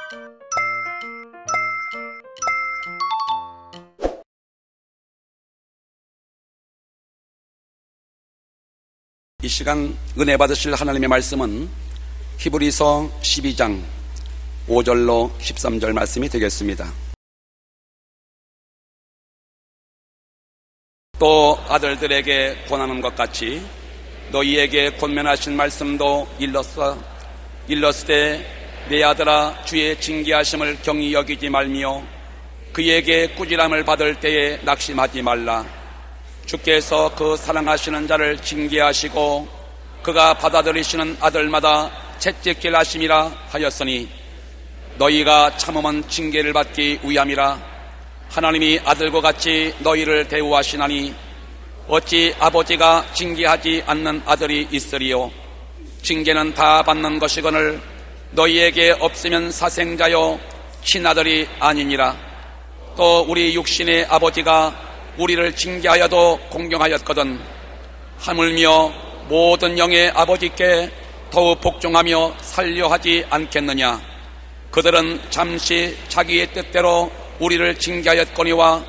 이 시간 은혜 받으실 하나님의 말씀은 히브리서 12장 5절로 13절 말씀이 되겠습니다. 또 아들들에게 권하는 것 같이 너희에게 권면하신 말씀도 일렀으되 내 아들아 주의 징계하심을 경히 여기지 말며 그에게 꾸지람을 받을 때에 낙심하지 말라. 주께서 그 사랑하시는 자를 징계하시고 그가 받아들이시는 아들마다 채찍질 하심이라 하였으니 너희가 참으면 징계를 받기 위함이라. 하나님이 아들과 같이 너희를 대우하시나니 어찌 아버지가 징계하지 않는 아들이 있으리요. 징계는 다 받는 것이거늘 너희에게 없으면 사생자요 친아들이 아니니라. 또 우리 육신의 아버지가 우리를 징계하여도 공경하였거든 하물며 모든 영의 아버지께 더욱 복종하며 살려하지 않겠느냐. 그들은 잠시 자기의 뜻대로 우리를 징계하였거니와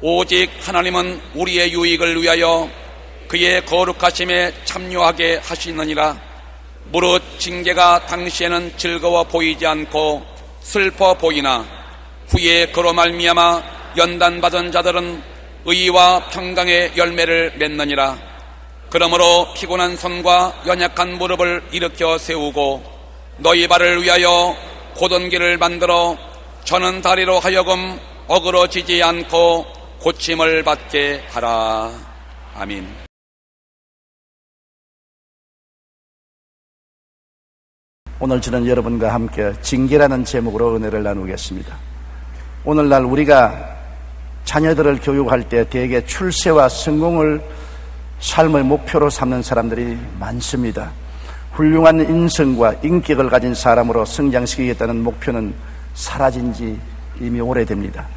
오직 하나님은 우리의 유익을 위하여 그의 거룩하심에 참여하게 하시느니라. 무릇 징계가 당시에는 즐거워 보이지 않고 슬퍼 보이나 후에 그로 말미암아 연단받은 자들은 의와 평강의 열매를 맺느니라. 그러므로 피곤한 손과 연약한 무릎을 일으켜 세우고 너희 발을 위하여 곧은 길을 만들어 저는 다리로 하여금 어그러지지 않고 고침을 받게 하라. 아멘. 오늘 저는 여러분과 함께 징계라는 제목으로 은혜를 나누겠습니다. 오늘날 우리가 자녀들을 교육할 때 대개 출세와 성공을 삶의 목표로 삼는 사람들이 많습니다. 훌륭한 인성과 인격을 가진 사람으로 성장시키겠다는 목표는 사라진 지 이미 오래됩니다.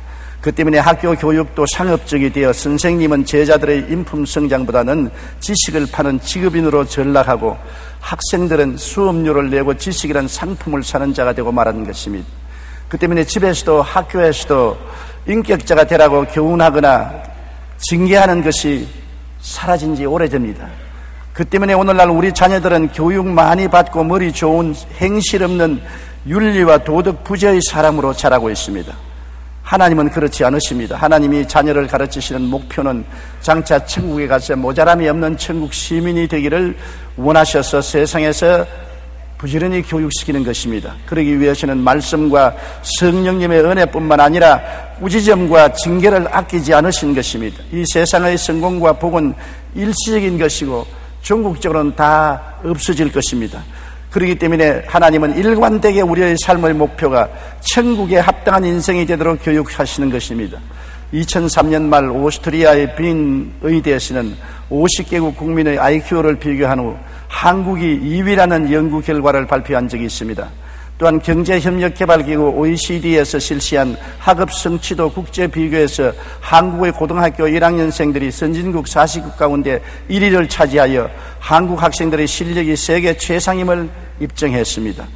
그 때문에 학교 교육도 상업적이 되어 선생님은 제자들의 인품 성장보다는 지식을 파는 직업인으로 전락하고 학생들은 수업료를 내고 지식이란 상품을 사는 자가 되고 말하는 것입니다. 그 때문에 집에서도 학교에서도 인격자가 되라고 교훈하거나 징계하는 것이 사라진 지 오래됩니다. 그 때문에 오늘날 우리 자녀들은 교육 많이 받고 머리 좋은 행실 없는 윤리와 도덕 부재의 사람으로 자라고 있습니다. 하나님은 그렇지 않으십니다. 하나님이 자녀를 가르치시는 목표는 장차 천국에 가서 모자람이 없는 천국 시민이 되기를 원하셔서 세상에서 부지런히 교육시키는 것입니다. 그러기 위해서는 말씀과 성령님의 은혜뿐만 아니라 꾸지점과 징계를 아끼지 않으신 것입니다. 이 세상의 성공과 복은 일시적인 것이고 전국적으로는 다 없어질 것입니다. 그렇기 때문에 하나님은 일관되게 우리의 삶의 목표가 천국에 합당한 인생이 되도록 교육하시는 것입니다. 2003년 말 오스트리아의 빈 의대에서는 50개국 국민의 IQ를 비교한 후 한국이 2위라는 연구 결과를 발표한 적이 있습니다. 또한 경제협력개발기구 OECD에서 실시한 학업 성취도 국제 비교에서 한국의 고등학교 1학년생들이 선진국 40국 가운데 1위를 차지하여 한국 학생들의 실력이 세계 최상임을 입증했습니다.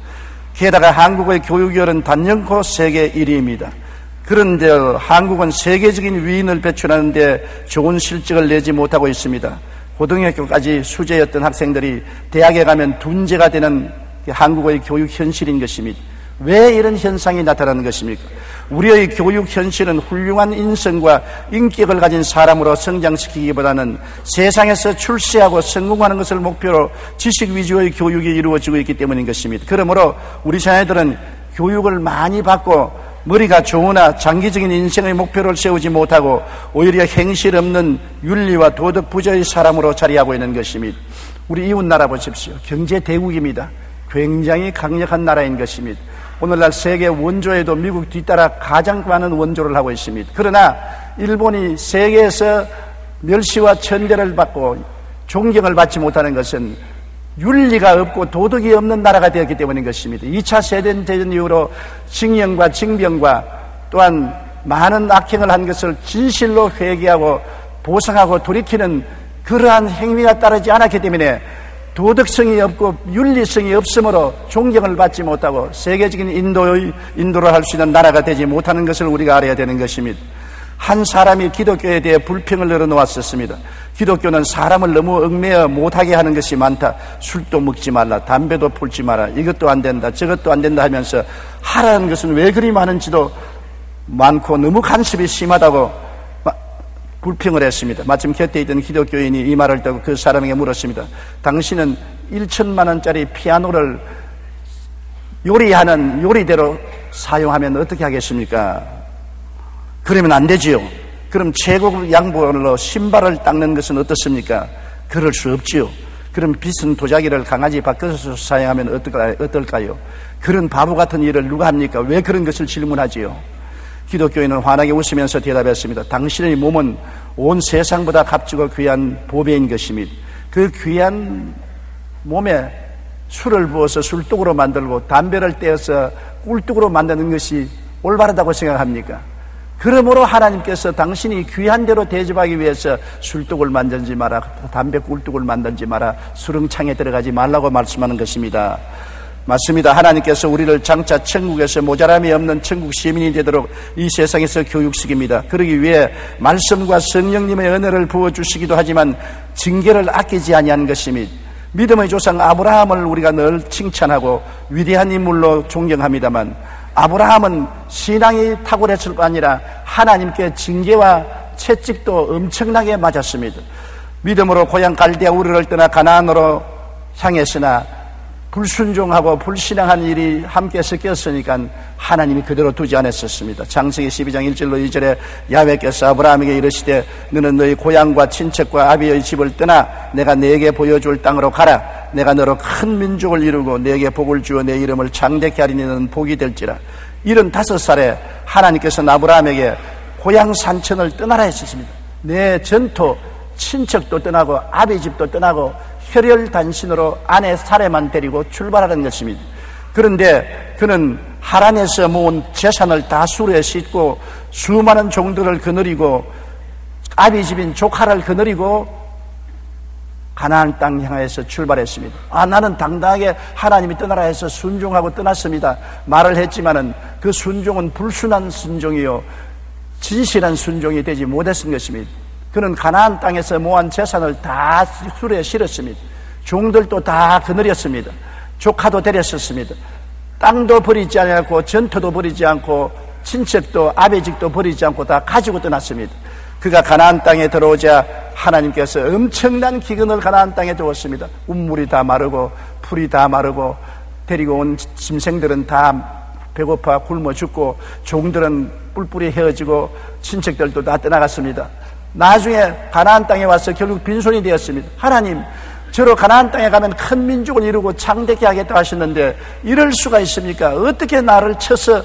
게다가 한국의 교육열은 단연코 세계 1위입니다. 그런데 한국은 세계적인 위인을 배출하는데 좋은 실적을 내지 못하고 있습니다. 고등학교까지 수재였던 학생들이 대학에 가면 둔재가 되는 한국의 교육 현실인 것입니다. 왜 이런 현상이 나타나는 것입니까? 우리의 교육 현실은 훌륭한 인성과 인격을 가진 사람으로 성장시키기보다는 세상에서 출세하고 성공하는 것을 목표로 지식 위주의 교육이 이루어지고 있기 때문인 것입니다. 그러므로 우리 자녀들은 교육을 많이 받고 머리가 좋으나 장기적인 인생의 목표를 세우지 못하고 오히려 행실 없는 윤리와 도덕 부재의 사람으로 자리하고 있는 것입니다. 우리 이웃 나라 보십시오. 경제 대국입니다. 굉장히 강력한 나라인 것입니다. 오늘날 세계 원조에도 미국 뒤따라 가장 많은 원조를 하고 있습니다. 그러나 일본이 세계에서 멸시와 천대를 받고 존경을 받지 못하는 것은 윤리가 없고 도덕이 없는 나라가 되었기 때문인 것입니다. 2차 세계대전 이후로 징용과 징병과 또한 많은 악행을 한 것을 진실로 회개하고 보상하고 돌이키는 그러한 행위가 따르지 않았기 때문에 도덕성이 없고 윤리성이 없으므로 존경을 받지 못하고 세계적인 인도를 할 수 있는 나라가 되지 못하는 것을 우리가 알아야 되는 것입니다. 한 사람이 기독교에 대해 불평을 늘어놓았었습니다. 기독교는 사람을 너무 얽매여 못하게 하는 것이 많다. 술도 먹지 말라, 담배도 풀지 마라, 이것도 안 된다, 저것도 안 된다 하면서 하라는 것은 왜 그리 많은지도 많고 너무 간섭이 심하다고 불평을 했습니다. 마침 곁에 있던 기독교인이 이 말을 듣고 그 사람에게 물었습니다. 당신은 1천만 원짜리 피아노를 요리하는 요리대로 사용하면 어떻게 하겠습니까? 그러면 안 되지요. 그럼 최고급 양보로 신발을 닦는 것은 어떻습니까? 그럴 수 없지요. 그럼 빗은 도자기를 강아지 바꿔서 사용하면 어떨까요? 그런 바보 같은 일을 누가 합니까? 왜 그런 것을 질문하지요? 기독교인은 환하게 웃으면서 대답했습니다. 당신의 몸은 온 세상보다 값지고 귀한 보배인 것입니다. 그 귀한 몸에 술을 부어서 술독으로 만들고 담배를 떼어서 꿀독으로 만드는 것이 올바르다고 생각합니까? 그러므로 하나님께서 당신이 귀한 대로 대접하기 위해서 술독을 만들지 마라, 담배 꿀독을 만들지 마라, 수렁창에 들어가지 말라고 말씀하는 것입니다. 맞습니다. 하나님께서 우리를 장차 천국에서 모자람이 없는 천국 시민이 되도록 이 세상에서 교육시킵니다. 그러기 위해 말씀과 성령님의 은혜를 부어주시기도 하지만 징계를 아끼지 아니한 것입니다. 믿음의 조상 아브라함을 우리가 늘 칭찬하고 위대한 인물로 존경합니다만 아브라함은 신앙이 탁월했을 뿐 아니라 하나님께 징계와 채찍도 엄청나게 맞았습니다. 믿음으로 고향 갈대아 우르를 떠나 가나안으로 향했으나 불순종하고 불신앙한 일이 함께 섞였으니까 하나님이 그대로 두지 않았었습니다. 창세기 12장 1절로 2절에 야훼께서 아브라함에게 이르시되 너는 너희 고향과 친척과 아비의 집을 떠나 내가 네게 보여줄 땅으로 가라. 내가 너로 큰 민족을 이루고 네게 복을 주어 내 이름을 창대케 하리니 너는 복이 될지라. 75살에 하나님께서 아브라함에게 고향 산천을 떠나라 했습니다. 내 전토 친척도 떠나고 아비 집도 떠나고 혈혈단신으로 아내 사례만 데리고 출발하는 것입니다. 그런데 그는 하란에서 모은 재산을 다 수레에 싣고 수많은 종들을 거느리고 아비 집인 조카를 거느리고 가나안 땅 향해서 출발했습니다. 나는 당당하게 하나님이 떠나라 해서 순종하고 떠났습니다. 말을 했지만은 그 순종은 불순한 순종이요 진실한 순종이 되지 못했던 것입니다. 그는 가나안 땅에서 모은 재산을 다 수레에 실었습니다. 종들도 다 거느렸습니다. 조카도 데렸었습니다. 땅도 버리지 않고 전토도 버리지 않고 친척도 아베직도 버리지 않고 다 가지고 떠났습니다. 그가 가나안 땅에 들어오자 하나님께서 엄청난 기근을 가나안 땅에 두었습니다. 운물이 다 마르고 풀이 다 마르고 데리고 온 짐승들은 다 배고파 굶어 죽고 종들은 뿔뿔이 헤어지고 친척들도 다 떠나갔습니다. 나중에 가나안 땅에 와서 결국 빈손이 되었습니다. 하나님, 저로 가나안 땅에 가면 큰 민족을 이루고 창대케 하겠다 하셨는데 이럴 수가 있습니까? 어떻게 나를 쳐서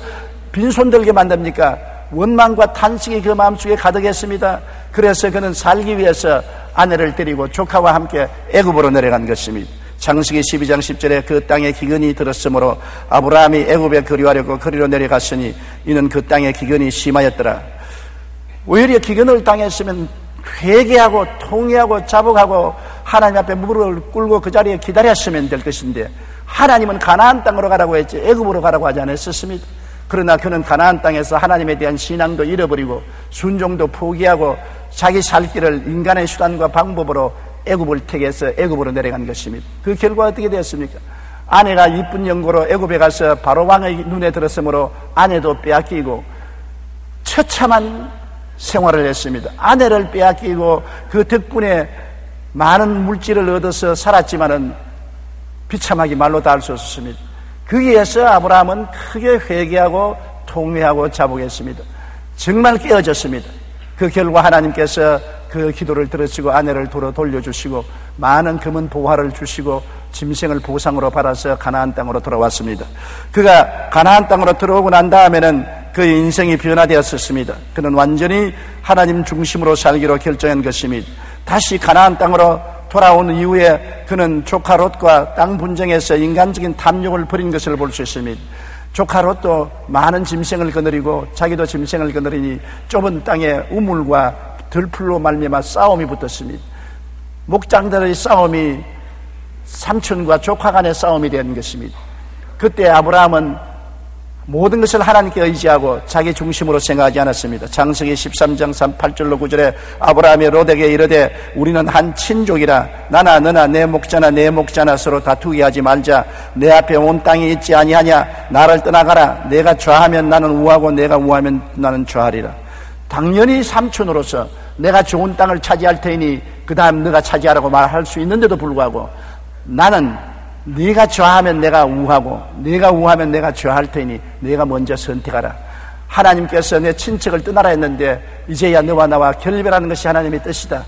빈손 들게 만듭니까? 원망과 탄식이 그 마음속에 가득했습니다. 그래서 그는 살기 위해서 아내를 데리고 조카와 함께 애굽으로 내려간 것입니다. 창세기 12장 10절에 그 땅에 기근이 들었으므로 아브라함이 애굽에 거류하려고 거리로 내려갔으니 이는 그 땅에 기근이 심하였더라. 오히려 기근을 당했으면 회개하고 통회하고 자복하고 하나님 앞에 무릎을 꿇고 그 자리에 기다렸으면 될 것인데 하나님은 가나안 땅으로 가라고 했지 애굽으로 가라고 하지 않았었습니다. 그러나 그는 가나안 땅에서 하나님에 대한 신앙도 잃어버리고 순종도 포기하고 자기 살 길을 인간의 수단과 방법으로 애굽을 택해서 애굽으로 내려간 것입니다. 그 결과 어떻게 되었습니까? 아내가 이쁜 연고로 애굽에 가서 바로 왕의 눈에 들었으므로 아내도 빼앗기고 처참한 생활을 했습니다. 아내를 빼앗기고 그 덕분에 많은 물질을 얻어서 살았지만은 비참하게 말로 다 할 수 없었습니다. 거기에서 아브라함은 크게 회개하고 통회하고 자복했습니다. 정말 깨어졌습니다. 그 결과 하나님께서 그 기도를 들으시고 아내를 돌려주시고 많은 금은 보화를 주시고 짐승을 보상으로 받아서 가나안 땅으로 돌아왔습니다. 그가 가나안 땅으로 들어오고 난 다음에는 그의 인생이 변화되었습니다. 그는 완전히 하나님 중심으로 살기로 결정한 것입니다. 다시 가나안 땅으로 돌아온 이후에 그는 조카 롯과 땅 분쟁에서 인간적인 탐욕을 벌인 것을 볼 수 있습니다. 조카 롯도 많은 짐승을 거느리고 자기도 짐승을 거느리니 좁은 땅에 우물과 들풀로 말미암아 싸움이 붙었습니다. 목장들의 싸움이 삼촌과 조카 간의 싸움이 된 것입니다. 그때 아브라함은 모든 것을 하나님께 의지하고 자기 중심으로 생각하지 않았습니다. 창세기 13장 8절로 9절에 아브라함이 롯에게 이르되 우리는 한 친족이라 나나 너나 내 목자나 서로 다투게 하지 말자. 내 앞에 온 땅이 있지 아니하냐. 나를 떠나가라. 내가 좌하면 나는 우하고 내가 우하면 나는 좌하리라. 당연히 삼촌으로서 내가 좋은 땅을 차지할 테니 그 다음 너가 차지하라고 말할 수 있는데도 불구하고 나는 네가 좌하면 내가 우하고 네가 우하면 내가 좌할 테니 네가 먼저 선택하라. 하나님께서 내 친척을 떠나라 했는데 이제야 너와 나와 결별하는 것이 하나님의 뜻이다.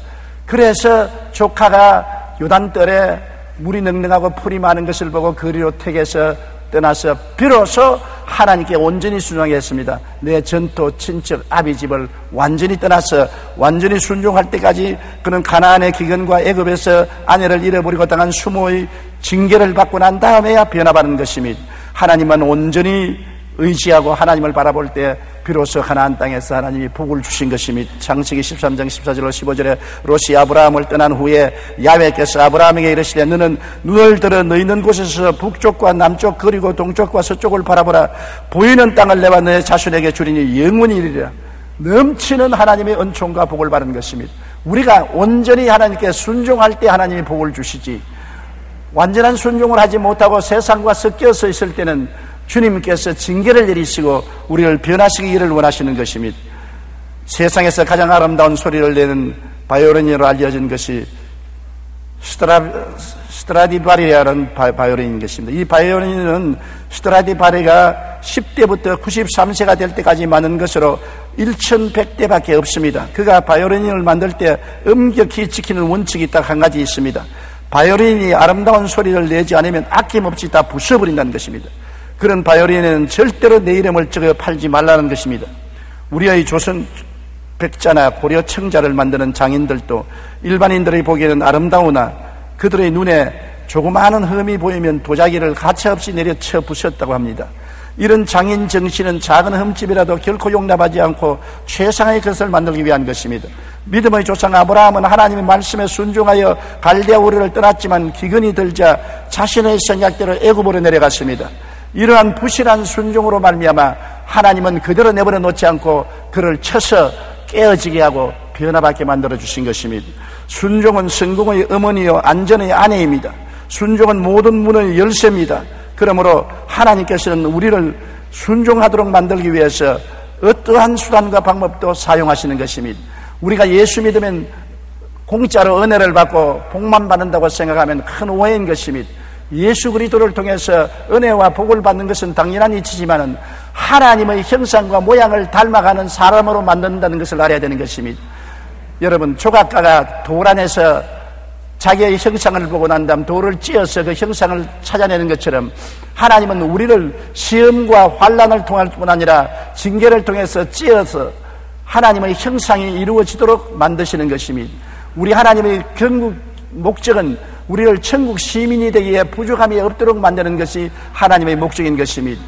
그래서 조카가 요단떨에 물이 넉넉하고 풀이 많은 것을 보고 그리로 택해서 떠나서 비로소 하나님께 온전히 순종했습니다. 내 전토 친척 아비 집을 완전히 떠나서 완전히 순종할 때까지 그는 가나안의 기근과 애굽에서 아내를 잃어버리고 당한 수모의 징계를 받고 난 다음에야 변화받는 것입니다. 하나님은 온전히 의지하고 하나님을 바라볼 때 비로소 가나안 땅에서 하나님이 복을 주신 것입니다. 창세기 13장 14절로 15절에 롯이 아브라함을 떠난 후에 야훼께서 아브라함에게 이르시되 너는 눈을 들어 너 있는 곳에서 북쪽과 남쪽 그리고 동쪽과 서쪽을 바라보라. 보이는 땅을 내와 너의 자손에게 주리니 영원히 이르리라. 넘치는 하나님의 은총과 복을 받는 것입니다. 우리가 온전히 하나님께 순종할 때 하나님이 복을 주시지, 완전한 순종을 하지 못하고 세상과 섞여서 있을 때는 주님께서 징계를 내리시고 우리를 변화시키기를 원하시는 것입니다. 세상에서 가장 아름다운 소리를 내는 바이올린으로 알려진 것이 스트라디바리라는 바이올린인 것입니다. 이 바이올린은 스트라디바리가 10대부터 93세가 될 때까지 많은 것으로 1100대밖에 없습니다. 그가 바이올린을 만들 때 엄격히 지키는 원칙이 딱 한 가지 있습니다. 바이올린이 아름다운 소리를 내지 않으면 아낌없이 다 부숴버린다는 것입니다. 그런 바이올린에는 절대로 내 이름을 적어 팔지 말라는 것입니다. 우리의 조선 백자나 고려 청자를 만드는 장인들도 일반인들이 보기에는 아름다우나 그들의 눈에 조그마한 흠이 보이면 도자기를 가차없이 내려쳐 부쉈다고 합니다. 이런 장인 정신은 작은 흠집이라도 결코 용납하지 않고 최상의 것을 만들기 위한 것입니다. 믿음의 조상 아브라함은 하나님의 말씀에 순종하여 갈대아 우르를 떠났지만 기근이 들자 자신의 생각대로 애굽으로 내려갔습니다. 이러한 부실한 순종으로 말미암아 하나님은 그대로 내버려 놓지 않고 그를 쳐서 깨어지게 하고 변화받게 만들어 주신 것입니다. 순종은 성공의 어머니요 안전의 아내입니다. 순종은 모든 문의 열쇠입니다. 그러므로 하나님께서는 우리를 순종하도록 만들기 위해서 어떠한 수단과 방법도 사용하시는 것입니다. 우리가 예수 믿으면 공짜로 은혜를 받고 복만 받는다고 생각하면 큰 오해인 것입니다. 예수 그리스도를 통해서 은혜와 복을 받는 것은 당연한 이치지만은 하나님의 형상과 모양을 닮아가는 사람으로 만든다는 것을 알아야 되는 것입니다. 여러분, 조각가가 돌 안에서 자기의 형상을 보고 난 다음 돌을 찧어서 그 형상을 찾아내는 것처럼 하나님은 우리를 시험과 환난을 통할 뿐 아니라 징계를 통해서 찧어서 하나님의 형상이 이루어지도록 만드시는 것입니다. 우리 하나님의 결국 목적은 우리를 천국 시민이 되기에 부족함이 없도록 만드는 것이 하나님의 목적인 것입니다.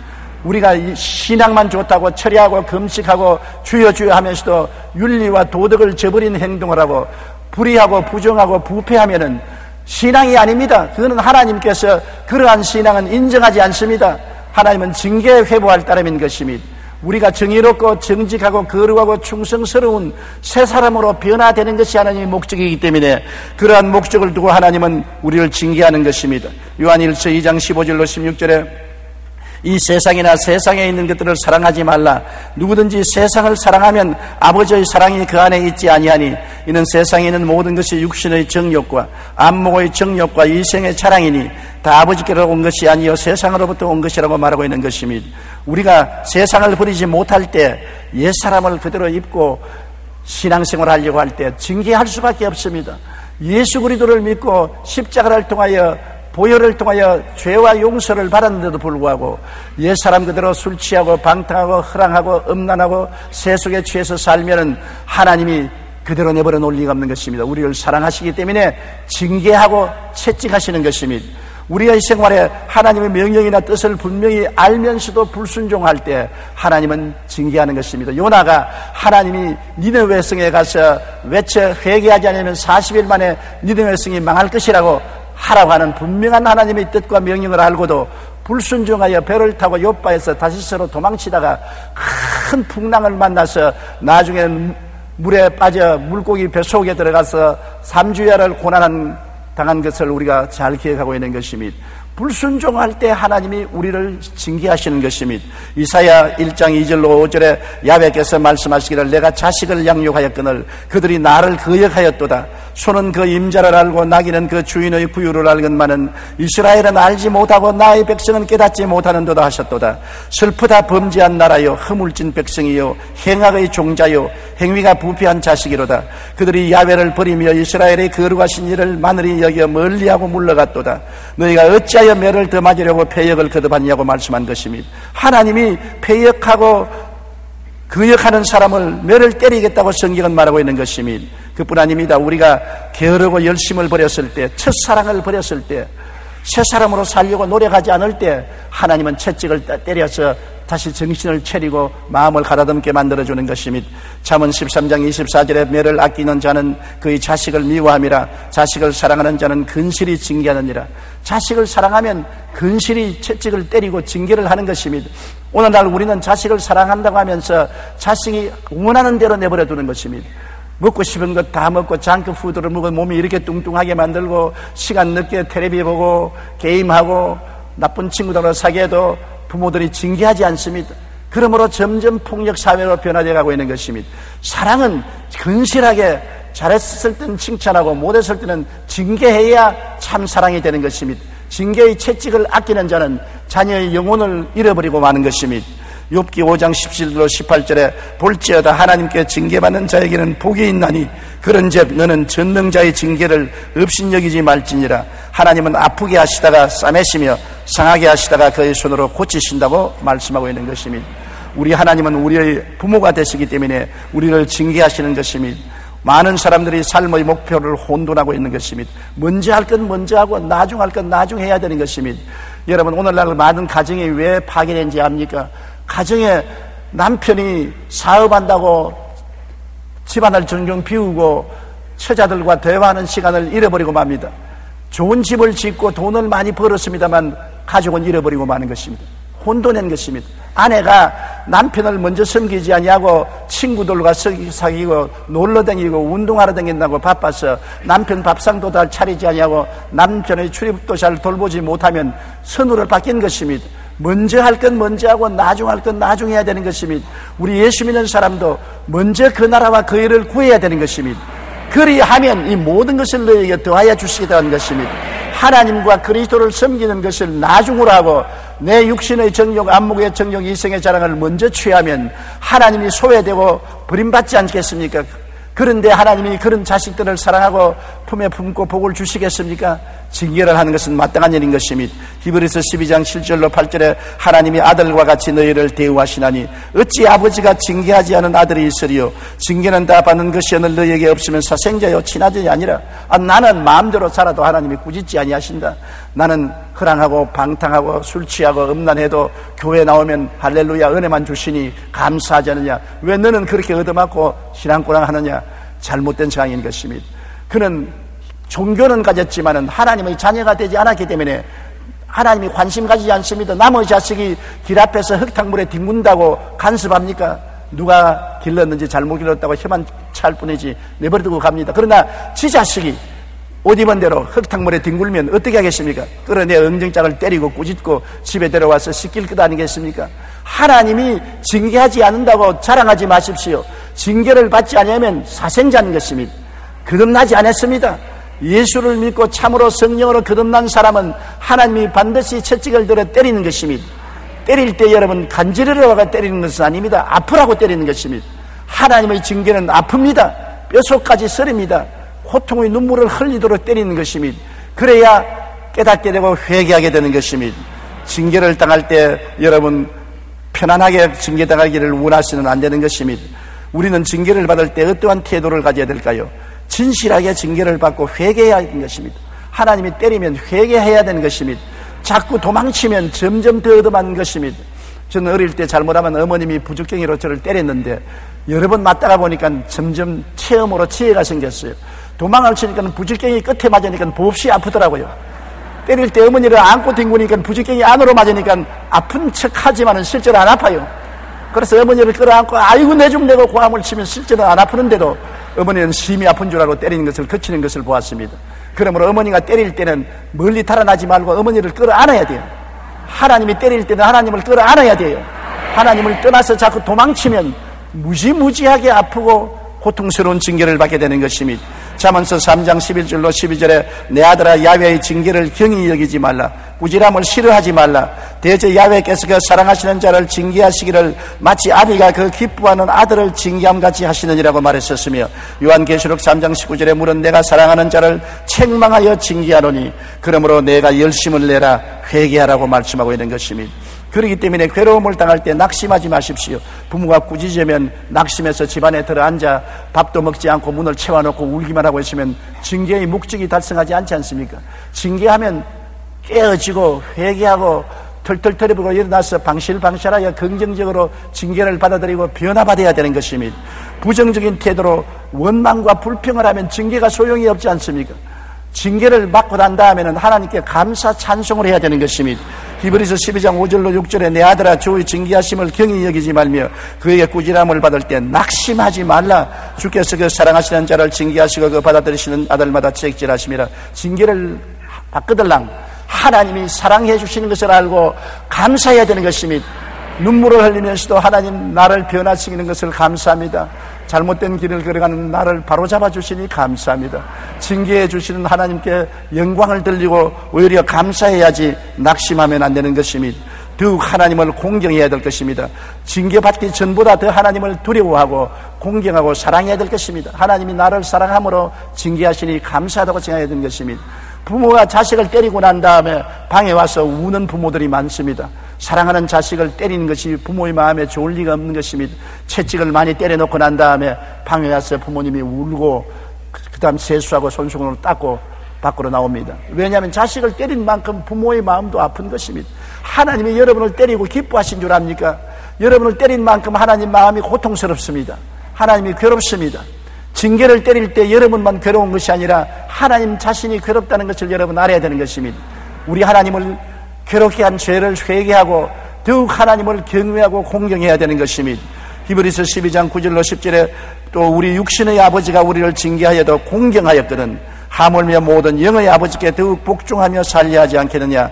우리가 신앙만 좋다고 철야하고 금식하고 주여 주여 하면서도 윤리와 도덕을 저버린 행동을 하고 불의하고 부정하고 부패하면은 신앙이 아닙니다. 그거는 하나님께서 그러한 신앙은 인정하지 않습니다. 하나님은 징계에 회부할 따름인 것입니다. 우리가 정의롭고 정직하고 거룩하고 충성스러운 새 사람으로 변화되는 것이 하나님의 목적이기 때문에 그러한 목적을 두고 하나님은 우리를 징계하는 것입니다. 요한일서 2장 15절로 16절에 이 세상이나 세상에 있는 것들을 사랑하지 말라. 누구든지 세상을 사랑하면 아버지의 사랑이 그 안에 있지 아니하니 이는 세상에 있는 모든 것이 육신의 정욕과 안목의 정욕과 이생의 자랑이니 다 아버지께로 온 것이 아니요 세상으로부터 온 것이라고 말하고 있는 것입니다. 우리가 세상을 버리지 못할 때 옛사람을 그대로 입고 신앙생활을 하려고 할 때 징계할 수밖에 없습니다. 예수 그리스도를 믿고 십자가를 통하여 보혈을 통하여 죄와 용서를 받았는데도 불구하고 옛사람 그대로 술 취하고 방탕하고 허랑하고 음란하고 세속에 취해서 살면은 하나님이 그대로 내버려 놓을 리가 없는 것입니다. 우리를 사랑하시기 때문에 징계하고 채찍하시는 것입니다. 우리의 생활에 하나님의 명령이나 뜻을 분명히 알면서도 불순종할 때 하나님은 징계하는 것입니다. 요나가 하나님이 니느웨 성에 가서 외쳐 회개하지 않으면 40일 만에 니느웨 성이 망할 것이라고 하라고 하는 분명한 하나님의 뜻과 명령을 알고도 불순종하여 배를 타고 요바에서 다시스로 도망치다가 큰 풍랑을 만나서 나중에는 물에 빠져 물고기 뱃속에 들어가서 3주야를 고난 당한 것을 우리가 잘 기억하고 있는 것입니다. 불순종할 때 하나님이 우리를 징계하시는 것입니다. 이사야 1장 2절로 5절에 야훼께서 말씀하시기를 내가 자식을 양육하였거늘 그들이 나를 거역하였도다. 소는 그 임자를 알고 나귀는 그 주인의 부유를 알건만은 이스라엘은 알지 못하고 나의 백성은 깨닫지 못하는도다 하셨도다. 슬프다 범죄한 나라요 허물진 백성이요 행악의 종자요 행위가 부패한 자식이로다. 그들이 야훼를 버리며 이스라엘의 거룩하신 일을 마늘이 여겨 멀리하고 물러갔도다. 너희가 어찌하여 매를 더 맞으려고 패역을 거듭하냐고 말씀한 것입니다. 하나님이 패역하고 거역하는 사람을 매를 때리겠다고 성경은 말하고 있는 것입니다. 그뿐 아닙니다. 우리가 게으르고 열심을 버렸을 때, 첫사랑을 버렸을 때, 새 사람으로 살려고 노력하지 않을 때 하나님은 채찍을 때려서 다시 정신을 차리고 마음을 가다듬게 만들어주는 것입니다. 잠언 13장 24절에 매를 아끼는 자는 그의 자식을 미워함이라 자식을 사랑하는 자는 근실히 징계하느니라. 자식을 사랑하면 근실히 채찍을 때리고 징계를 하는 것입니다. 오늘날 우리는 자식을 사랑한다고 하면서 자식이 원하는 대로 내버려 두는 것입니다. 먹고 싶은 것 다 먹고 장크푸드를 먹어 몸이 이렇게 뚱뚱하게 만들고 시간 늦게 텔레비 보고 게임하고 나쁜 친구들하고 사귀어도 부모들이 징계하지 않습니다. 그러므로 점점 폭력 사회로 변화되어 가고 있는 것입니다. 사랑은 근실하게 잘했을 때는 칭찬하고 못했을 때는 징계해야 참 사랑이 되는 것입니다. 징계의 채찍을 아끼는 자는 자녀의 영혼을 잃어버리고 마는 것입니다. 욥기 5장 17절 18절에 볼지어다 하나님께 징계받는 자에게는 복이 있나니 그런즉 너는 전능자의 징계를 업신여기지 말지니라. 하나님은 아프게 하시다가 싸매시며 상하게 하시다가 그의 손으로 고치신다고 말씀하고 있는 것입니다. 우리 하나님은 우리의 부모가 되시기 때문에 우리를 징계하시는 것입니다. 많은 사람들이 삶의 목표를 혼돈하고 있는 것입니다. 먼저 할 건 먼저 하고 나중 할 건 나중 해야 되는 것입니다. 여러분 오늘날 많은 가정이 왜 파괴된지 압니까? 가정에 남편이 사업한다고 집안을 정정 비우고 처자들과 대화하는 시간을 잃어버리고 맙니다. 좋은 집을 짓고 돈을 많이 벌었습니다만 가족은 잃어버리고 마는 것입니다. 혼돈된 것입니다. 아내가 남편을 먼저 섬기지 아니하고 친구들과 사귀고 놀러다니고 운동하러 다닌다고 바빠서 남편 밥상도 잘 차리지 아니하고 남편의 출입도 잘 돌보지 못하면 선우를 바뀐 것입니다. 먼저 할 건 먼저 하고 나중 할 건 나중 해야 되는 것입니다. 우리 예수 믿는 사람도 먼저 그 나라와 그 일을 구해야 되는 것입니다. 그리하면 이 모든 것을 너에게 더하여 주시겠다는 것입니다. 하나님과 그리스도를 섬기는 것을 나중으로 하고 내 육신의 정욕, 안목의 정욕, 이성의 자랑을 먼저 취하면 하나님이 소외되고 버림받지 않겠습니까? 그런데 하나님이 그런 자식들을 사랑하고 품에 품고 복을 주시겠습니까? 징계를 하는 것은 마땅한 일인 것입니다. 히브리서 12장 7절로 8절에 하나님이 아들과 같이 너희를 대우하시나니 어찌 아버지가 징계하지 않은 아들이 있으리요. 징계는 다 받는 것이 오늘 너희에게 없으면 사생자요 친아들이 아니라 나는 마음대로 살아도 하나님이 꾸짖지 아니하신다. 나는 허랑하고 방탕하고 술 취하고 음란해도 교회 나오면 할렐루야 은혜만 주시니 감사하지 않느냐. 왜 너는 그렇게 얻어맞고 신앙고랑 하느냐. 잘못된 상황인 것입니다. 그는 종교는 가졌지만은 하나님의 자녀가 되지 않았기 때문에 하나님이 관심 가지지 않습니다. 남의 자식이 길 앞에서 흙탕물에 뒹군다고 간섭합니까? 누가 길렀는지 잘못 길렀다고 혀만 찰 뿐이지 내버려두고 갑니다. 그러나 지 자식이 옷 입은 대로 흙탕물에 뒹굴면 어떻게 하겠습니까? 끌어내 엉덩짝을 때리고 꾸짖고 집에 데려와서 씻길 것 아니겠습니까? 하나님이 징계하지 않는다고 자랑하지 마십시오. 징계를 받지 않으면 사생자인 것입니다. 거듭나지 않았습니다. 예수를 믿고 참으로 성령으로 거듭난 사람은 하나님이 반드시 채찍을 들어 때리는 것입니다. 때릴 때 여러분 간지러려고 때리는 것은 아닙니다. 아프라고 때리는 것입니다. 하나님의 징계는 아픕니다. 뼛속까지 서립니다. 고통의 눈물을 흘리도록 때리는 것입니다. 그래야 깨닫게 되고 회개하게 되는 것입니다. 징계를 당할 때 여러분 편안하게 징계당하기를 원하시는 안 되는 것입니다. 우리는 징계를 받을 때 어떠한 태도를 가져야 될까요? 진실하게 징계를 받고 회개해야 하는 것입니다. 하나님이 때리면 회개해야 되는 것입니다. 자꾸 도망치면 점점 더 얻어맞는 것입니다. 저는 어릴 때 잘못하면 어머님이 부죽갱이로 저를 때렸는데 여러 번 맞다가 보니까 점점 체험으로 지혜가 생겼어요. 도망을 치니까 부죽갱이 끝에 맞으니까 몹시 아프더라고요. 때릴 때 어머니를 안고 뒹구니까 부직경이 안으로 맞으니까 아픈 척 하지만은 실제로 안 아파요. 그래서 어머니를 끌어안고 아이고 내 좀 내고 고함을 치면 실제로 안 아프는데도 어머니는 심히 아픈 줄 알고 때리는 것을 그치는 것을 보았습니다. 그러므로 어머니가 때릴 때는 멀리 달아나지 말고 어머니를 끌어안아야 돼요. 하나님이 때릴 때는 하나님을 끌어안아야 돼요. 하나님을 떠나서 자꾸 도망치면 무지무지하게 아프고 고통스러운 징계를 받게 되는 것입니다. 잠언서 3장 11절로 12절에 내 아들아 야훼의 징계를 경히 여기지 말라. 꾸지람을 싫어하지 말라. 대저 야훼께서 그 사랑하시는 자를 징계하시기를 마치 아비가 그 기뻐하는 아들을 징계함같이 하시느니라고 말했었으며, 요한계시록 3장 19절에 물은 내가 사랑하는 자를 책망하여 징계하노니 그러므로 내가 열심을 내라 회개하라고 말씀하고 있는 것입니다. 그렇기 때문에 괴로움을 당할 때 낙심하지 마십시오. 부모가 꾸짖으면 낙심해서 집안에 들어앉아 밥도 먹지 않고 문을 채워놓고 울기만 하고 있으면 징계의 목적이 달성하지 않지 않습니까? 징계하면 깨어지고 회개하고 털털 털어보고 일어나서 방실방실하여 긍정적으로 징계를 받아들이고 변화받아야 되는 것입니다. 부정적인 태도로 원망과 불평을 하면 징계가 소용이 없지 않습니까? 징계를 받고 난 다음에는 하나님께 감사 찬송을 해야 되는 것입니다. 히브리서 12장 5절로 6절에 내 아들아 주의 징계하심을 경히 여기지 말며 그에게 꾸지람을 받을 때 낙심하지 말라. 주께서 그 사랑하시는 자를 징계하시고 그 받아들이시는 아들마다 책질하심이라. 징계를 받거들랑 하나님이 사랑해 주시는 것을 알고 감사해야 되는 것입니다. 눈물을 흘리면서도 하나님 나를 변화시키는 것을 감사합니다. 잘못된 길을 걸어가는 나를 바로잡아 주시니 감사합니다. 징계해 주시는 하나님께 영광을 돌리고 오히려 감사해야지 낙심하면 안 되는 것입니다. 더욱 하나님을 공경해야 될 것입니다. 징계받기 전보다 더 하나님을 두려워하고 공경하고 사랑해야 될 것입니다. 하나님이 나를 사랑함으로 징계하시니 감사하다고 생각해야 되는 것입니다. 부모가 자식을 때리고 난 다음에 방에 와서 우는 부모들이 많습니다. 사랑하는 자식을 때리는 것이 부모의 마음에 좋을 리가 없는 것입니다. 채찍을 많이 때려놓고 난 다음에 방에 와서 부모님이 울고 그 다음 세수하고 손수건으로 닦고 밖으로 나옵니다. 왜냐하면 자식을 때린 만큼 부모의 마음도 아픈 것입니다. 하나님이 여러분을 때리고 기뻐하신 줄 압니까? 여러분을 때린 만큼 하나님 마음이 고통스럽습니다. 하나님이 괴롭습니다. 징계를 때릴 때 여러분만 괴로운 것이 아니라 하나님 자신이 괴롭다는 것을 여러분 알아야 되는 것입니다. 우리 하나님을 괴롭게 한 죄를 회개하고 더욱 하나님을 경외하고 공경해야 되는 것입니다. 히브리서 12장 9절로 10절에 또 우리 육신의 아버지가 우리를 징계하여도 공경하였거든 하물며 모든 영의 아버지께 더욱 복종하며 살려하지 않겠느냐.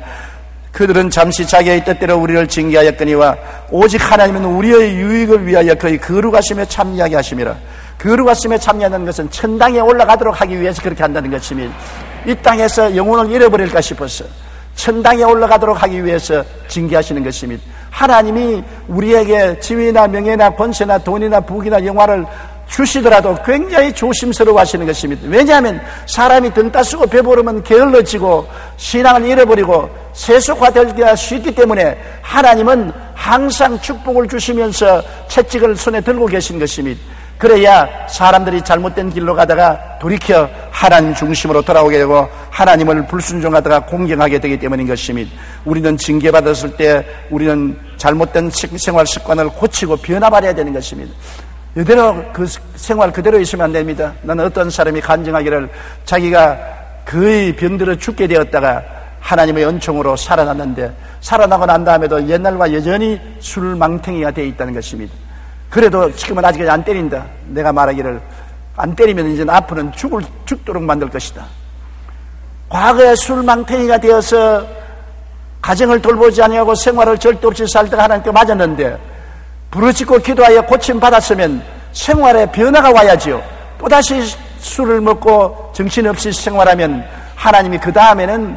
그들은 잠시 자기의 뜻대로 우리를 징계하였거니와 오직 하나님은 우리의 유익을 위하여 그의 거룩하심에 참여하게 하심이라. 거룩하심에 참여하는 것은 천당에 올라가도록 하기 위해서 그렇게 한다는 것입니다. 이 땅에서 영혼을 잃어버릴까 싶어서 천당에 올라가도록 하기 위해서 징계하시는 것입니다. 하나님이 우리에게 지위나 명예나 권세나 돈이나 부귀나 영화를 주시더라도 굉장히 조심스러워 하시는 것입니다. 왜냐하면 사람이 등 따쓰고 배부르면 게을러지고 신앙을 잃어버리고 세속화되기가 쉽기 때문에 하나님은 항상 축복을 주시면서 채찍을 손에 들고 계신 것입니다. 그래야 사람들이 잘못된 길로 가다가 돌이켜 하나님 중심으로 돌아오게 되고 하나님을 불순종하다가 공경하게 되기 때문인 것입니다. 우리는 징계받았을 때 우리는 잘못된 생활 습관을 고치고 변화받아야 되는 것입니다. 이대로 그 생활 그대로 있으면 안 됩니다. 나는 어떤 사람이 간증하기를 자기가 거의 병들어 죽게 되었다가 하나님의 은총으로 살아났는데 살아나고 난 다음에도 옛날과 여전히 술망탱이가 되어 있다는 것입니다. 그래도 지금은 아직 안 때린다. 내가 말하기를 안 때리면 이제 앞으로는 죽도록 만들 것이다. 과거에 술망탱이가 되어서 가정을 돌보지 아니하고 생활을 절대 없이 살다가 하나님께 맞았는데 부르짖고 기도하여 고침받았으면 생활에 변화가 와야지요. 또다시 술을 먹고 정신없이 생활하면 하나님이 그 다음에는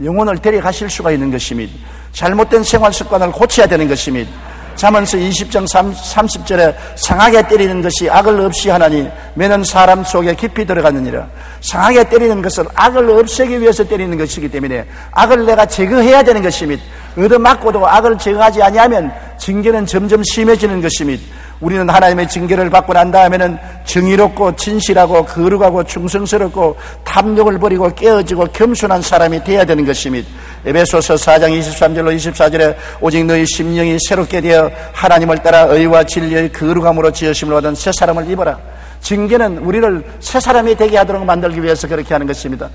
영혼을 데려가실 수가 있는 것입니다. 잘못된 생활 습관을 고쳐야 되는 것입니다. 잠언서 20장 30절에 상하게 때리는 것이 악을 없이 하나니 매는 사람 속에 깊이 들어가느니라. 상하게 때리는 것은 악을 없애기 위해서 때리는 것이기 때문에 악을 내가 제거해야 되는 것입니다. 얻어맞고도 악을 제거하지 아니하면 징계는 점점 심해지는 것입니다. 우리는 하나님의 징계를 받고 난 다음에는 정의롭고 진실하고 거룩하고 충성스럽고 탐욕을 버리고 깨어지고 겸손한 사람이 되어야 되는 것입니다. 에베소서 4장 23절로 24절에 오직 너희 심령이 새롭게 되어 하나님을 따라 의와 진리의 거룩함으로 지으심을 얻은 새 사람을 입어라. 징계는 우리를 새 사람이 되게 하도록 만들기 위해서 그렇게 하는 것입니다.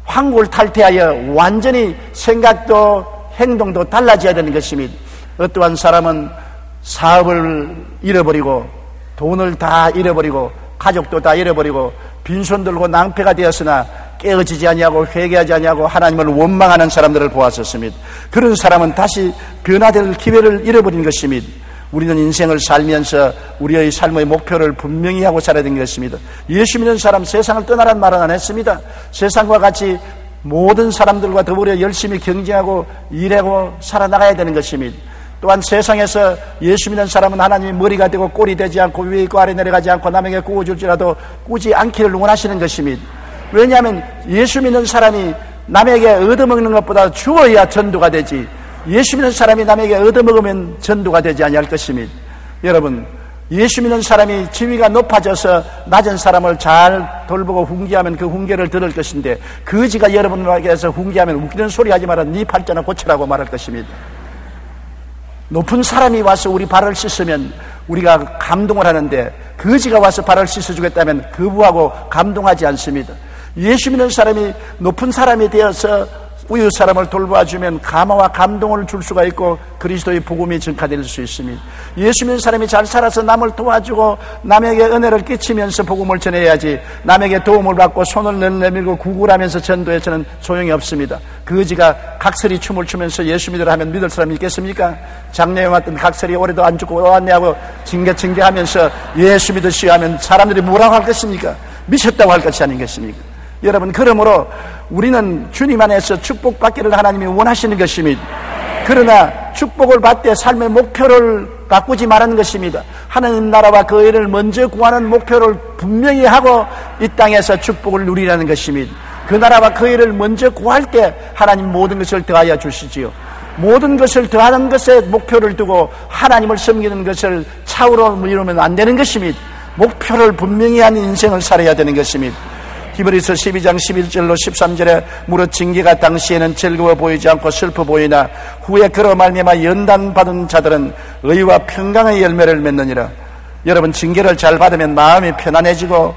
황골 탈퇴하여 완전히 생각도 행동도 달라져야 되는 것입니다. 어떠한 사람은 사업을 잃어버리고 돈을 다 잃어버리고 가족도 다 잃어버리고 빈손 들고 낭패가 되었으나 깨어지지 아니하고 회개하지 아니하고 하나님을 원망하는 사람들을 보았었습니다. 그런 사람은 다시 변화될 기회를 잃어버린 것입니다. 우리는 인생을 살면서 우리의 삶의 목표를 분명히 하고 살아야 되는 것입니다. 예수 믿는 사람 세상을 떠나라는 말은 안 했습니다. 세상과 같이 모든 사람들과 더불어 열심히 경쟁하고 일하고 살아나가야 되는 것입니다. 또한 세상에서 예수 믿는 사람은 하나님이 머리가 되고 꼴이 되지 않고 위에 있고 아래 내려가지 않고 남에게 꾸어줄지라도 꾸지 않기를 원하시는 것입니다. 왜냐하면 예수 믿는 사람이 남에게 얻어먹는 것보다 주어야 전도가 되지, 예수 믿는 사람이 남에게 얻어먹으면 전도가 되지 아니할 것입니다. 여러분, 예수 믿는 사람이 지위가 높아져서 낮은 사람을 잘 돌보고 훈계하면 그 훈계를 들을 것인데, 거지가 여러분에게서 훈계하면 웃기는 소리 하지 마라, 네 팔자나 고쳐라고 말할 것입니다. 높은 사람이 와서 우리 발을 씻으면 우리가 감동을 하는데, 거지가 와서 발을 씻어주겠다면 거부하고 감동하지 않습니다. 예수 믿는 사람이 높은 사람이 되어서 우유 사람을 돌봐주면 감화와 감동을 줄 수가 있고 그리스도의 복음이 전파될 수 있습니다. 예수 믿는 사람이 잘 살아서 남을 도와주고 남에게 은혜를 끼치면서 복음을 전해야지, 남에게 도움을 받고 손을 내밀고 구걸하면서 전도해서는 소용이 없습니다. 거지가 각설이 춤을 추면서 예수 믿으라 하면 믿을 사람이 있겠습니까? 장래에 왔던 각설이 올해도 안 죽고 왔네 하고 징계하면서 예수 믿으시오 하면 사람들이 뭐라고 할 것입니까? 미쳤다고 할 것이 아닌 것입니까? 여러분, 그러므로 우리는 주님 안에서 축복받기를 하나님이 원하시는 것입니다. 그러나 축복을 받되 삶의 목표를 바꾸지 말라는 것입니다. 하나님 나라와 그 의를 먼저 구하는 목표를 분명히 하고 이 땅에서 축복을 누리라는 것입니다. 그 나라와 그 의를 먼저 구할 때 하나님 모든 것을 더하여 주시지요. 모든 것을 더하는 것에 목표를 두고 하나님을 섬기는 것을 차후로 이루면 안 되는 것입니다. 목표를 분명히 한 인생을 살아야 되는 것입니다. 히브리서 12장 11절로 13절에 무릇 징계가 당시에는 즐거워 보이지 않고 슬퍼 보이나 후에 그로 말미암아 연단받은 자들은 의와 평강의 열매를 맺느니라. 여러분, 징계를 잘 받으면 마음이 편안해지고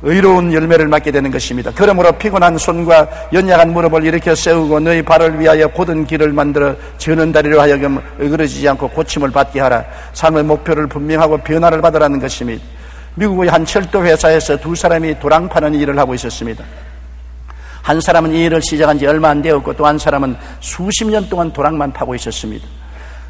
의로운 열매를 맺게 되는 것입니다. 그러므로 피곤한 손과 연약한 무릎을 일으켜 세우고 너희 발을 위하여 곧은 길을 만들어 저는 다리로 하여금 어그러지지 않고 고침을 받게 하라. 삶의 목표를 분명하고 변화를 받으라는 것입니다. 미국의 한 철도 회사에서 두 사람이 도랑 파는 일을 하고 있었습니다. 한 사람은 이 일을 시작한 지 얼마 안 되었고 또 한 사람은 수십 년 동안 도랑만 파고 있었습니다.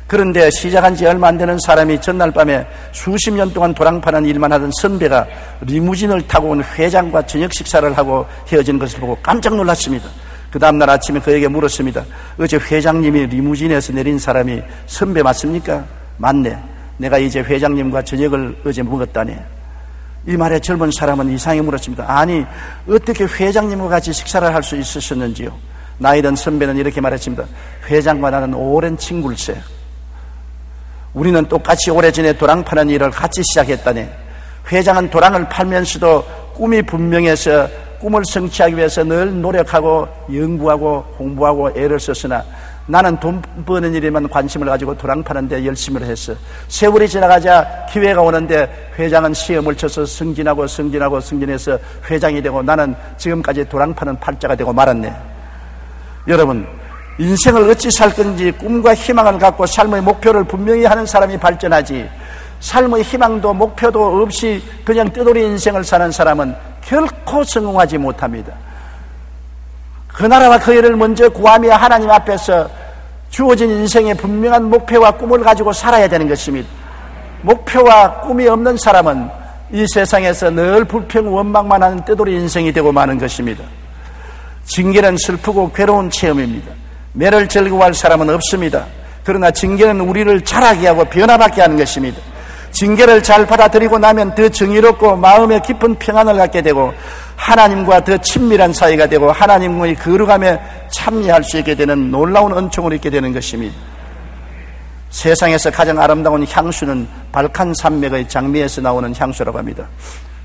그런데 시작한 지 얼마 안 되는 사람이 전날 밤에 수십 년 동안 도랑 파는 일만 하던 선배가 리무진을 타고 온 회장과 저녁 식사를 하고 헤어지는 것을 보고 깜짝 놀랐습니다. 그 다음날 아침에 그에게 물었습니다. 어제 회장님이 리무진에서 내린 사람이 선배 맞습니까? 맞네. 내가 이제 회장님과 저녁을 어제 먹었다네. 이 말에 젊은 사람은 이상하게 물었습니다. 아니, 어떻게 회장님과 같이 식사를 할 수 있으셨는지요? 나이 든 선배는 이렇게 말했습니다. 회장과 나는 오랜 친구일세. 우리는 똑같이 오래전에 도랑 파는 일을 같이 시작했다네. 회장은 도랑을 팔면서도 꿈이 분명해서 꿈을 성취하기 위해서 늘 노력하고 연구하고 공부하고 애를 썼으나 나는 돈 버는 일에만 관심을 가지고 도랑 파는 데 열심히 했어. 세월이 지나가자 기회가 오는데 회장은 시험을 쳐서 승진해서 회장이 되고 나는 지금까지 도랑 파는 팔자가 되고 말았네. 여러분, 인생을 어찌 살 건지 꿈과 희망을 갖고 삶의 목표를 분명히 하는 사람이 발전하지, 삶의 희망도 목표도 없이 그냥 뜨돌이 인생을 사는 사람은 결코 성공하지 못합니다. 그 나라와 그 일을 먼저 구하며 하나님 앞에서 주어진 인생의 분명한 목표와 꿈을 가지고 살아야 되는 것입니다. 목표와 꿈이 없는 사람은 이 세상에서 늘 불평 원망만 하는 뜨돌이 인생이 되고 마는 것입니다. 징계는 슬프고 괴로운 체험입니다. 매를 즐거워할 사람은 없습니다. 그러나 징계는 우리를 자라게 하고 변화받게 하는 것입니다. 징계를 잘 받아들이고 나면 더 정의롭고 마음에 깊은 평안을 갖게 되고 하나님과 더 친밀한 사이가 되고 하나님의 거룩함에 참여할 수 있게 되는 놀라운 은총을 입게 되는 것입니다. 세상에서 가장 아름다운 향수는 발칸 산맥의 장미에서 나오는 향수라고 합니다.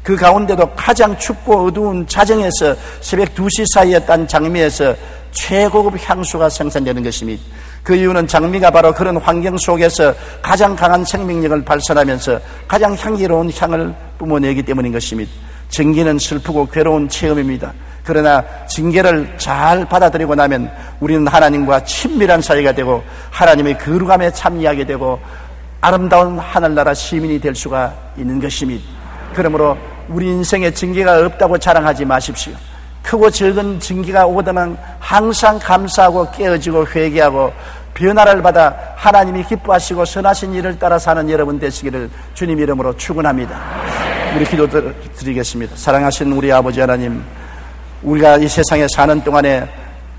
그 가운데도 가장 춥고 어두운 자정에서 새벽 2시 사이에 딴 장미에서 최고급 향수가 생산되는 것입니다. 그 이유는 장미가 바로 그런 환경 속에서 가장 강한 생명력을 발산하면서 가장 향기로운 향을 뿜어내기 때문인 것입니다. 징계는 슬프고 괴로운 체험입니다. 그러나 징계를 잘 받아들이고 나면 우리는 하나님과 친밀한 사이가 되고 하나님의 거룩함에 참여하게 되고 아름다운 하늘나라 시민이 될 수가 있는 것입니다. 그러므로 우리 인생에 징계가 없다고 자랑하지 마십시오. 크고 적은 징계가 오거든 항상 감사하고 깨어지고 회개하고 변화를 받아 하나님이 기뻐하시고 선하신 일을 따라 사는 여러분 되시기를 주님 이름으로 축원합니다. 우리 기도드리겠습니다. 사랑하신 우리 아버지 하나님, 우리가 이 세상에 사는 동안에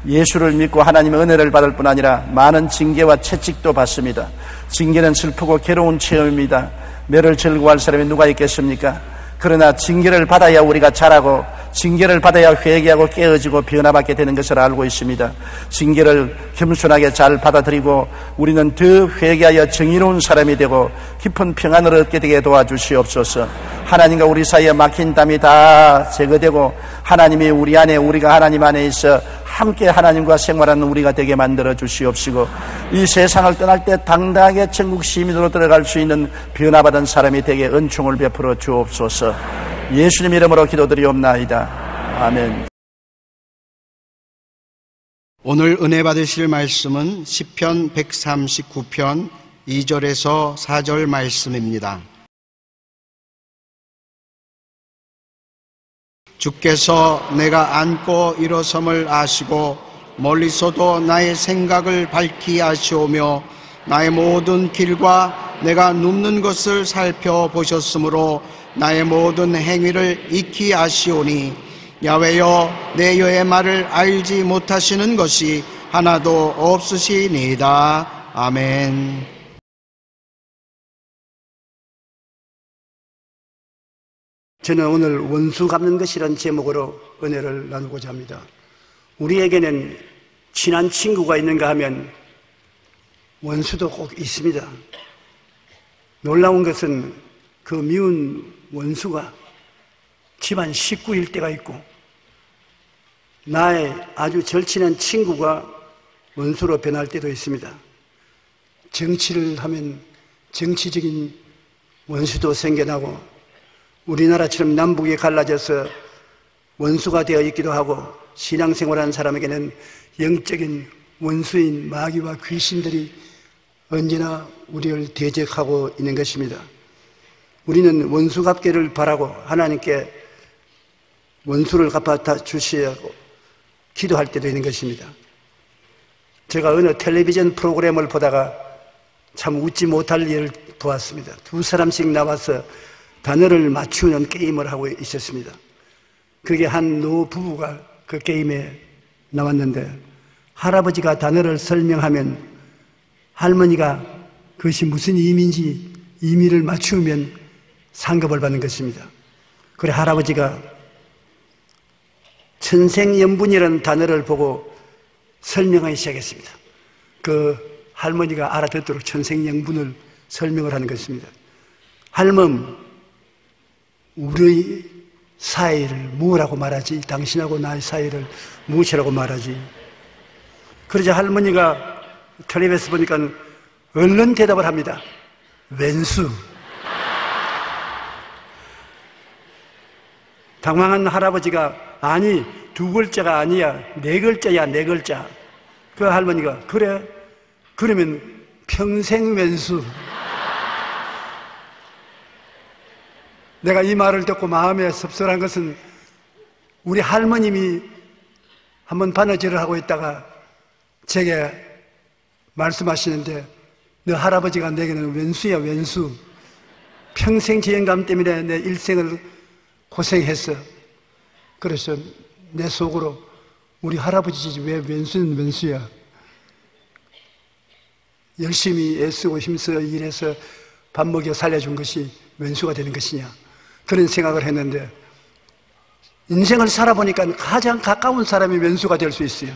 예수를 믿고 하나님의 은혜를 받을 뿐 아니라 많은 징계와 채찍도 받습니다. 징계는 슬프고 괴로운 체험입니다. 매를 즐거워할 사람이 누가 있겠습니까? 그러나 징계를 받아야 우리가 자라고 징계를 받아야 회개하고 깨어지고 변화받게 되는 것을 알고 있습니다. 징계를 겸손하게 잘 받아들이고 우리는 더 회개하여 정의로운 사람이 되고 깊은 평안을 얻게 되게 도와주시옵소서. 하나님과 우리 사이에 막힌 담이 다 제거되고 하나님이 우리 안에, 우리가 하나님 안에 있어 함께 하나님과 생활하는 우리가 되게 만들어 주시옵시고 이 세상을 떠날 때 당당하게 천국 시민으로 들어갈 수 있는 변화받은 사람이 되게 은총을 베풀어 주옵소서. 예수님 이름으로 기도드리옵나이다. 아멘. 오늘 은혜 받으실 말씀은 시편 139편 2절에서 4절 말씀입니다. 주께서 내가 앉고 일어섬을 아시고 멀리서도 나의 생각을 밝히 아시오며 나의 모든 길과 내가 눕는 것을 살펴보셨으므로 나의 모든 행위를 익히 아시오니 야훼여 내 여의 말을 알지 못하시는 것이 하나도 없으시니이다. 아멘. 저는 오늘 원수 갚는 것이라는 제목으로 은혜를 나누고자 합니다. 우리에게는 친한 친구가 있는가 하면 원수도 꼭 있습니다. 놀라운 것은 그 미운 원수가 집안 식구일 때가 있고 나의 아주 절친한 친구가 원수로 변할 때도 있습니다. 정치를 하면 정치적인 원수도 생겨나고 우리나라처럼 남북이 갈라져서 원수가 되어 있기도 하고 신앙생활하는 사람에게는 영적인 원수인 마귀와 귀신들이 언제나 우리를 대적하고 있는 것입니다. 우리는 원수 갚기를 바라고 하나님께 원수를 갚아 주시라고 기도할 때도 있는 것입니다. 제가 어느 텔레비전 프로그램을 보다가 참 웃지 못할 일을 보았습니다. 두 사람씩 나와서 단어를 맞추는 게임을 하고 있었습니다. 그게 한 노 부부가 그 게임에 나왔는데 할아버지가 단어를 설명하면 할머니가 그것이 무슨 의미인지 의미를 맞추면 상급을 받는 것입니다. 그래 할아버지가 천생연분이라는 단어를 보고 설명하기 시작했습니다. 그 할머니가 알아듣도록 천생연분을 설명을 하는 것입니다. 할멈, 우리 사이를 무엇이라고 말하지? 당신하고 나의 사이를 무엇이라고 말하지? 그러자 할머니가 텔레비에서 보니까 얼른 대답을 합니다. 왼수. 당황한 할아버지가 아니 두 글자가 아니야 네 글자야 네 글자. 그 할머니가 그래? 그러면 평생 왼수. 내가 이 말을 듣고 마음에 섭섭한 것은 우리 할머님이 한번 바느질을 하고 있다가 제게 말씀하시는데 너 할아버지가 내게는 왼수야 왼수. 평생 지연감 때문에 내 일생을 고생했어. 그래서 내 속으로 우리 할아버지지 왜 왼수는 왼수야. 열심히 애쓰고 힘써 일해서 밥 먹여 살려준 것이 왼수가 되는 것이냐 그런 생각을 했는데 인생을 살아보니까 가장 가까운 사람이 왼수가 될 수 있어요.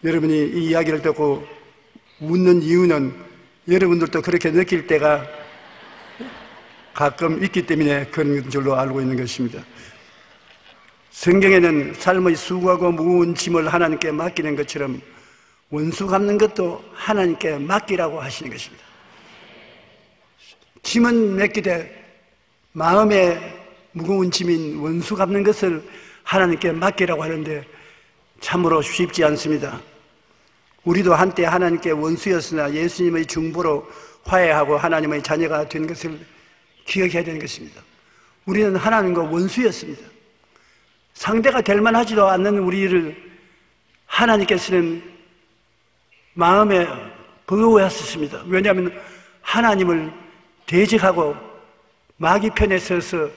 여러분이 이 이야기를 듣고 웃는 이유는 여러분들도 그렇게 느낄 때가 가끔 있기 때문에 그런 줄로 알고 있는 것입니다. 성경에는 삶의 수고하고 무거운 짐을 하나님께 맡기는 것처럼 원수 갚는 것도 하나님께 맡기라고 하시는 것입니다. 짐은 맡기되 마음에 무거운 짐인 원수 갚는 것을 하나님께 맡기라고 하는데 참으로 쉽지 않습니다. 우리도 한때 하나님께 원수였으나 예수님의 중보로 화해하고 하나님의 자녀가 된 것을 기억해야 되는 것입니다. 우리는 하나님과 원수였습니다. 상대가 될 만하지도 않는 우리를 하나님께서는 마음에 버거워하셨습니다. 왜냐하면 하나님을 대적하고 마귀 편에 서서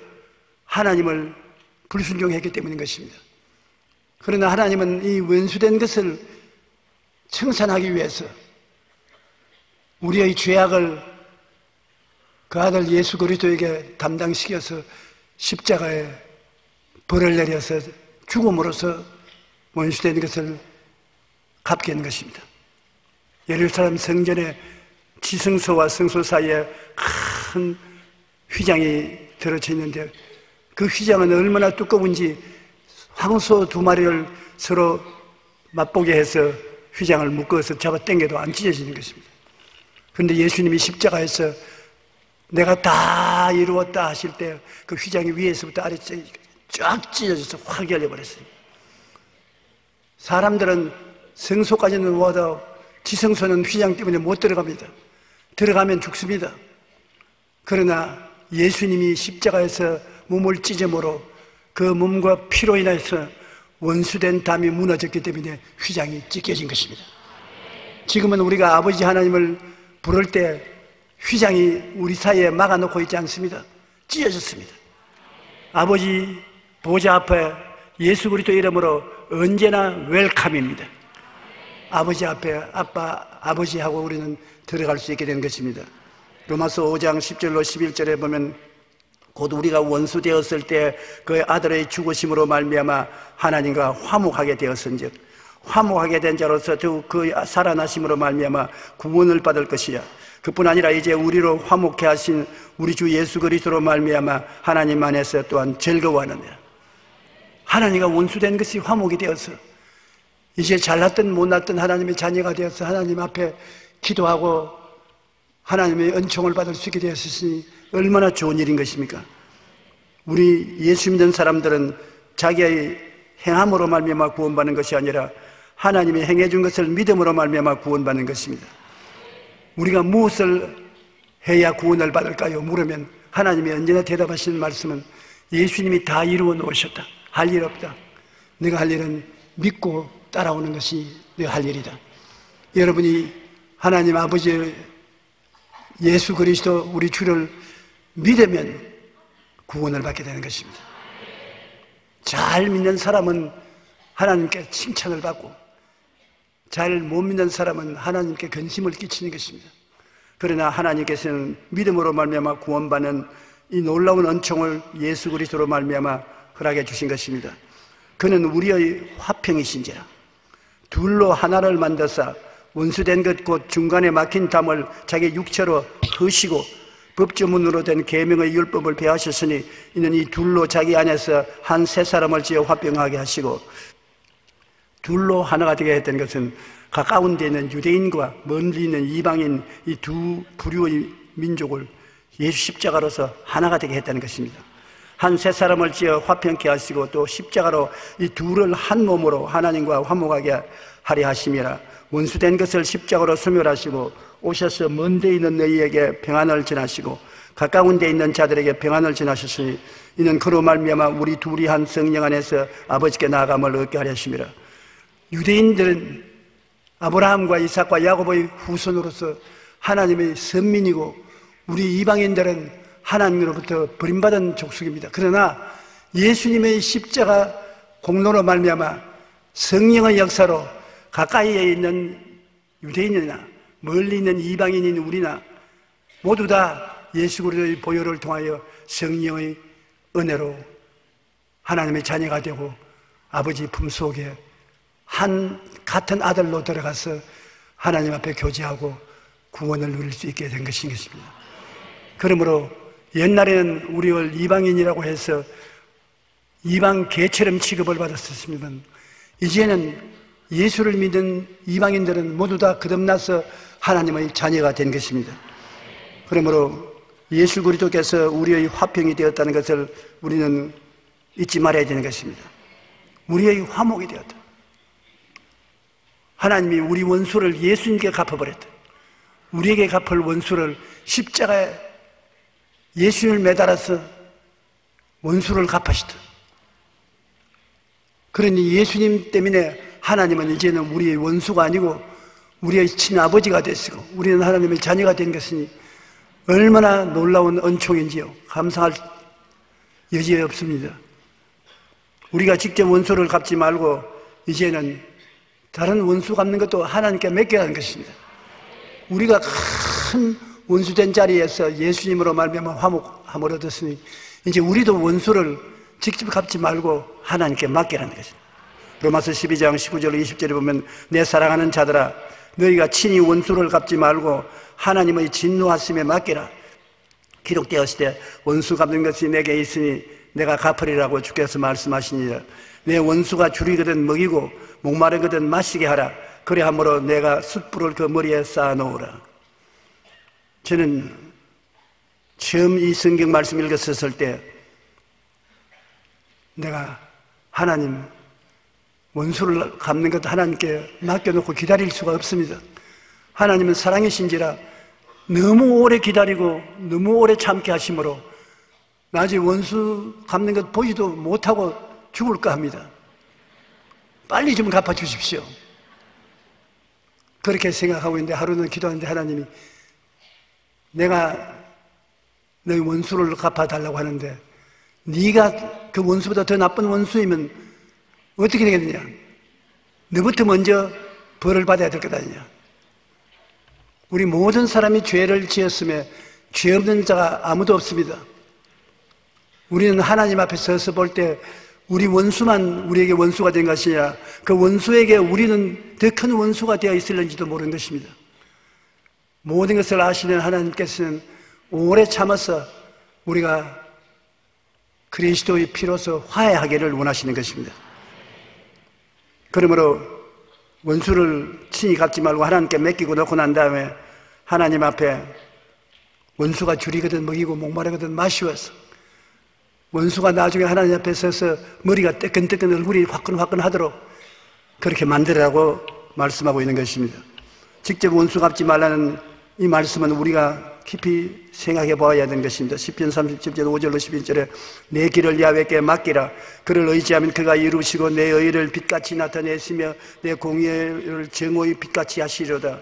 하나님을 불순종했기 때문인 것입니다. 그러나 하나님은 이 원수된 것을 청산하기 위해서 우리의 죄악을 그 아들 예수 그리스도에게 담당시켜서 십자가에 벌을 내려서 죽음으로써 원수된 것을 갚게 한 것입니다. 예루살렘 성전의 지성소와 성소 사이에 큰 휘장이 들어져 있는데 그 휘장은 얼마나 두꺼운지 황소 2마리를 서로 맛보게 해서 휘장을 묶어서 잡아 당겨도 안 찢어지는 것입니다. 그런데 예수님이 십자가에서 내가 다 이루었다 하실 때 그 휘장이 위에서부터 아래쪽에 쫙 찢어져서 확 열려버렸어요. 사람들은 성소까지는 와도 지성소는 휘장 때문에 못 들어갑니다. 들어가면 죽습니다. 그러나 예수님이 십자가에서 몸을 찢음으로 그 몸과 피로 인해서 원수된 담이 무너졌기 때문에 휘장이 찢겨진 것입니다. 지금은 우리가 아버지 하나님을 부를 때 휘장이 우리 사이에 막아놓고 있지 않습니다. 찢어졌습니다. 아버지 보좌 앞에 예수 그리스도 이름으로 언제나 웰컴입니다. 아버지 앞에 아버지하고 우리는 들어갈 수 있게 된 것입니다. 로마서 5장 10절로 11절에 보면 곧 우리가 원수 되었을 때 그 아들의 죽으심으로 말미암아 하나님과 화목하게 되었은즉 화목하게 된 자로서 그 살아나심으로 말미암아 구원을 받을 것이야. 그뿐 아니라 이제 우리로 화목케 하신 우리 주 예수 그리스도로 말미암아 하나님 안에서 또한 즐거워하느니라. 하나님과 원수된 것이 화목이 되어서 이제 잘났든 못났든 하나님의 자녀가 되어서 하나님 앞에 기도하고 하나님의 은총을 받을 수 있게 되었으니 얼마나 좋은 일인 것입니까? 우리 예수 믿는 사람들은 자기의 행함으로 말미암아 구원받는 것이 아니라 하나님이 행해준 것을 믿음으로 말미암아 구원받는 것입니다. 우리가 무엇을 해야 구원을 받을까요? 물으면 하나님이 언제나 대답하시는 말씀은 예수님이 다 이루어 놓으셨다. 할 일 없다. 내가 할 일은 믿고 따라오는 것이 내가 할 일이다. 여러분이 하나님 아버지 예수 그리스도 우리 주를 믿으면 구원을 받게 되는 것입니다. 잘 믿는 사람은 하나님께 칭찬을 받고 잘 못 믿는 사람은 하나님께 근심을 끼치는 것입니다. 그러나 하나님께서는 믿음으로 말미암아 구원받는 이 놀라운 은총을 예수 그리스도로 말미암아 허락해 주신 것입니다. 그는 우리의 화평이신지라 둘로 하나를 만드사 원수된 것 곧 중간에 막힌 담을 자기 육체로 허시고 법조문으로 된 계명의 율법을 배하셨으니 이는 이 둘로 자기 안에서 한 세 사람을 지어 화평하게 하시고 둘로 하나가 되게 했던 것은 가까운 데 있는 유대인과 멀리 있는 이방인 이 두 부류의 민족을 예수 십자가로서 하나가 되게 했다는 것입니다. 한 세 사람을 지어 화평케 하시고 또 십자가로 이 둘을 한 몸으로 하나님과 화목하게 하려 하심이라. 원수된 것을 십자가로 소멸하시고 오셔서 먼 데 있는 너희에게 평안을 전하시고 가까운 데 있는 자들에게 평안을 전하셨으니 이는 그로 말미암아 우리 둘이 한 성령 안에서 아버지께 나아감을 얻게 하려 하심이라. 유대인들은 아브라함과 이삭과 야곱의 후손으로서 하나님의 선민이고 우리 이방인들은 하나님으로부터 버림받은 족속입니다. 그러나 예수님의 십자가 공로로 말미암아 성령의 역사로 가까이에 있는 유대인이나 멀리 있는 이방인인 우리나 모두 다 예수 그리스도의 보혈을 통하여 성령의 은혜로 하나님의 자녀가 되고 아버지 품속에 한 같은 아들로 들어가서 하나님 앞에 교제하고 구원을 누릴 수 있게 된 것입니다. 그러므로 옛날에는 우리를 이방인이라고 해서 이방 개처럼 취급을 받았었습니다만 이제는 예수를 믿는 이방인들은 모두 다 거듭나서 하나님의 자녀가 된 것입니다. 그러므로 예수 그리스도께서 우리의 화평이 되었다는 것을 우리는 잊지 말아야 되는 것입니다. 우리의 화목이 되었다. 하나님이 우리 원수를 예수님께 갚아버렸다. 우리에게 갚을 원수를 십자가에 예수님을 매달아서 원수를 갚으시다. 그러니 예수님 때문에 하나님은 이제는 우리의 원수가 아니고 우리의 친아버지가 됐고 우리는 하나님의 자녀가 된 것이니 얼마나 놀라운恩총인지요. 감사할 여지가 없습니다. 우리가 직접 원수를 갚지 말고 이제는 다른 원수 갚는 것도 하나님께 맡겨라는 것입니다. 우리가 큰 원수된 자리에서 예수님으로 말미암아 화목함을 얻었으니 이제 우리도 원수를 직접 갚지 말고 하나님께 맡기라는 것입니다. 로마서 12장 19절 20절에 보면 내 사랑하는 자들아 너희가 친히 원수를 갚지 말고 하나님의 진노하심에 맡기라. 기록되었을 때 원수 갚는 것이 내게 있으니 내가 갚으리라고 주께서 말씀하시니라. 내 원수가 줄이거든 먹이고 목마르거든 마시게 하라. 그래 함으로 내가 숯불을 그 머리에 쌓아놓으라. 저는 처음 이 성경 말씀 읽었을 때 내가 하나님 원수를 갚는 것도 하나님께 맡겨놓고 기다릴 수가 없습니다. 하나님은 사랑이신지라 너무 오래 기다리고 너무 오래 참게 하심으로 나중에 원수 갚는 것 보지도 못하고 죽을까 합니다. 빨리 좀 갚아주십시오. 그렇게 생각하고 있는데 하루는 기도하는데 하나님이 내가 너희 원수를 갚아달라고 하는데 네가 그 원수보다 더 나쁜 원수이면 어떻게 되겠느냐? 너부터 먼저 벌을 받아야 될 것 아니냐? 우리 모든 사람이 죄를 지었음에 죄 없는 자가 아무도 없습니다. 우리는 하나님 앞에 서서 볼 때 우리 원수만 우리에게 원수가 된 것이냐, 그 원수에게 우리는 더 큰 원수가 되어 있을는지도 모르는 것입니다. 모든 것을 아시는 하나님께서는 오래 참아서 우리가 그리스도의 피로서 화해하기를 원하시는 것입니다. 그러므로 원수를 친히 갚지 말고 하나님께 맡기고 놓고 난 다음에 하나님 앞에 원수가 줄이거든 먹이고 목마르거든 마시워서 원수가 나중에 하나님 앞에 서서 머리가 뜨끈뜨끈 얼굴이 화끈화끈 하도록 그렇게 만들으라고 말씀하고 있는 것입니다. 직접 원수 갚지 말라는 이 말씀은 우리가 깊이 생각해 보아야 되는 것입니다. 시편 37절 5절로 11절에 내 길을 야훼께 맡기라. 그를 의지하면 그가 이루시고 내 의를 빛같이 나타내시며 내 공의를 정오의 빛같이 하시리로다.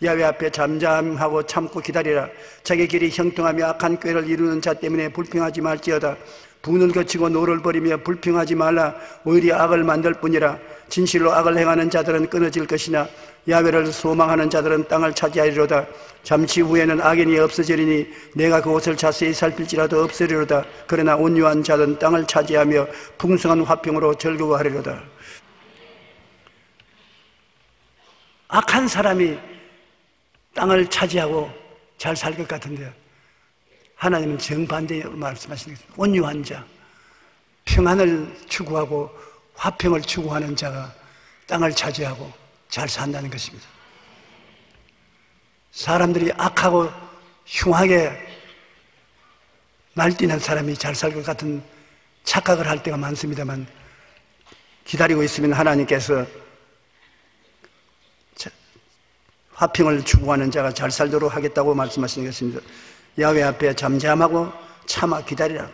야훼 앞에 잠잠하고 참고 기다리라. 자기 길이 형통하며 악한 꾀를 이루는 자 때문에 불평하지 말지어다. 분을 거치고 노를 버리며 불평하지 말라. 오히려 악을 만들 뿐이라. 진실로 악을 행하는 자들은 끊어질 것이나 야훼를 소망하는 자들은 땅을 차지하리로다. 잠시 후에는 악인이 없어지리니 내가 그곳을 자세히 살필지라도 없으리로다. 그러나 온유한 자는 땅을 차지하며 풍성한 화평으로 즐거워하리로다. 악한 사람이 땅을 차지하고 잘 살 것 같은데요, 하나님은 정반대로 말씀하시는 것입니다. 온유한 자, 평안을 추구하고 화평을 추구하는 자가 땅을 차지하고 잘 산다는 것입니다. 사람들이 악하고 흉하게 날뛰는 사람이 잘 살 것 같은 착각을 할 때가 많습니다만 기다리고 있으면 하나님께서 화평을 추구하는 자가 잘 살도록 하겠다고 말씀하시는 것입니다. 야훼 앞에 잠잠하고 참아 기다리라.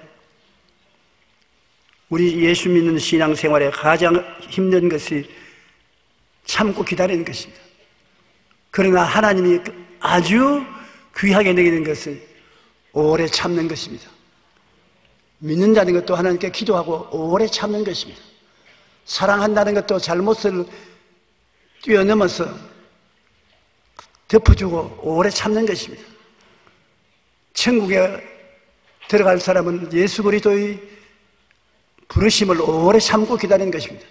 우리 예수 믿는 신앙생활에 가장 힘든 것이 참고 기다리는 것입니다. 그러나 하나님이 아주 귀하게 여기는 것은 오래 참는 것입니다. 믿는다는 것도 하나님께 기도하고 오래 참는 것입니다. 사랑한다는 것도 잘못을 뛰어넘어서 덮어주고 오래 참는 것입니다. 천국에 들어갈 사람은 예수 그리스도의 부르심을 오래 참고 기다리는 것입니다.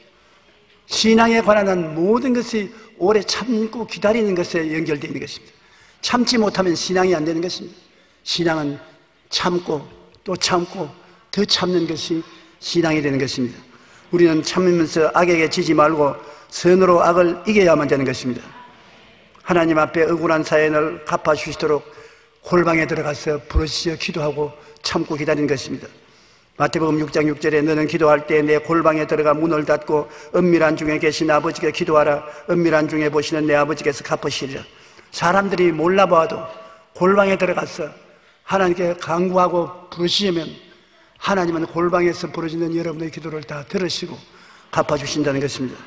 신앙에 관한 모든 것이 오래 참고 기다리는 것에 연결되어 있는 것입니다. 참지 못하면 신앙이 안 되는 것입니다. 신앙은 참고 또 참고 더 참는 것이 신앙이 되는 것입니다. 우리는 참으면서 악에게 지지 말고 선으로 악을 이겨야만 되는 것입니다. 하나님 앞에 억울한 사연을 갚아주시도록 골방에 들어가서 부르짖어 기도하고 참고 기다리는 것입니다. 마태복음 6장 6절에 너는 기도할 때 내 골방에 들어가 문을 닫고 은밀한 중에 계신 아버지께 기도하라. 은밀한 중에 보시는 내 아버지께서 갚으시리라. 사람들이 몰라봐도 골방에 들어가서 하나님께 간구하고 부르시면 하나님은 골방에서 부르짖는 여러분의 기도를 다 들으시고 갚아주신다는 것입니다.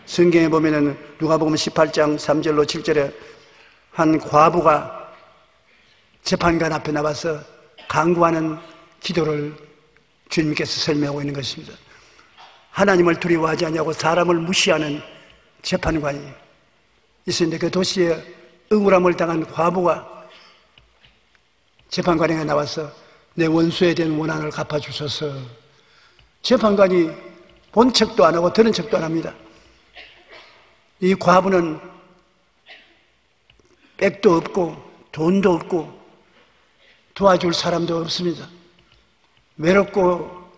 성경에 보면은 누가복음 18장 3절로 7절에 한 과부가 재판관 앞에 나와서 간구하는 기도를 주님께서 설명하고 있는 것입니다. 하나님을 두려워하지 않냐고 사람을 무시하는 재판관이 있었는데 그 도시에 억울함을 당한 과부가 재판관에게 나와서 내 원수에 대한 원한을 갚아주소서. 재판관이 본 척도 안 하고 들은 척도 안 합니다. 이 과부는 백도 없고 돈도 없고 도와줄 사람도 없습니다. 외롭고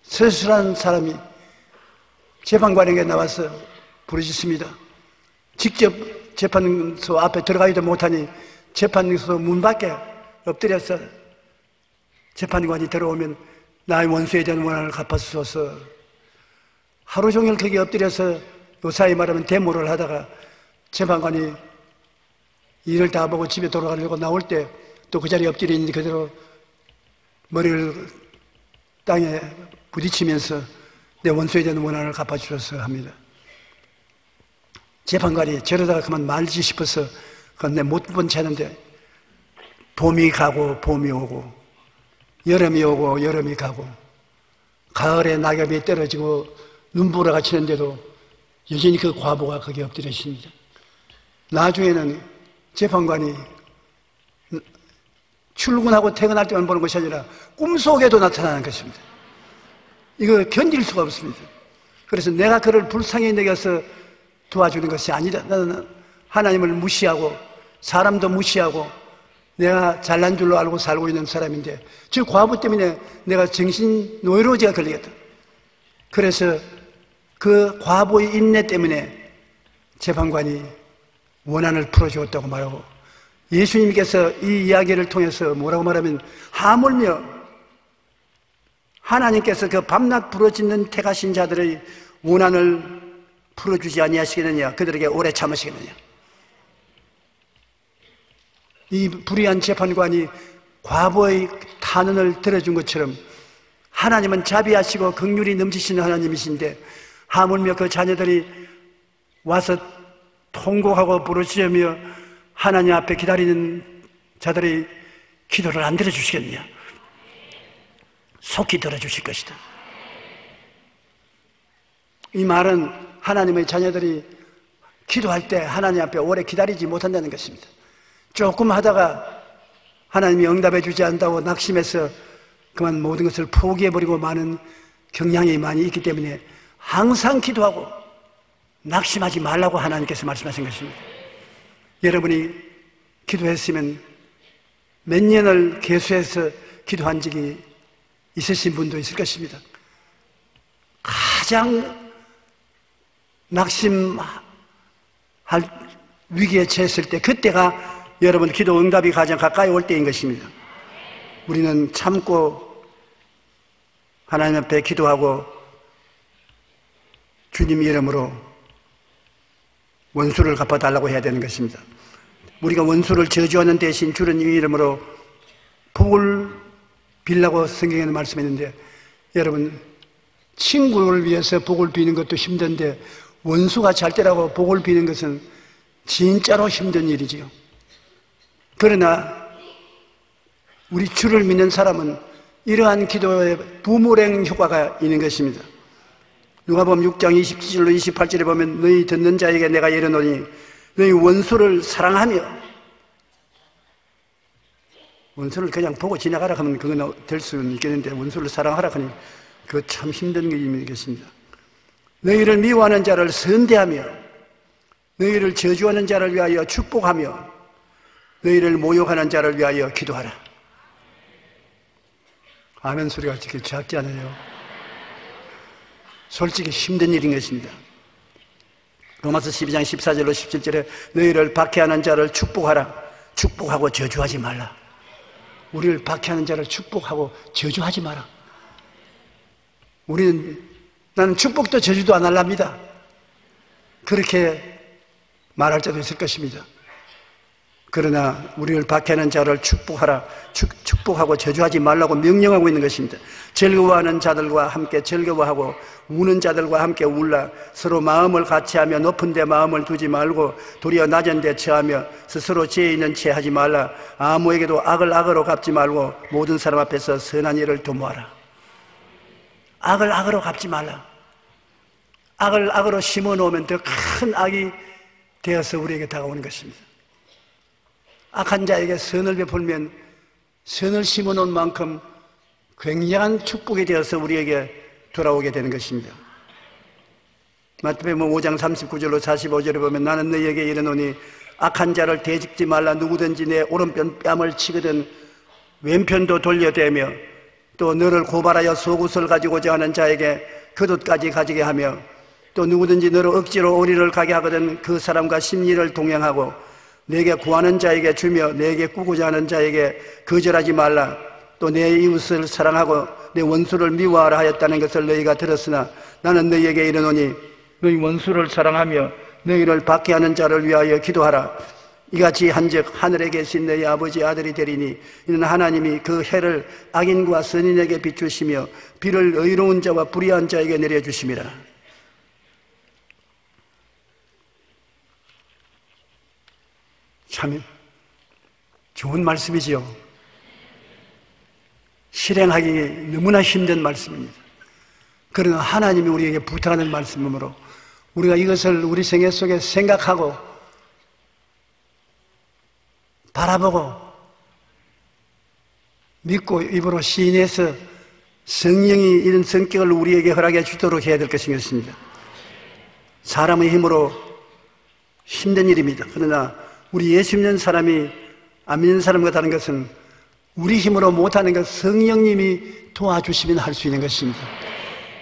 서슬한 사람이 재판관에게 나와서 부르짖습니다. 직접 재판소 앞에 들어가지도 못하니 재판소 문 밖에 엎드려서 재판관이 들어오면 나의 원수에 대한 원한을 갚아주소서. 하루 종일 거기 엎드려서 요사이 말하면 데모를 하다가 재판관이 일을 다 보고 집에 돌아가려고 나올 때 또 그 자리에 엎드려 있는 그대로 머리를 땅에 부딪히면서 내 원수에 대한 원한을 갚아주소서 합니다. 재판관이 저러다가 그만 말지 싶어서 그건 내 못 본 채는데 봄이 가고 봄이 오고 여름이 오고 여름이 가고 가을에 낙엽이 떨어지고 눈보라가 치는데도 여전히 그 과부가 거기 엎드려 있습니다. 나중에는 재판관이 출근하고 퇴근할 때만 보는 것이 아니라 꿈속에도 나타나는 것입니다. 이거 견딜 수가 없습니다. 그래서 내가 그를 불쌍히 여겨서 도와주는 것이 아니다. 나는 하나님을 무시하고 사람도 무시하고 내가 잘난 줄로 알고 살고 있는 사람인데 저 과부 때문에 내가 정신 노이로제가 걸리겠다. 그래서 그 과부의 인내 때문에 재판관이 원한을 풀어주었다고 말하고 예수님께서 이 이야기를 통해서 뭐라고 말하면 하물며 하나님께서 그 밤낮 부르짖는 택하신 자들의 원한을 풀어주지 아니하시겠느냐, 그들에게 오래 참으시겠느냐. 이 불의한 재판관이 과부의 탄원을 들어준 것처럼 하나님은 자비하시고 긍휼이 넘치시는 하나님이신데 하물며 그 자녀들이 와서 통곡하고 부르짖으며 하나님 앞에 기다리는 자들의 기도를 안 들어주시겠느냐. 속히 들어주실 것이다. 이 말은 하나님의 자녀들이 기도할 때 하나님 앞에 오래 기다리지 못한다는 것입니다. 조금 하다가 하나님이 응답해 주지 않는다고 낙심해서 그만 모든 것을 포기해버리고 마는 경향이 많이 있기 때문에 항상 기도하고 낙심하지 말라고 하나님께서 말씀하신 것입니다. 여러분이 기도했으면 몇 년을 계수해서 기도한 적이 있으신 분도 있을 것입니다. 가장 낙심할 위기에 처했을 때 그때가 여러분 기도 응답이 가장 가까이 올 때인 것입니다. 우리는 참고 하나님 앞에 기도하고 주님 이름으로 원수를 갚아달라고 해야 되는 것입니다. 우리가 원수를 저주하는 대신 주님 이름으로 복을 빌라고 성경에는 말씀했는데 여러분 친구를 위해서 복을 비는 것도 힘든데 원수가 잘 되라고 복을 비는 것은 진짜로 힘든 일이지요. 그러나 우리 주를 믿는 사람은 이러한 기도에 부모랭 효과가 있는 것입니다. 누가복음 6장 27절로 28절에 보면 너희 듣는 자에게 내가 이르노니 너희 원수를 사랑하며, 원수를 그냥 보고 지나가라 하면 그건 될 수는 있겠는데 원수를 사랑하라 하니 그거 참 힘든 일이겠습니다. 너희를 미워하는 자를 선대하며 너희를 저주하는 자를 위하여 축복하며 너희를 모욕하는 자를 위하여 기도하라. 아멘 소리가 그렇게 작지 않아요. 솔직히 힘든 일인 것입니다. 로마서 12장 14절로 17절에 너희를 박해하는 자를 축복하라. 축복하고 저주하지 말라. 우리를 박해하는 자를 축복하고 저주하지 마라. 나는 축복도 저주도 안 할랍니다. 그렇게 말할 자도 있을 것입니다. 그러나 우리를 박해하는 자를 축복하고 저주하지 말라고 명령하고 있는 것입니다. 즐거워하는 자들과 함께 즐거워하고 우는 자들과 함께 울라. 서로 마음을 같이하며 높은 데 마음을 두지 말고 도리어 낮은 데 처하며 스스로 지혜 있는 채 하지 말라. 아무에게도 악을 악으로 갚지 말고 모든 사람 앞에서 선한 일을 도모하라. 악을 악으로 갚지 말라. 악을 악으로 심어놓으면 더 큰 악이 되어서 우리에게 다가오는 것입니다. 악한 자에게 선을 베풀면 선을 심어놓은 만큼 굉장한 축복이 되어서 우리에게 돌아오게 되는 것입니다. 마태복음 5장 39절로 45절에 보면 나는 너희에게 이르노니 악한 자를 대적지 말라. 누구든지 내 오른편 뺨을 치거든 왼편도 돌려대며 또 너를 고발하여 속옷을 가지고자 하는 자에게 겉옷까지 가지게 하며 또 누구든지 너를 억지로 어리를 가게 하거든 그 사람과 심리를 동행하고 내게 구하는 자에게 주며 내게 꾸고자 하는 자에게 거절하지 말라. 또 내 이웃을 사랑하고 내 원수를 미워하라 하였다는 것을 너희가 들었으나 나는 너희에게 이르노니 너희 원수를 사랑하며 너희를 박해하는 자를 위하여 기도하라. 이같이 한즉 하늘에 계신 너희 아버지 아들이 되리니 이는 하나님이 그 해를 악인과 선인에게 비추시며 비를 의로운 자와 불의한 자에게 내려주심이라. 참 좋은 말씀이지요. 실행하기 너무나 힘든 말씀입니다. 그러나 하나님이 우리에게 부탁하는 말씀이므로 우리가 이것을 우리 생애 속에 생각하고 바라보고 믿고 입으로 시인해서 성령이 이런 성격을 우리에게 허락해 주도록 해야 될 것입니다. 사람의 힘으로 힘든 일입니다. 그러나 우리 예수 믿는 사람이 안 믿는 사람과 다른 것은 우리 힘으로 못하는 것 성령님이 도와주시면 할 수 있는 것입니다.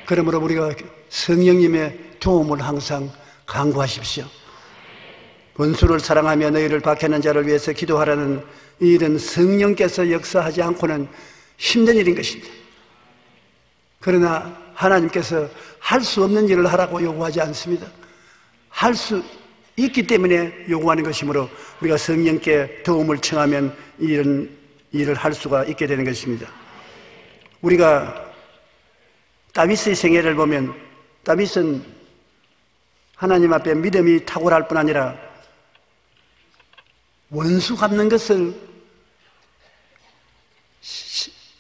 그러므로 우리가 성령님의 도움을 항상 간구하십시오. 원수를 사랑하며 너희를 박해하는 자를 위해서 기도하라는 이 일은 성령께서 역사하지 않고는 힘든 일인 것입니다. 그러나 하나님께서 할 수 없는 일을 하라고 요구하지 않습니다. 할 수 있기 때문에 요구하는 것이므로 우리가 성령께 도움을 청하면 이런 일을 할 수가 있게 되는 것입니다. 우리가 다윗의 생애를 보면 다윗은 하나님 앞에 믿음이 탁월할 뿐 아니라 원수 갚는 것을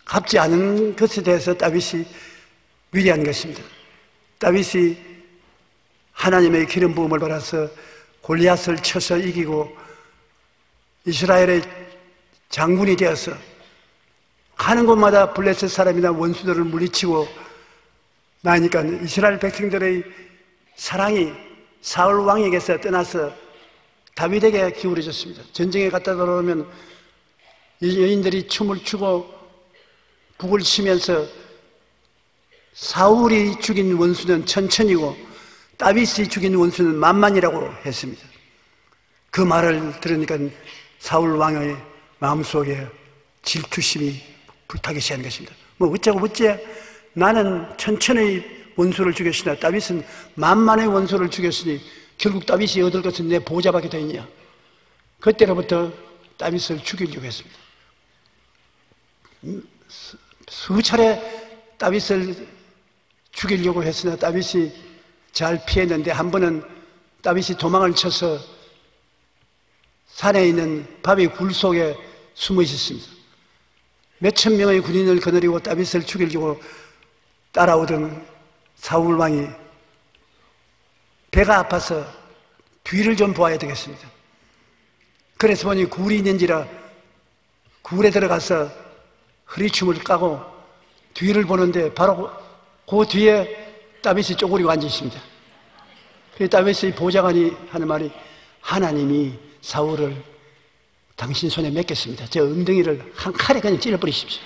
갚지 않은 것에 대해서 다윗이 위대한 것입니다. 다윗이 하나님의 기름 부음을 받아서 골리앗을 쳐서 이기고 이스라엘의 장군이 되어서 가는 곳마다 블레셋 사람이나 원수들을 물리치고 나니까 이스라엘 백성들의 사랑이 사울 왕에게서 떠나서 다윗에게 기울어졌습니다. 전쟁에 갔다 돌아오면 여인들이 춤을 추고 북을 치면서 사울이 죽인 원수는 천천이고 다윗이 죽인 원수는 만만이라고 했습니다. 그 말을 들으니까 사울 왕의 마음속에 질투심이 불타기 시작한 것입니다. 뭐 어쩌고 어째 나는 천천히 원수를 죽였으나 다윗은 만만의 원수를 죽였으니 결국 다윗이 얻을 것은 내 보좌밖에 더 있냐. 그때로부터 다윗을 죽이려고 했습니다. 수차례 다윗을 죽이려고 했으나 다윗이 잘 피했는데 한 번은 다윗이 도망을 쳐서 산에 있는 바위 굴 속에 숨어 있었습니다. 몇천 명의 군인을 거느리고 다윗을 죽이려고 따라오던 사울 왕이 배가 아파서 뒤를 좀 보아야 되겠습니다. 그래서 보니 굴이 있는지라 굴에 들어가서 허리춤을 까고 뒤를 보는데 바로 그 뒤에 다윗이 쪼그리고 앉아 있습니다. 그래서 다윗의 보좌관이 하는 말이 하나님이 사울을 당신 손에 맺겠습니다. 저 엉덩이를 한 칼에 그냥 찔러버리십시오.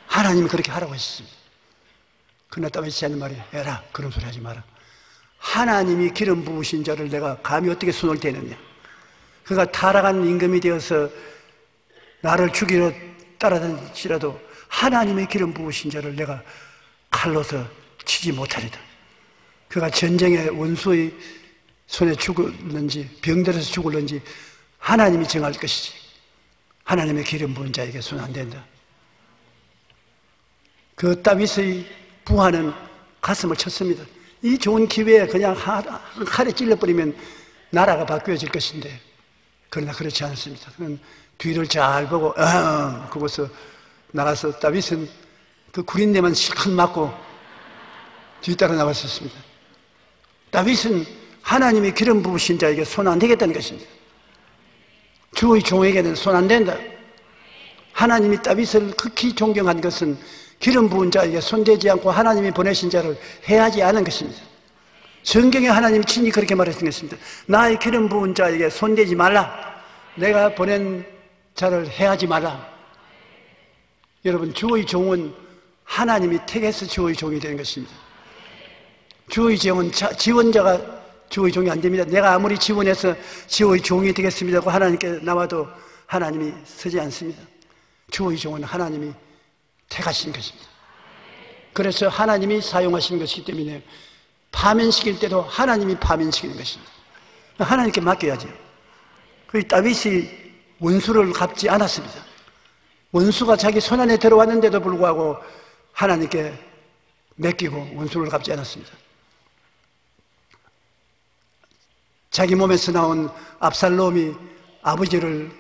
하나님이 그렇게 하라고 했습니다. 그러나 다윗이 하는 말이 에라 그런 소리 하지 마라. 하나님이 기름 부으신 자를 내가 감히 어떻게 손을 대느냐. 그가 타락한 임금이 되어서 나를 죽이러 따라다니시라도 하나님의 기름 부으신 자를 내가 칼로서 치지 못하리다. 그가 전쟁의 원수의 손에 죽을는지 병들어서 죽을는지 하나님이 정할 것이지 하나님의 기름 부은 자에게 손 안 된다. 그 다윗의 부하는 가슴을 쳤습니다. 이 좋은 기회에 그냥 한 칼에 찔러버리면 나라가 바뀌어질 것인데 그러나 그렇지 않습니다. 그는 뒤를 잘 보고 그곳에서 나가서 다윗은 그 구린내만 실컷 맞고 뒤따라 나왔었습니다. 다윗은 하나님의 기름 부으신 자에게 손 안 대겠다는 것입니다. 주의 종에게는 손 안 된다. 하나님이 다윗을 극히 존경한 것은 기름 부은 자에게 손대지 않고 하나님이 보내신 자를 해하지 않은 것입니다. 성경에 하나님이 친히 그렇게 말했던 것입니다. 나의 기름 부은 자에게 손대지 말라. 내가 보낸 자를 해하지 말라. 여러분, 주의 종은 하나님이 택해서 주의 종이 되는 것입니다. 주의 종은 지원자가 주의 종이 안 됩니다. 내가 아무리 지원해서 주의 종이 되겠습니다 하고 하나님께 나와도 하나님이 서지 않습니다. 주의 종은 하나님이 택하신 것입니다. 그래서 하나님이 사용하시는 것이기 때문에 파면시킬 때도 하나님이 파면시키는 것입니다. 하나님께 맡겨야죠. 그 다윗이 원수를 갚지 않았습니다. 원수가 자기 손안에 들어왔는데도 불구하고 하나님께 맡기고 원수를 갚지 않았습니다. 자기 몸에서 나온 압살롬이 아버지를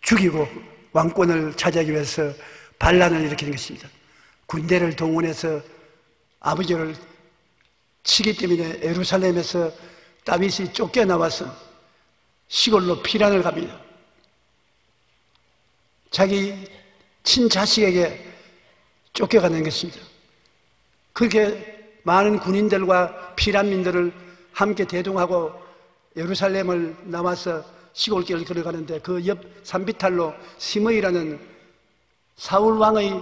죽이고 왕권을 차지하기 위해서 반란을 일으키는 것입니다. 군대를 동원해서 아버지를 치기 때문에 예루살렘에서 다윗이 쫓겨나와서 시골로 피란을 갑니다. 자기 친자식에게 쫓겨가는 것입니다. 그렇게 많은 군인들과 피란민들을 함께 대동하고 예루살렘을 나와서 시골길을 걸어가는데 그 옆 산비탈로 시므이라는 사울 왕의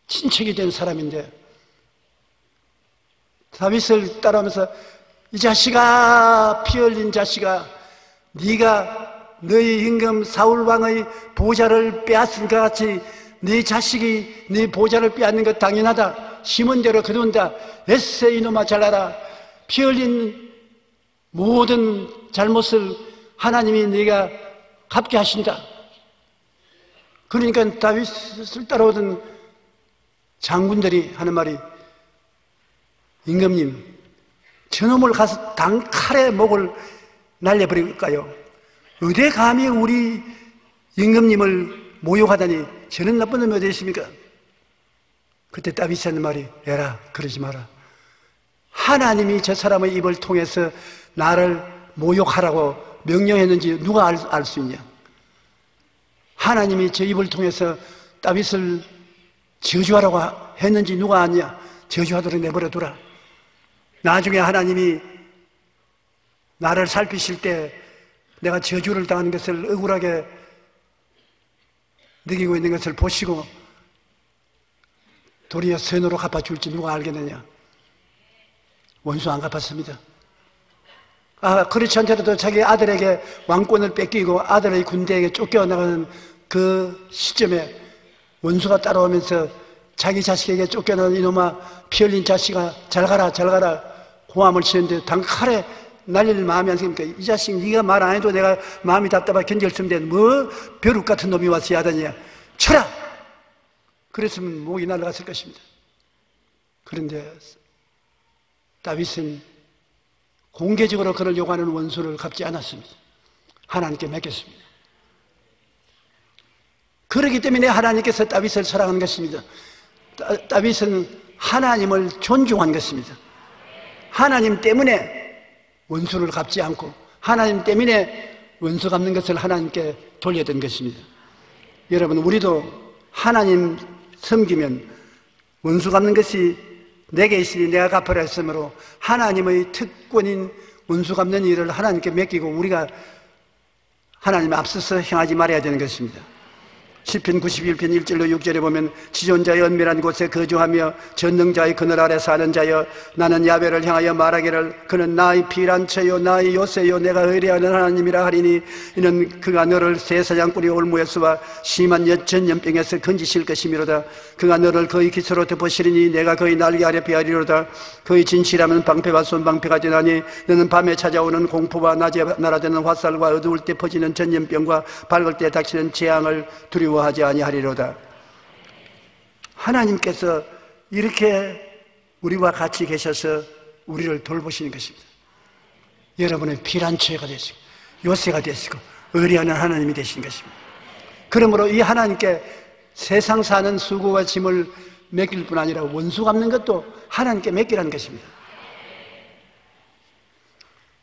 친척이 된 사람인데 다윗을 따라오면서 이 자식아, 피 흘린 자식아, 네가 너희 임금 사울 왕의 보좌를 빼앗은 것 같이 네 자식이 네 보좌를 빼앗는 것 당연하다. 심은 대로 거둔다. 에세 이놈아 잘라라. 피 흘린 모든 잘못을 하나님이 네가 갚게 하신다. 그러니까 다윗을 따라오던 장군들이 하는 말이 임금님, 저놈을 가서 단칼에 목을 날려버릴까요? 어디 감히 우리 임금님을 모욕하다니 저는 나쁜 놈이 어디 있습니까? 그때 다윗이 하는 말이 에라, 그러지 마라. 하나님이 저 사람의 입을 통해서 나를 모욕하라고 명령했는지 누가 알 수 있냐? 하나님이 저 입을 통해서 다윗을 저주하라고 했는지 누가 아냐? 저주하도록 내버려두라. 나중에 하나님이 나를 살피실 때 내가 저주를 당하는 것을 억울하게 느끼고 있는 것을 보시고 도리어 선으로 갚아줄지 누가 알겠느냐? 원수 안 갚았습니다. 그렇지 않더라도 자기 아들에게 왕권을 뺏기고 아들의 군대에게 쫓겨나가는 그 시점에 원수가 따라오면서 자기 자식에게 쫓겨나는 이놈아, 피 흘린 자식아, 잘 가라, 잘 가라 고함을 치는데 단칼에 날릴 마음이 안 생깁니까? 이 자식 네가 말 안 해도 내가 마음이 답답하게 견딜 수 있는데 뭐 벼룩 같은 놈이 와서 야단이야. 쳐라! 그랬으면 목이 날아갔을 것입니다. 그런데 다윗은 공개적으로 그를 요구하는 원수를 갚지 않았습니다. 하나님께 맡겼습니다. 그렇기 때문에 하나님께서 다윗을 사랑한 것입니다. 다윗은 하나님을 존중한 것입니다. 하나님 때문에 원수를 갚지 않고 하나님 때문에 원수 갚는 것을 하나님께 돌려던 것입니다. 여러분, 우리도 하나님 섬기면 원수 갚는 것이 내게 있으니 내가 갚으라 했으므로 하나님의 특권인 원수 갚는 일을 하나님께 맡기고 우리가 하나님 앞서서 행하지 말아야 되는 것입니다. 시편 91편 1절로 6절에 보면 지존자의 은밀한 곳에 거주하며 전능자의 그늘 아래 사는 자여, 나는 야훼를 향하여 말하기를 그는 나의 피란처요 나의 요새요 내가 의뢰하는 하나님이라 하리니, 이는 그가 너를 새 사냥꾼이 올무에서와 심한 전염병에서 건지실 것이미로다. 그가 너를 그의 기초로 덮으시리니 내가 그의 날개 아래 피하리로다. 그의 진실함은 방패와 손방패가 되나니, 너는 밤에 찾아오는 공포와 낮에 날아드는 화살과 어두울 때 퍼지는 전염병과 밝을 때 닥치는 재앙을 두려워하지 아니하리로다. 하나님께서 이렇게 우리와 같이 계셔서 우리를 돌보시는 것입니다. 여러분의 피란처가 되시고 요새가 되시고 의리하는 하나님이 되신 것입니다. 그러므로 이 하나님께 세상 사는 수고와 짐을 맡길 뿐 아니라 원수 갚는 것도 하나님께 맡기라는 것입니다.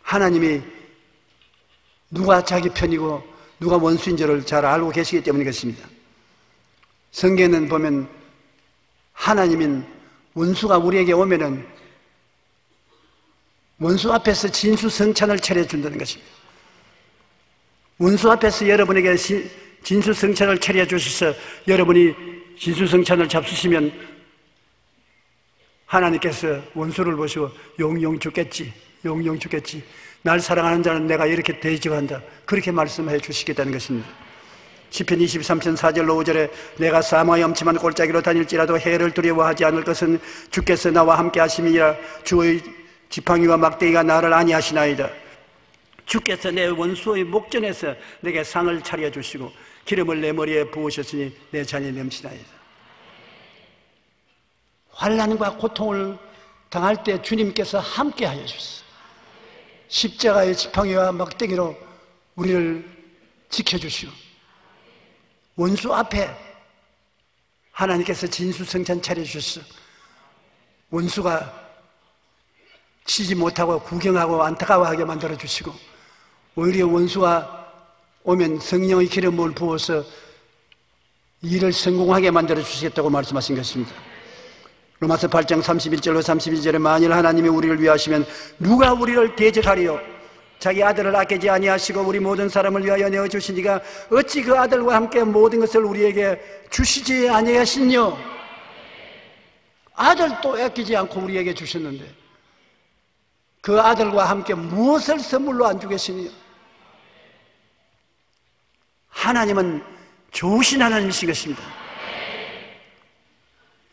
하나님이 누가 자기 편이고 누가 원수인지를 잘 알고 계시기 때문인 것입니다. 성경에는 보면 하나님은 원수가 우리에게 오면은 원수 앞에서 진수성찬을 차려준다는 것입니다. 원수 앞에서 여러분에게 진수성찬을 차려주셔서 여러분이 진수성찬을 잡수시면 하나님께서 원수를 보시고 용용 죽겠지, 용용 죽겠지, 날 사랑하는 자는 내가 이렇게 대접한다, 그렇게 말씀해 주시겠다는 것입니다. 시편 23편 4절로 5절에 내가 사망의 엄침한 골짜기로 다닐지라도 해를 두려워하지 않을 것은 주께서 나와 함께 하심이라. 주의 지팡이와 막대기가 나를 안위하시나이다. 주께서 내 원수의 목전에서 내게 상을 차려주시고 기름을 내 머리에 부으셨으니 내 잔이 넘치나이다. 환난과 고통을 당할 때 주님께서 함께 하여 주셨어요. 십자가의 지팡이와 막대기로 우리를 지켜주시고 원수 앞에 하나님께서 진수성찬 차려주셨어요. 원수가 치지 못하고 구경하고 안타까워하게 만들어주시고, 오히려 원수가 오면 성령의 기름을 부어서 일을 성공하게 만들어주시겠다고 말씀하신 것입니다. 로마서 8장 31절로 32절에 만일 하나님이 우리를 위하시면 누가 우리를 대적하리요? 자기 아들을 아끼지 아니하시고 우리 모든 사람을 위하여 내어주신 이가 어찌 그 아들과 함께 모든 것을 우리에게 주시지 아니하시뇨? 아들도 아끼지 않고 우리에게 주셨는데 그 아들과 함께 무엇을 선물로 안 주겠으니요? 하나님은 좋으신 하나님이신 것입니다.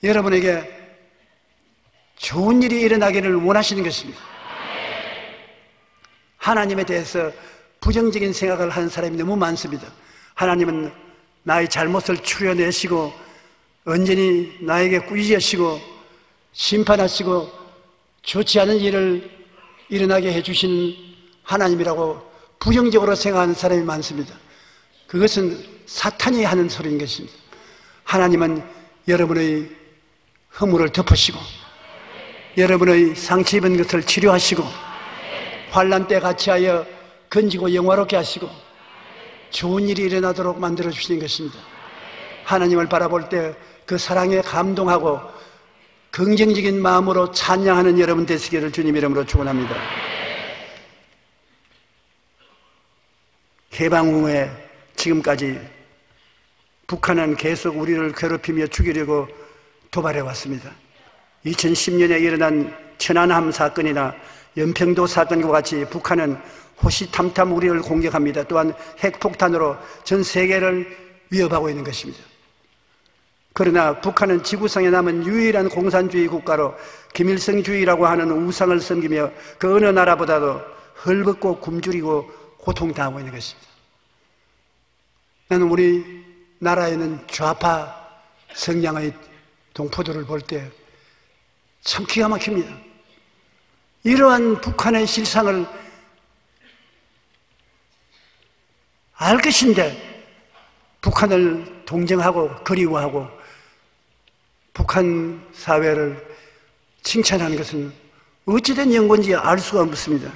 여러분에게 좋은 일이 일어나기를 원하시는 것입니다. 하나님에 대해서 부정적인 생각을 하는 사람이 너무 많습니다. 하나님은 나의 잘못을 추려내시고 언제니 나에게 꾸짖으시고 심판하시고 좋지 않은 일을 일어나게 해주시는 하나님이라고 부정적으로 생각하는 사람이 많습니다. 그것은 사탄이 하는 소리인 것입니다. 하나님은 여러분의 허물을 덮으시고 여러분의 상처 입은 것을 치료하시고 환난 때 같이 하여 건지고 영화롭게 하시고 좋은 일이 일어나도록 만들어주시는 것입니다. 하나님을 바라볼 때 그 사랑에 감동하고 긍정적인 마음으로 찬양하는 여러분 되시기를 주님 이름으로 축원합니다. 해방 후에 지금까지 북한은 계속 우리를 괴롭히며 죽이려고 도발해 왔습니다. 2010년에 일어난 천안함 사건이나 연평도 사건과 같이 북한은 호시탐탐 우리를 공격합니다. 또한 핵폭탄으로 전 세계를 위협하고 있는 것입니다. 그러나 북한은 지구상에 남은 유일한 공산주의 국가로 김일성주의라고 하는 우상을 섬기며 그 어느 나라보다도 헐벗고 굶주리고 고통당하고 있는 것입니다. 나는 우리 나라에는 좌파 성향의 동포들을 볼 때 참 기가 막힙니다. 이러한 북한의 실상을 알 것인데 북한을 동정하고 그리워하고 북한 사회를 칭찬하는 것은 어찌된 연고인지 알 수가 없습니다.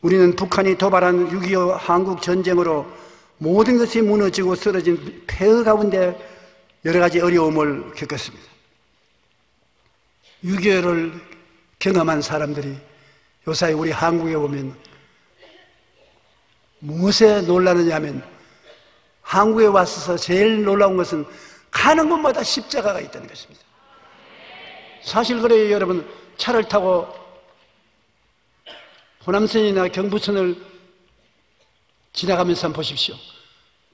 우리는 북한이 도발한 6.25 한국 전쟁으로 모든 것이 무너지고 쓰러진 폐허 가운데 여러 가지 어려움을 겪었습니다. 6.25를 경험한 사람들이 요사이 우리 한국에 오면 무엇에 놀라느냐 하면 한국에 와서 제일 놀라운 것은 가는 곳마다 십자가가 있다는 것입니다. 사실 그래요, 여러분. 차를 타고 호남선이나 경부선을 지나가면서 한번 보십시오.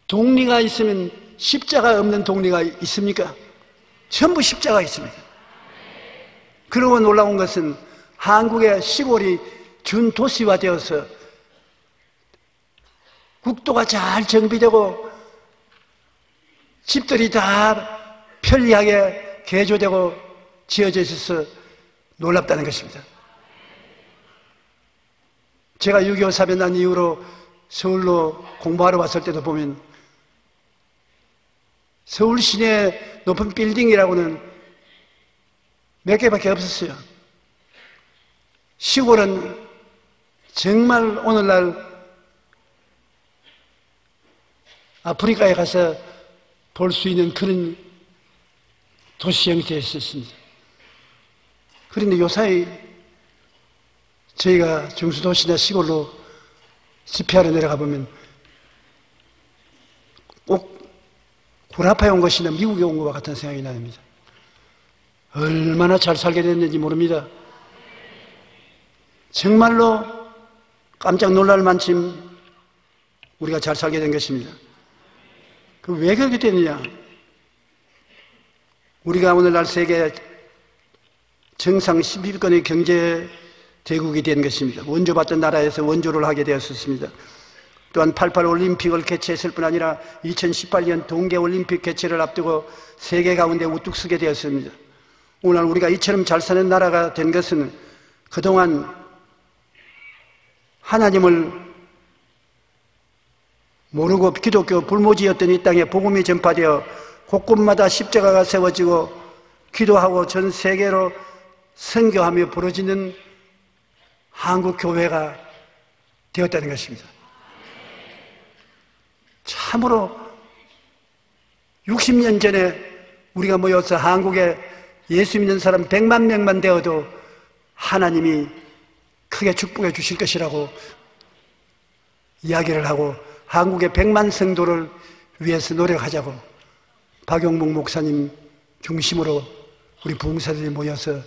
동리가 있으면 십자가 없는 동리가 있습니까? 전부 십자가 있습니다. 그리고 놀라운 것은 한국의 시골이 준도시화 되어서 국도가 잘 정비되고 집들이 다 편리하게 개조되고 지어져 있어서 놀랍다는 것입니다. 제가 6.25 사변 난 이후로 서울로 공부하러 왔을 때도 보면 서울 시내 높은 빌딩이라고는 몇 개밖에 없었어요. 시골은 정말 오늘날 아프리카에 가서 볼 수 있는 그런 도시 형태에 있었습니다. 그런데 요사이 저희가 중수도시나 시골로 집회하러 내려가 보면 꼭 구라파에 온 것이나 미국에 온 것과 같은 생각이 납니다. 얼마나 잘 살게 됐는지 모릅니다. 정말로 깜짝 놀랄 만큼 우리가 잘 살게 된 것입니다. 왜 그렇게 됐느냐? 우리가 오늘날 세계 정상 11권의 경제 대국이 된 것입니다. 원조받던 나라에서 원조를 하게 되었습니다. 또한 88 올림픽을 개최했을 뿐 아니라 2018년 동계 올림픽 개최를 앞두고 세계 가운데 우뚝 서게 되었습니다. 오늘 우리가 이처럼 잘 사는 나라가 된 것은 그동안 하나님을 모르고 기독교 불모지였던 이 땅에 복음이 전파되어 곳곳마다 십자가가 세워지고 기도하고 전 세계로 선교하며 부러지는 한국 교회가 되었다는 것입니다. 참으로 60년 전에 우리가 모여서 한국에 예수 믿는 사람 100만 명만 되어도 하나님이 크게 축복해 주실 것이라고 이야기를 하고 한국의 100만 성도를 위해서 노력하자고 박용목 목사님 중심으로 우리 부흥사들이 모여서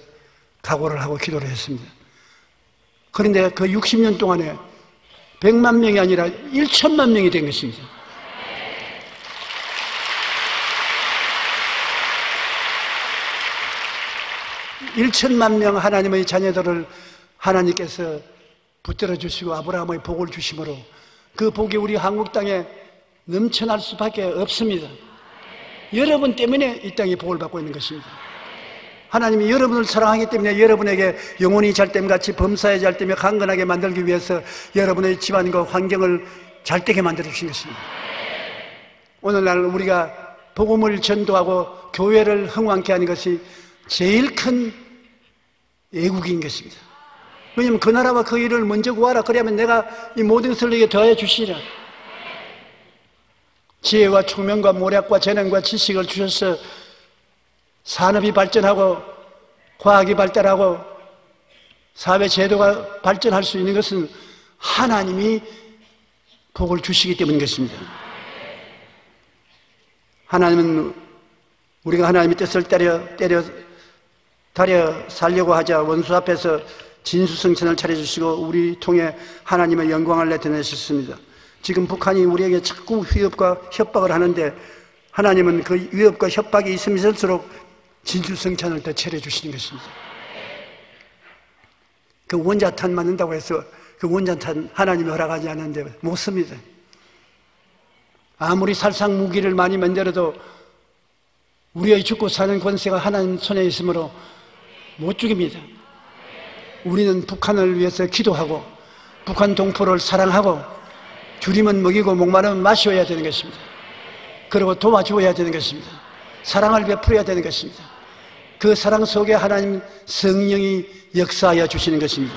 각오를 하고 기도를 했습니다. 그런데 그 60년 동안에 100만 명이 아니라 1천만 명이 된 것입니다. (1천만 명) 하나님의 자녀들을 하나님께서 붙들어 주시고 아브라함의 복을 주심으로 그 복이 우리 한국 땅에 넘쳐날 수밖에 없습니다. 여러분 때문에 이 땅이 복을 받고 있는 것입니다. 하나님이 여러분을 사랑하기 때문에 여러분에게 영혼이 잘됨같이 범사에 잘되며 강건하게 만들기 위해서 여러분의 집안과 환경을 잘되게 만들어 주신 것입니다. 오늘날 우리가 복음을 전도하고 교회를 흥왕케 하는 것이 제일 큰 애국인 것입니다. 왜냐하면 그 나라와 그 일을 먼저 구하라. 그러면 내가 이 모든 것을 너에게 더해 주시리라. 지혜와 총명과 모략과 재능과 지식을 주셔서 산업이 발전하고 과학이 발달하고 사회 제도가 발전할 수 있는 것은 하나님이 복을 주시기 때문인 것입니다. 하나님은 우리가 하나님의 뜻을 다려 살려고 하자 원수 앞에서 진수성찬을 차려주시고 우리 통해 하나님의 영광을 나타내셨습니다. 지금 북한이 우리에게 자꾸 위협과 협박을 하는데 하나님은 그 위협과 협박이 있으면 있을수록 진수성찬을 더 차려주시는 것입니다. 그 원자탄 맞는다고 해서 그 원자탄 하나님이 허락하지 않는데 못 씁니다. 아무리 살상 무기를 많이 만들어도 우리의 죽고 사는 권세가 하나님 손에 있으므로 못 죽입니다. 우리는 북한을 위해서 기도하고 북한 동포를 사랑하고 줄이면 먹이고 목마르면 마셔야 되는 것입니다. 그리고 도와주어야 되는 것입니다. 사랑을 베풀어야 되는 것입니다. 그 사랑 속에 하나님 성령이 역사하여 주시는 것입니다.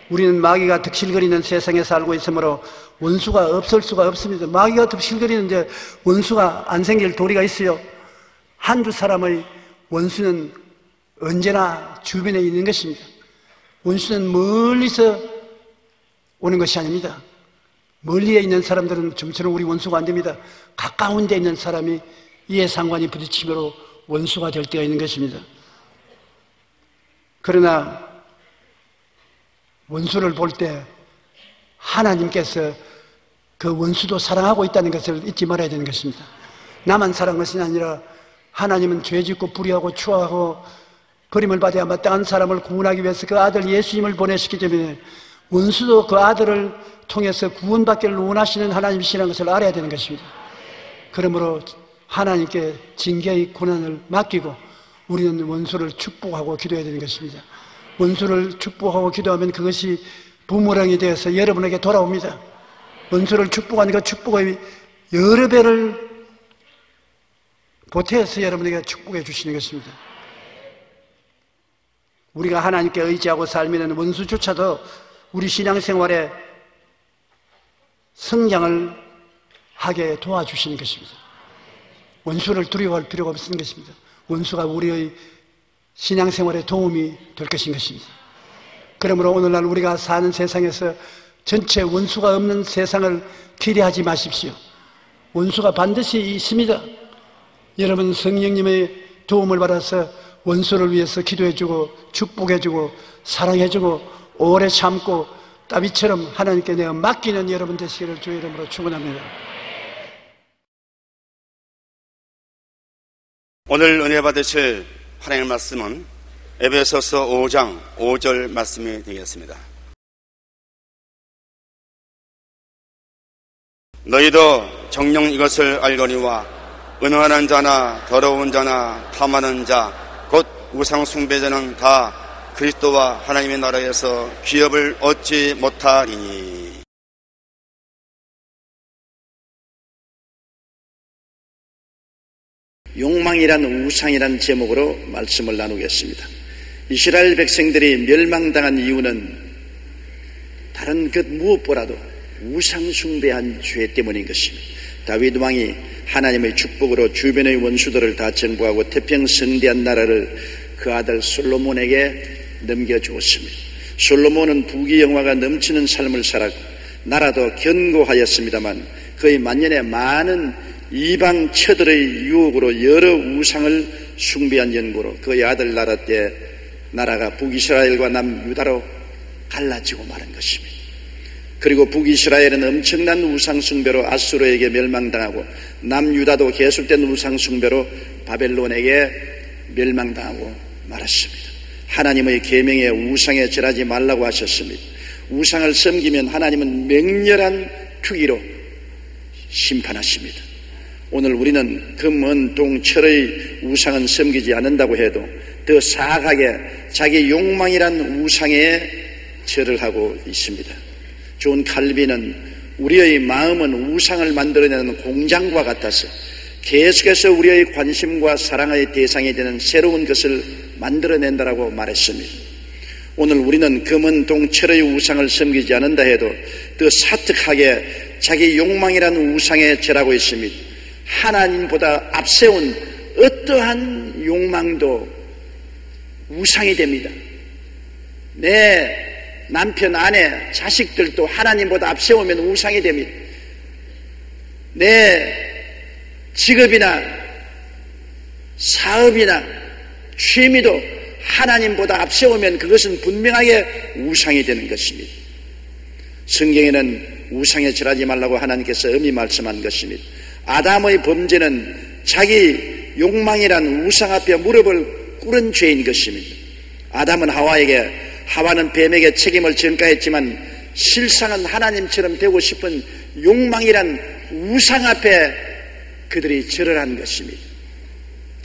우리는 마귀가 득실거리는 세상에 살고 있으므로 원수가 없을 수가 없습니다. 마귀가 득실거리는데 원수가 안 생길 도리가 있어요. 한두 사람의 원수는 언제나 주변에 있는 것입니다. 원수는 멀리서 오는 것이 아닙니다. 멀리에 있는 사람들은 좀처럼 우리 원수가 안 됩니다. 가까운 데 있는 사람이 이해상관이 부딪힘으로 원수가 될 때가 있는 것입니다. 그러나 원수를 볼 때 하나님께서 그 원수도 사랑하고 있다는 것을 잊지 말아야 되는 것입니다. 나만 사랑한 것이 아니라 하나님은 죄짓고 불의하고 추하고 버림을 받아야 마땅한 사람을 구원하기 위해서 그 아들 예수님을 보내셨기 때문에 원수도 그 아들을 통해서 구원받기를 원하시는 하나님이시라는 것을 알아야 되는 것입니다. 그러므로 하나님께 징계의 고난을 맡기고 우리는 원수를 축복하고 기도해야 되는 것입니다. 원수를 축복하고 기도하면 그것이 부모랑이 되어서 여러분에게 돌아옵니다. 원수를 축복하는 그 축복의 여러 배를 보태서 여러분에게 축복해 주시는 것입니다. 우리가 하나님께 의지하고 살면 원수조차도 우리 신앙생활에 성장을 하게 도와주시는 것입니다. 원수를 두려워할 필요가 없는 것입니다. 원수가 우리의 신앙생활에 도움이 될 것인 것입니다. 그러므로 오늘날 우리가 사는 세상에서 전체 원수가 없는 세상을 기대하지 마십시오. 원수가 반드시 있습니다. 여러분 성령님의 도움을 받아서 원수를 위해서 기도해주고 축복해주고 사랑해주고 오래 참고 다윗처럼 하나님께 내가 맡기는 여러분 되시기를 주의 이름으로 축원합니다. 오늘 은혜 받으실 하나님의 말씀은 에베소서 5장 5절 말씀이 되겠습니다. 너희도 정녕 이것을 알거니와 은혜하는 자나 더러운 자나 탐하는 자 곧 우상 숭배자는 다 그리스도와 하나님의 나라에서 기업을 얻지 못하리니. 욕망이란 우상이란 제목으로 말씀을 나누겠습니다. 이스라엘 백성들이 멸망당한 이유는 다른 것 무엇보다도 우상 숭배한 죄 때문인 것입니다. 다윗 왕이 하나님의 축복으로 주변의 원수들을 다 정복하고 태평성대한 나라를 그 아들 솔로몬에게 넘겨주었습니다. 솔로몬은 부귀영화가 넘치는 삶을 살았고 나라도 견고하였습니다만 그의 만년에 많은 이방 처들의 유혹으로 여러 우상을 숭배한 연고로 그의 아들 나라 때 나라가 북이스라엘과 남유다로 갈라지고 마는 것입니다. 그리고 북이스라엘은 엄청난 우상 숭배로 아수르에게 멸망당하고 남유다도 계속된 우상 숭배로 바벨론에게 멸망당하고 말았습니다. 하나님의 계명에 우상에 절하지 말라고 하셨습니다. 우상을 섬기면 하나님은 맹렬한 투기로 심판하십니다. 오늘 우리는 그 먼 동철의 우상은 섬기지 않는다고 해도 더 사악하게 자기 욕망이란 우상에 절을 하고 있습니다. 존 칼빈은 우리의 마음은 우상을 만들어내는 공장과 같아서 계속해서 우리의 관심과 사랑의 대상이 되는 새로운 것을 만들어낸다라고 말했습니다. 오늘 우리는 금은 동철의 우상을 섬기지 않는다 해도 더 사특하게 자기 욕망이란 우상에 절하고 있습니다. 하나님보다 앞세운 어떠한 욕망도 우상이 됩니다. 내 남편, 아내, 자식들도 하나님보다 앞세우면 우상이 됩니다. 내 직업이나 사업이나 취미도 하나님보다 앞세우면 그것은 분명하게 우상이 되는 것입니다. 성경에는 우상에 절하지 말라고 하나님께서 엄히 말씀한 것입니다. 아담의 범죄는 자기 욕망이란 우상 앞에 무릎을 꿇은 죄인 것입니다. 아담은 하와는 뱀에게 책임을 전가했지만 실상은 하나님처럼 되고 싶은 욕망이란 우상 앞에 그들이 절을 한 것입니다.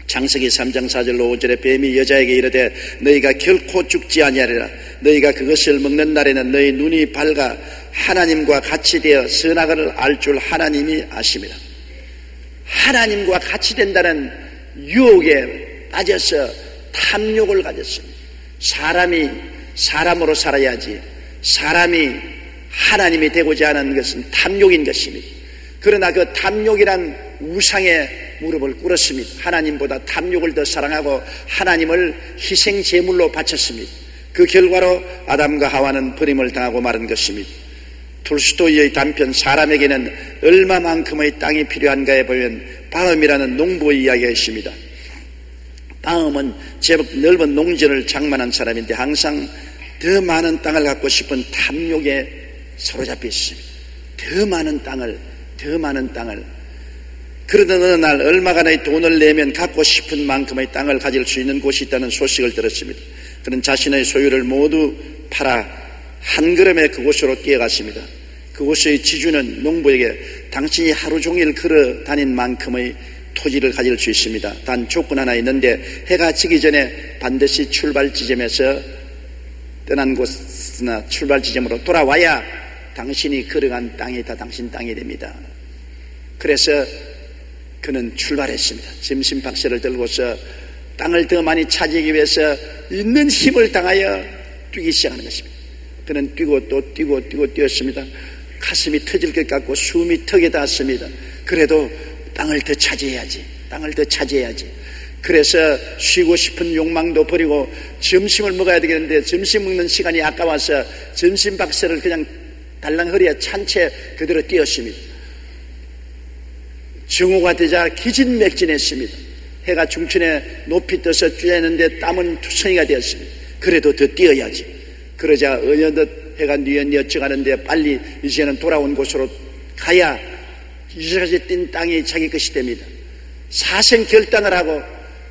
창세기 3장 4절로 5절에 뱀이 여자에게 이르되 너희가 결코 죽지 아니하리라. 너희가 그것을 먹는 날에는 너희 눈이 밝아 하나님과 같이 되어 선악을 알 줄 하나님이 아심이라. 하나님과 같이 된다는 유혹에 빠져서 탐욕을 가졌습니다. 사람이 사람으로 살아야지 사람이 하나님이 되고자 하는 것은 탐욕인 것입니다. 그러나 그 탐욕이란 우상에 무릎을 꿇었습니다. 하나님보다 탐욕을 더 사랑하고 하나님을 희생 제물로 바쳤습니다. 그 결과로 아담과 하와는 버림을 당하고 마른 것입니다. 톨스토이의 단편 사람에게는 얼마만큼의 땅이 필요한가에 보면 바음이라는 농부의 이야기가 있습니다. 바음은 제법 넓은 농전을 장만한 사람인데 항상 더 많은 땅을 갖고 싶은 탐욕에 사로잡혀 있습니다. 더 많은 땅을. 그러던 어느 날 얼마간의 돈을 내면 갖고 싶은 만큼의 땅을 가질 수 있는 곳이 있다는 소식을 들었습니다. 그는 자신의 소유를 모두 팔아 한 걸음에 그곳으로 뛰어갔습니다. 그곳의 지주는 농부에게 당신이 하루 종일 걸어 다닌 만큼의 토지를 가질 수 있습니다. 단 조건 하나 있는데 해가 지기 전에 반드시 출발 지점에서 떠난 곳이나 출발 지점으로 돌아와야 당신이 걸어간 땅이 다 당신 땅이 됩니다. 그래서 그는 출발했습니다. 점심 박스를 들고서 땅을 더 많이 차지하기 위해서 있는 힘을 당하여 뛰기 시작하는 것입니다. 그는 뛰고 또 뛰고 뛰었습니다. 가슴이 터질 것 같고 숨이 턱에 닿았습니다. 그래도 땅을 더 차지해야지. 그래서 쉬고 싶은 욕망도 버리고 점심을 먹어야 되겠는데 점심 먹는 시간이 아까워서 점심 박스를 그냥 달랑 허리에 찬 채 그대로 뛰었습니다. 정오가 되자 기진맥진했습니다. 해가 중천에 높이 떠서 쬐는데 땀은 투성이가 되었습니다. 그래도 더 뛰어야지. 그러자 어느덧 해가 뉘엿뉘엿 가는데 빨리 이제는 돌아온 곳으로 가야 이제까지 뛴 땅이 자기 것이 됩니다. 사생 결단을 하고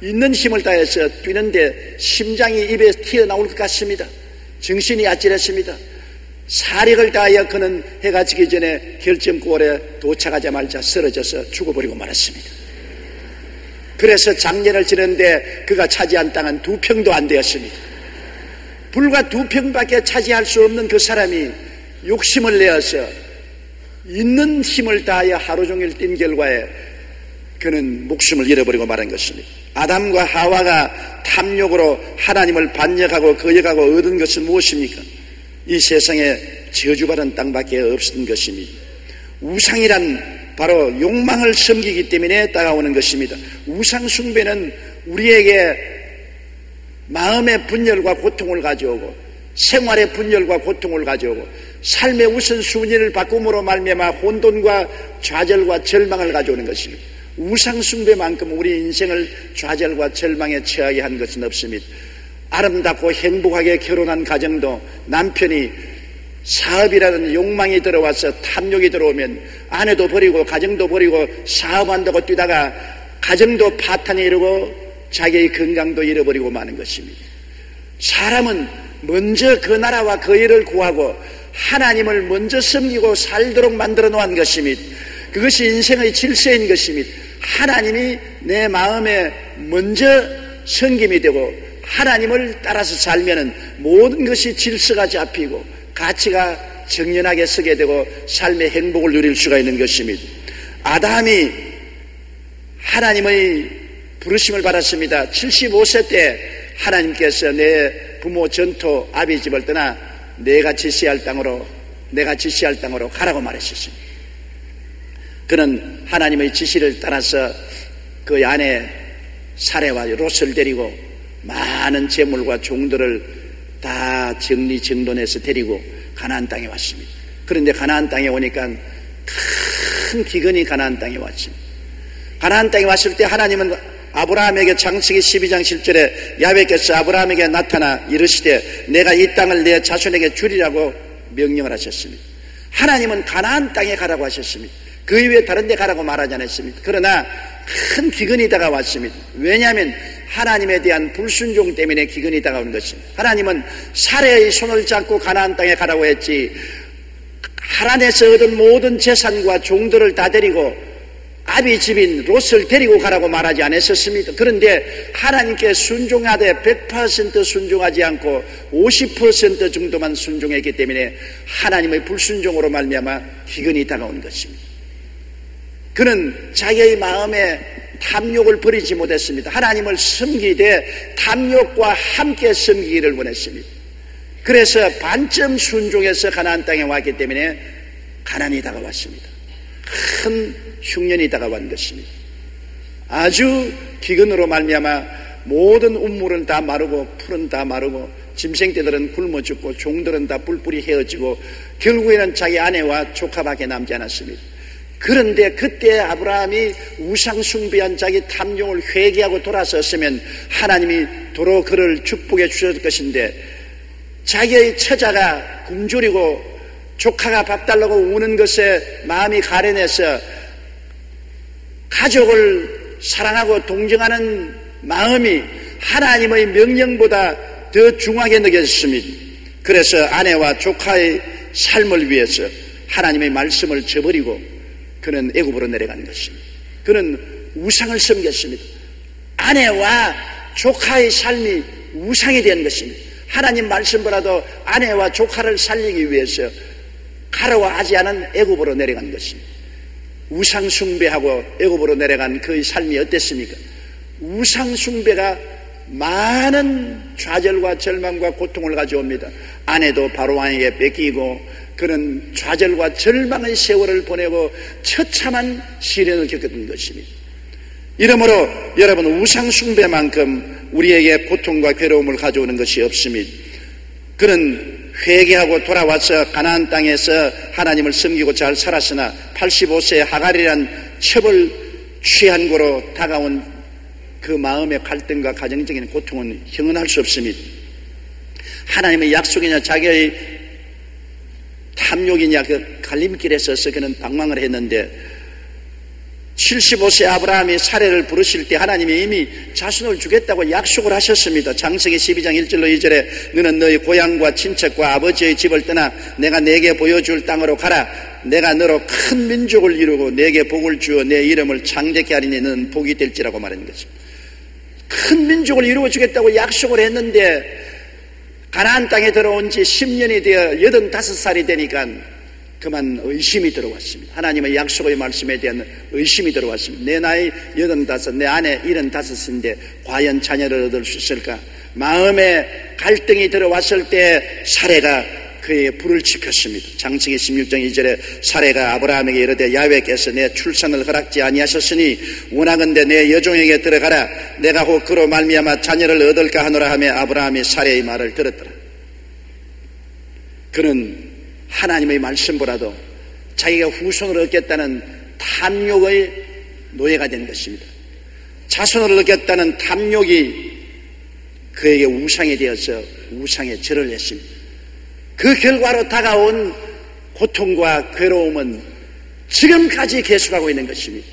있는 힘을 다해서 뛰는데 심장이 입에 튀어나올 것 같습니다. 정신이 아찔했습니다. 사력을 다하여 그는 해가 지기 전에 결점골에 도착하자마자 쓰러져서 죽어버리고 말았습니다. 그래서 장례를 지는데 그가 차지한 땅은 2평도 안 되었습니다. 불과 2평밖에 차지할 수 없는 그 사람이 욕심을 내어서 있는 힘을 다하여 하루 종일 뛴 결과에 그는 목숨을 잃어버리고 말한 것입니다. 아담과 하와가 탐욕으로 하나님을 반역하고 거역하고 얻은 것은 무엇입니까? 이 세상에 저주받은 땅밖에 없었던 것입니다. 우상이란 바로 욕망을 섬기기 때문에 따라오는 것입니다. 우상 숭배는 우리에게 마음의 분열과 고통을 가져오고 생활의 분열과 고통을 가져오고 삶의 우선순위를 바꿈으로 말미암아 혼돈과 좌절과 절망을 가져오는 것입니다. 우상 숭배만큼 우리 인생을 좌절과 절망에 처하게 한 것은 없습니다. 아름답고 행복하게 결혼한 가정도 남편이 사업이라는 욕망이 들어와서 탐욕이 들어오면 아내도 버리고 가정도 버리고 사업한다고 뛰다가 가정도 파탄이 이르고 자기의 건강도 잃어버리고 마는 것입니다. 사람은 먼저 그 나라와 그 일을 구하고 하나님을 먼저 섬기고 살도록 만들어 놓은 것입니다. 그것이 인생의 질서인 것입니다. 하나님이 내 마음에 먼저 섬김이 되고 하나님을 따라서 살면은 모든 것이 질서가 잡히고 가치가 정연하게 서게 되고 삶의 행복을 누릴 수가 있는 것입니다. 아담이 하나님의 부르심을 받았습니다. 75세 때 하나님께서 내 부모 전토 아비 집을 떠나 내가 지시할 땅으로 가라고 말하셨습니다. 그는 하나님의 지시를 따라서 그 아내 사레와 롯을 데리고 많은 재물과 종들을 다 정리정돈해서 데리고 가나안 땅에 왔습니다. 그런데 가나안 땅에 오니까 큰 기근이 가나안 땅에 왔습니다. 가나안 땅에 왔을 때 하나님은 아브라함에게 창세기 12장 7절에 야훼께서 아브라함에게 나타나 이르시되 내가 이 땅을 내 자손에게 주리라고 명령을 하셨습니다. 하나님은 가나안 땅에 가라고 하셨습니다. 그 이외에 다른 데 가라고 말하지 않았습니다. 그러나 큰 기근이 다가왔습니다. 왜냐하면 하나님에 대한 불순종 때문에 기근이 다가온 것입니다. 하나님은 사레의 손을 잡고 가나안 땅에 가라고 했지 하란에서 얻은 모든 재산과 종들을 다 데리고 아비 집인 롯을 데리고 가라고 말하지 않았었습니다. 그런데 하나님께 순종하되 100% 순종하지 않고 50% 정도만 순종했기 때문에 하나님의 불순종으로 말미암아 기근이 다가온 것입니다. 그는 자기의 마음에 탐욕을 버리지 못했습니다. 하나님을 섬기되 탐욕과 함께 섬기기를 원했습니다. 그래서 반쯤 순종해서 가나안 땅에 왔기 때문에 가난이 다가왔습니다. 큰 흉년이 다가온 것입니다. 아주 기근으로 말미암아 모든 운물은 다 마르고 풀은 다 마르고 짐승떼들은 굶어 죽고 종들은 다 뿔뿔이 헤어지고 결국에는 자기 아내와 조카밖에 남지 않았습니다. 그런데 그때 아브라함이 우상 숭배한 자기 탐욕을 회개하고 돌아섰으면 하나님이 도로 그를 축복해 주셨을 것인데, 자기의 처자가 굶주리고 조카가 밥 달라고 우는 것에 마음이 가련해서 가족을 사랑하고 동정하는 마음이 하나님의 명령보다 더 중하게 느껴졌습니다. 그래서 아내와 조카의 삶을 위해서 하나님의 말씀을 저버리고 그는 애굽으로 내려간 것입니다. 그는 우상을 섬겼습니다. 아내와 조카의 삶이 우상이 된 것입니다. 하나님 말씀보다도 아내와 조카를 살리기 위해서 가려워하지 않은 애굽으로 내려간 것입니다. 우상 숭배하고 애굽으로 내려간 그의 삶이 어땠습니까? 우상 숭배가 많은 좌절과 절망과 고통을 가져옵니다. 아내도 바로왕에게 뺏기고 그는 좌절과 절망의 세월을 보내고 처참한 시련을 겪었던 것입니다. 이러므로 여러분, 우상 숭배만큼 우리에게 고통과 괴로움을 가져오는 것이 없습니다. 그는 회개하고 돌아와서 가나안 땅에서 하나님을 섬기고 잘 살았으나 85세의 하갈이란 첩을 취한 고로 다가온 그 마음의 갈등과 가정적인 고통은 형언할 수 없습니다. 하나님의 약속이냐 자기의 탐욕이냐 그 갈림길에 서서 그는 방황을 했는데, 75세 아브라함이 사례를 부르실 때 하나님이 이미 자손을 주겠다고 약속을 하셨습니다. 창세기 12장 1절로 2절에 너는 너희 고향과 친척과 아버지의 집을 떠나 내가 내게 보여줄 땅으로 가라. 내가 너로 큰 민족을 이루고 내게 복을 주어 내 이름을 창대케 하리니 너는 복이 될지라고 말한 것입니다. 큰 민족을 이루어 주겠다고 약속을 했는데 가나안 땅에 들어온 지 10년이 되어 85살이 되니까 그만 의심이 들어왔습니다. 하나님의 약속의 말씀에 대한 의심이 들어왔습니다. 내 나이 85, 내 아내 75인데 과연 자녀를 얻을 수 있을까? 마음에 갈등이 들어왔을 때 사레가 그에게 불을 지폈습니다. 창세기 16장 2절에 사레가 아브라함에게 이르되 야훼께서 내 출산을 허락지 아니하셨으니 원하건대 내 여종에게 들어가라. 내가 혹 그로 말미암아 자녀를 얻을까 하노라 하며 아브라함이 사레의 말을 들었더라. 그는 하나님의 말씀보다도 자기가 후손을 얻겠다는 탐욕의 노예가 된 것입니다. 자손을 얻겠다는 탐욕이 그에게 우상이 되어서 우상에 절을 했습니다. 그 결과로 다가온 고통과 괴로움은 지금까지 계속하고 있는 것입니다.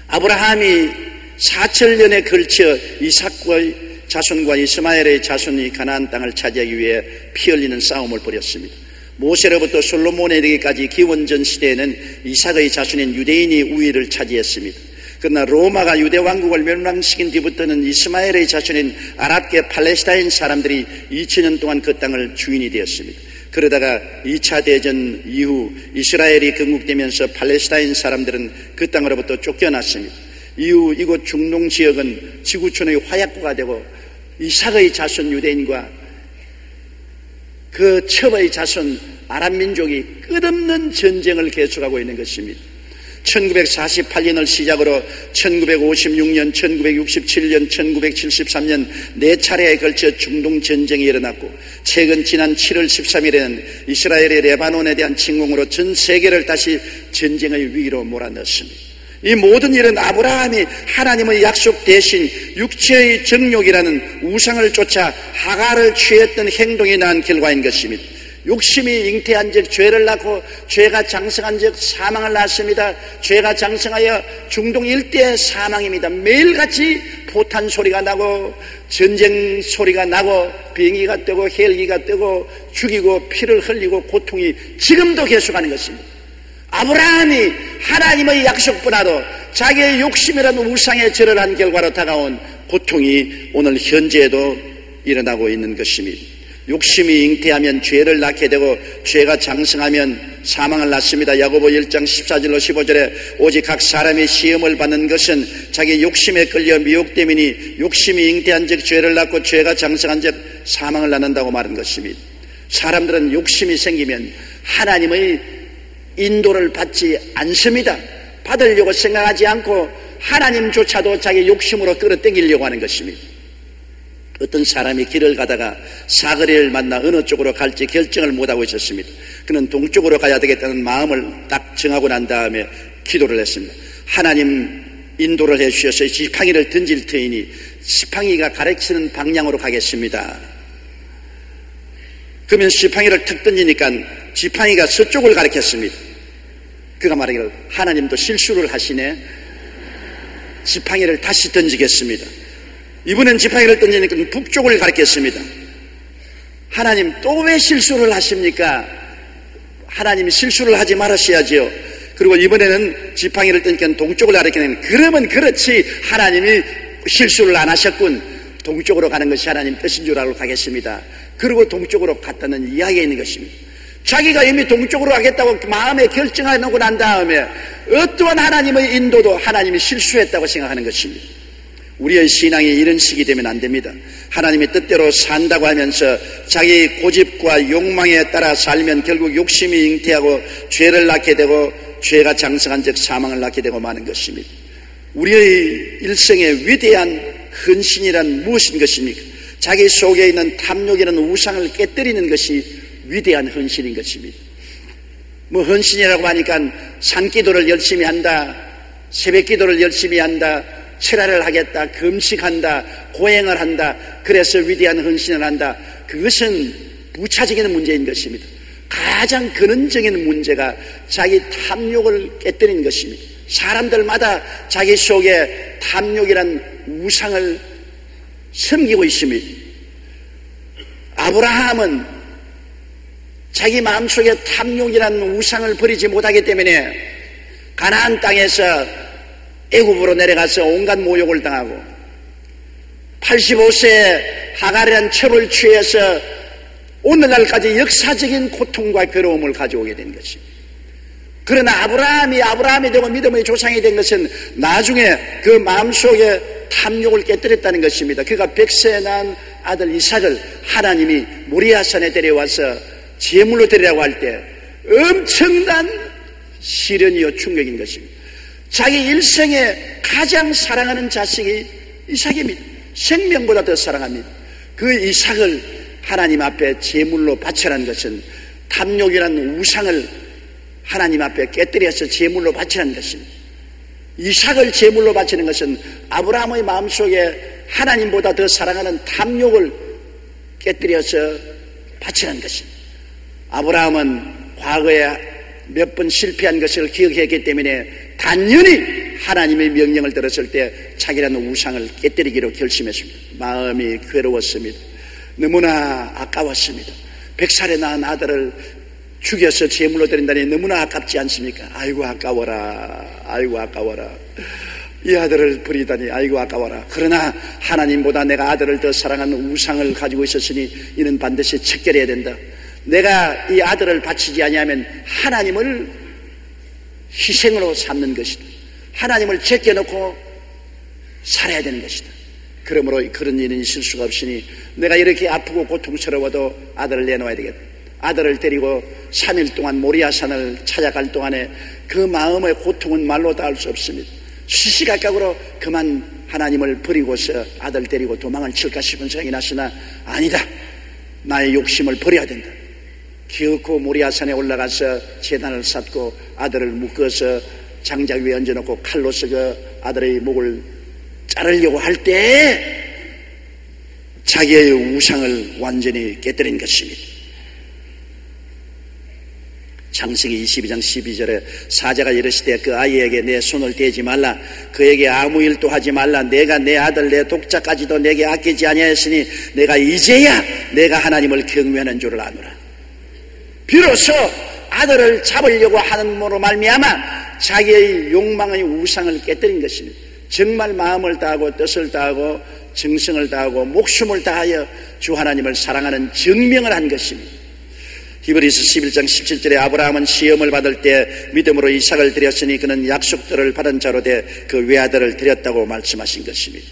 아브라함이 4천년에 걸쳐 이삭과 자손과 이스마엘의 자손이 가나안 땅을 차지하기 위해 피 흘리는 싸움을 벌였습니다. 모세로부터 솔로몬에 이르기까지 기원전 시대에는 이삭의 자손인 유대인이 우위를 차지했습니다. 그러나 로마가 유대 왕국을 멸망시킨 뒤부터는 이스마엘의 자손인 아랍계 팔레스타인 사람들이 2000년 동안 그 땅을 주인이 되었습니다. 그러다가 2차 대전 이후 이스라엘이 건국되면서 팔레스타인 사람들은 그 땅으로부터 쫓겨났습니다. 이후 이곳 중동 지역은 지구촌의 화약고가 되고 이삭의 자손 유대인과 그 첩의 자손 아랍 민족이 끝없는 전쟁을 계속하고 있는 것입니다. 1948년을 시작으로 1956년, 1967년, 1973년 4차례에 걸쳐 중동 전쟁이 일어났고 최근 지난 7월 13일에는 이스라엘의 레바논에 대한 침공으로 전 세계를 다시 전쟁의 위기로 몰아넣었습니다. 이 모든 일은 아브라함이 하나님의 약속 대신 육체의 정욕이라는 우상을 쫓아 하갈을 취했던 행동이 낳은 결과인 것입니다. 욕심이 잉태한 즉 죄를 낳고 죄가 장성한 즉 사망을 낳습니다. 죄가 장성하여 중동 일대의 사망입니다. 매일같이 포탄 소리가 나고 전쟁 소리가 나고 비행기가 뜨고 헬기가 뜨고 죽이고 피를 흘리고 고통이 지금도 계속하는 것입니다. 아브라함이 하나님의 약속보다도 자기의 욕심이라는 우상에 절을 한 결과로 다가온 고통이 오늘 현재에도 일어나고 있는 것입니다. 욕심이 잉태하면 죄를 낳게 되고 죄가 장성하면 사망을 낳습니다. 야고보 1장 14절로 15절에 오직 각 사람이 시험을 받는 것은 자기 욕심에 끌려 미혹됨이니 욕심이 잉태한 즉 죄를 낳고 죄가 장성한 즉 사망을 낳는다고 말한 것입니다. 사람들은 욕심이 생기면 하나님의 인도를 받지 않습니다. 받으려고 생각하지 않고 하나님조차도 자기 욕심으로 끌어당기려고 하는 것입니다. 어떤 사람이 길을 가다가 사거리를 만나 어느 쪽으로 갈지 결정을 못하고 있었습니다. 그는 동쪽으로 가야 되겠다는 마음을 딱 정하고 난 다음에 기도를 했습니다. 하나님 인도를 해주셔서 지팡이를 던질 터이니 지팡이가 가르치는 방향으로 가겠습니다. 그러면 지팡이를 툭 던지니까 지팡이가 서쪽을 가리켰습니다. 그가 말하기를 하나님도 실수를 하시네. 지팡이를 다시 던지겠습니다. 이번엔 지팡이를 던지니까 북쪽을 가리켰습니다. 하나님 또 왜 실수를 하십니까? 하나님이 실수를 하지 말으셔야지요. 그리고 이번에는 지팡이를 던지니까 동쪽을 가리키는, 그러면 그렇지 하나님이 실수를 안 하셨군. 동쪽으로 가는 것이 하나님 뜻인 줄 알고 가겠습니다. 그리고 동쪽으로 갔다는 이야기가 있는 것입니다. 자기가 이미 동쪽으로 가겠다고 마음에 결정하고 난 다음에 어떠한 하나님의 인도도 하나님이 실수했다고 생각하는 것입니다. 우리의 신앙이 이런 식이 되면 안 됩니다. 하나님의 뜻대로 산다고 하면서 자기 고집과 욕망에 따라 살면 결국 욕심이 잉태하고 죄를 낳게 되고 죄가 장성한 즉 사망을 낳게 되고 마는 것입니다. 우리의 일생의 위대한 헌신이란 무엇인 것입니까? 자기 속에 있는 탐욕이라는 우상을 깨뜨리는 것이 위대한 헌신인 것입니다. 뭐 헌신이라고 하니까 산기도를 열심히 한다, 새벽기도를 열심히 한다, 철야를 하겠다, 금식한다, 고행을 한다, 그래서 위대한 헌신을 한다. 그것은 부차적인 문제인 것입니다. 가장 근원적인 문제가 자기 탐욕을 깨뜨리는 것입니다. 사람들마다 자기 속에 탐욕이란 우상을 섬기고 있습니다. 아브라함은 자기 마음속에 탐욕이란 우상을 버리지 못하기 때문에 가나안 땅에서 애굽으로 내려가서 온갖 모욕을 당하고 85세에 하갈이라는 첩을 취해서 오늘날까지 역사적인 고통과 괴로움을 가져오게 된 것입니다. 그러나 아브라함이 되고 믿음의 조상이 된 것은 나중에 그 마음속에 탐욕을 깨뜨렸다는 것입니다. 그가 100세에 낳은 아들 이삭을 하나님이 모리아산에 데려와서 제물로 드리라고 할 때 엄청난 시련이요 충격인 것입니다. 자기 일생에 가장 사랑하는 자식이 이삭입니다. 생명보다 더 사랑합니다. 그 이삭을 하나님 앞에 제물로 바치라는 것은 탐욕이라는 우상을 하나님 앞에 깨뜨려서 제물로 바치라는 것입니다. 이삭을 제물로 바치는 것은 아브라함의 마음속에 하나님보다 더 사랑하는 탐욕을 깨뜨려서 바치라는 것입니다. 아브라함은 과거에 몇 번 실패한 것을 기억했기 때문에 단연히 하나님의 명령을 들었을 때 자기라는 우상을 깨뜨리기로 결심했습니다. 마음이 괴로웠습니다. 너무나 아까웠습니다. 100살에 낳은 아들을 죽여서 제물로 드린다니 너무나 아깝지 않습니까? 아이고 아까워라, 아이고 아까워라. 이 아들을 버리다니 아이고 아까워라. 그러나 하나님보다 내가 아들을 더 사랑하는 우상을 가지고 있었으니 이는 반드시 척결해야 된다. 내가 이 아들을 바치지 아니하면 하나님을 희생으로 삼는 것이다. 하나님을 제껴놓고 살아야 되는 것이다. 그러므로 그런 일은 있을 수가 없으니 내가 이렇게 아프고 고통스러워도 아들을 내놓아야 되겠다. 아들을 데리고 3일 동안 모리아산을 찾아갈 동안에 그 마음의 고통은 말로 다 할 수 없습니다. 시시각각으로 그만 하나님을 버리고서 아들 데리고 도망을 칠까 싶은 생각이 났으나 아니다. 나의 욕심을 버려야 된다. 기어코 모리아산에 올라가서 제단을 쌓고 아들을 묶어서 장작 위에 얹어놓고 칼로서 그 아들의 목을 자르려고 할 때 자기의 우상을 완전히 깨뜨린 것입니다. 창세기 22장 12절에 사자가 이르시되 그 아이에게 내 손을 대지 말라, 그에게 아무 일도 하지 말라. 내가 내 아들 내 독자까지도 내게 아끼지 아니하였으니 내가 이제야 내가 하나님을 경외하는 줄을 아노라. 비로소 아들을 잡으려고 하는 모로 말미암아 자기의 욕망의 우상을 깨뜨린 것입니다. 정말 마음을 다하고 뜻을 다하고 정성을 다하고 목숨을 다하여 주 하나님을 사랑하는 증명을 한 것입니다. 히브리서 11장 17절에 아브라함은 시험을 받을 때 믿음으로 이삭을 드렸으니 그는 약속들을 받은 자로 돼 그 외아들을 드렸다고 말씀하신 것입니다.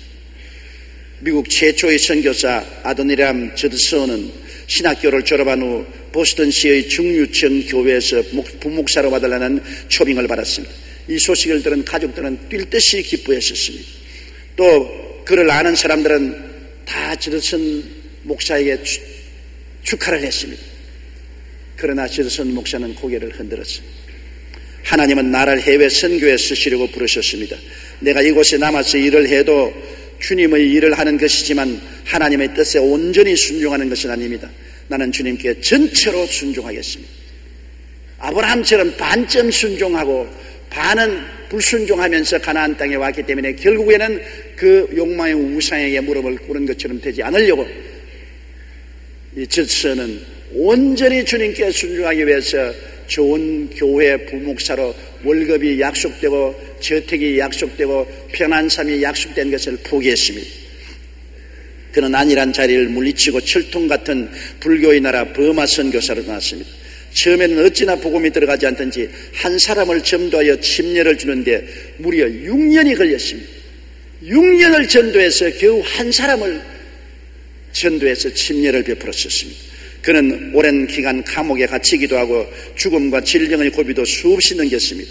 미국 최초의 선교사 아도니람 저드슨은 신학교를 졸업한 후 보스턴시의 중유청 교회에서 부목사로 받으려는 초빙을 받았습니다. 이 소식을 들은 가족들은 뛸 듯이 기뻐했었습니다. 또 그를 아는 사람들은 다 지드슨 목사에게 축하를 했습니다. 그러나 지드슨 목사는 고개를 흔들었습니다. 하나님은 나를 해외 선교에 쓰시려고 부르셨습니다. 내가 이곳에 남아서 일을 해도 주님의 일을 하는 것이지만 하나님의 뜻에 온전히 순종하는 것은 아닙니다. 나는 주님께 전체로 순종하겠습니다. 아브라함처럼 반쯤 순종하고 반은 불순종하면서 가나안 땅에 왔기 때문에 결국에는 그 욕망의 우상에게 무릎을 꿇은 것처럼 되지 않으려고 이 지드슨은 온전히 주님께 순종하기 위해서 좋은 교회 부목사로 월급이 약속되고 저택이 약속되고 편한 삶이 약속된 것을 포기했습니다. 그는 안일한 자리를 물리치고 철통 같은 불교의 나라 버마 선교사로 나왔습니다. 처음에는 어찌나 복음이 들어가지 않든지 한 사람을 전도하여 침례를 주는데 무려 6년이 걸렸습니다. 6년을 전도해서 겨우 한 사람을 전도해서 침례를 베풀었습니다. 그는 오랜 기간 감옥에 갇히기도 하고 죽음과 질병의 고비도 수없이 넘겼습니다.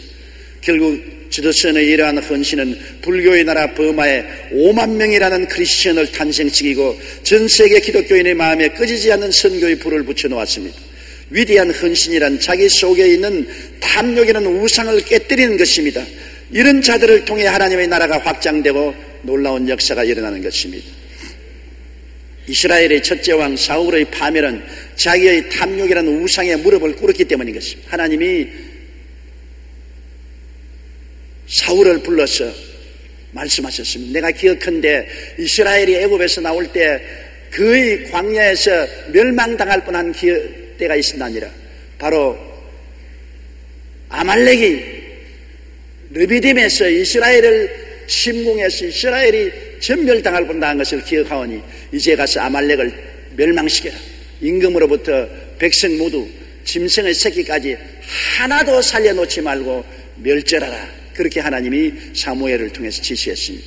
결국 지드슨의 이러한 헌신은 불교의 나라 버마에 5만 명이라는 크리스천을 탄생시키고 전 세계 기독교인의 마음에 꺼지지 않는 선교의 불을 붙여놓았습니다. 위대한 헌신이란 자기 속에 있는 탐욕이라는 우상을 깨뜨리는 것입니다. 이런 자들을 통해 하나님의 나라가 확장되고 놀라운 역사가 일어나는 것입니다. 이스라엘의 첫째 왕 사울의 파멸은 자기의 탐욕이라는 우상에 무릎을 꿇었기 때문인 것입니다. 하나님이 사울을 불러서 말씀하셨습니다. 내가 기억한데 이스라엘이 애굽에서 나올 때 거의 광야에서 멸망당할 뻔한 때가 있었나니라. 바로 아말렉이 르비딤에서 이스라엘을 침공해서 이스라엘이 전멸당할 뻔한 것을 기억하오니 이제 가서 아말렉을 멸망시켜라. 임금으로부터 백성 모두 짐승의 새끼까지 하나도 살려놓지 말고 멸절하라. 그렇게 하나님이 사무엘을 통해서 지시했습니다.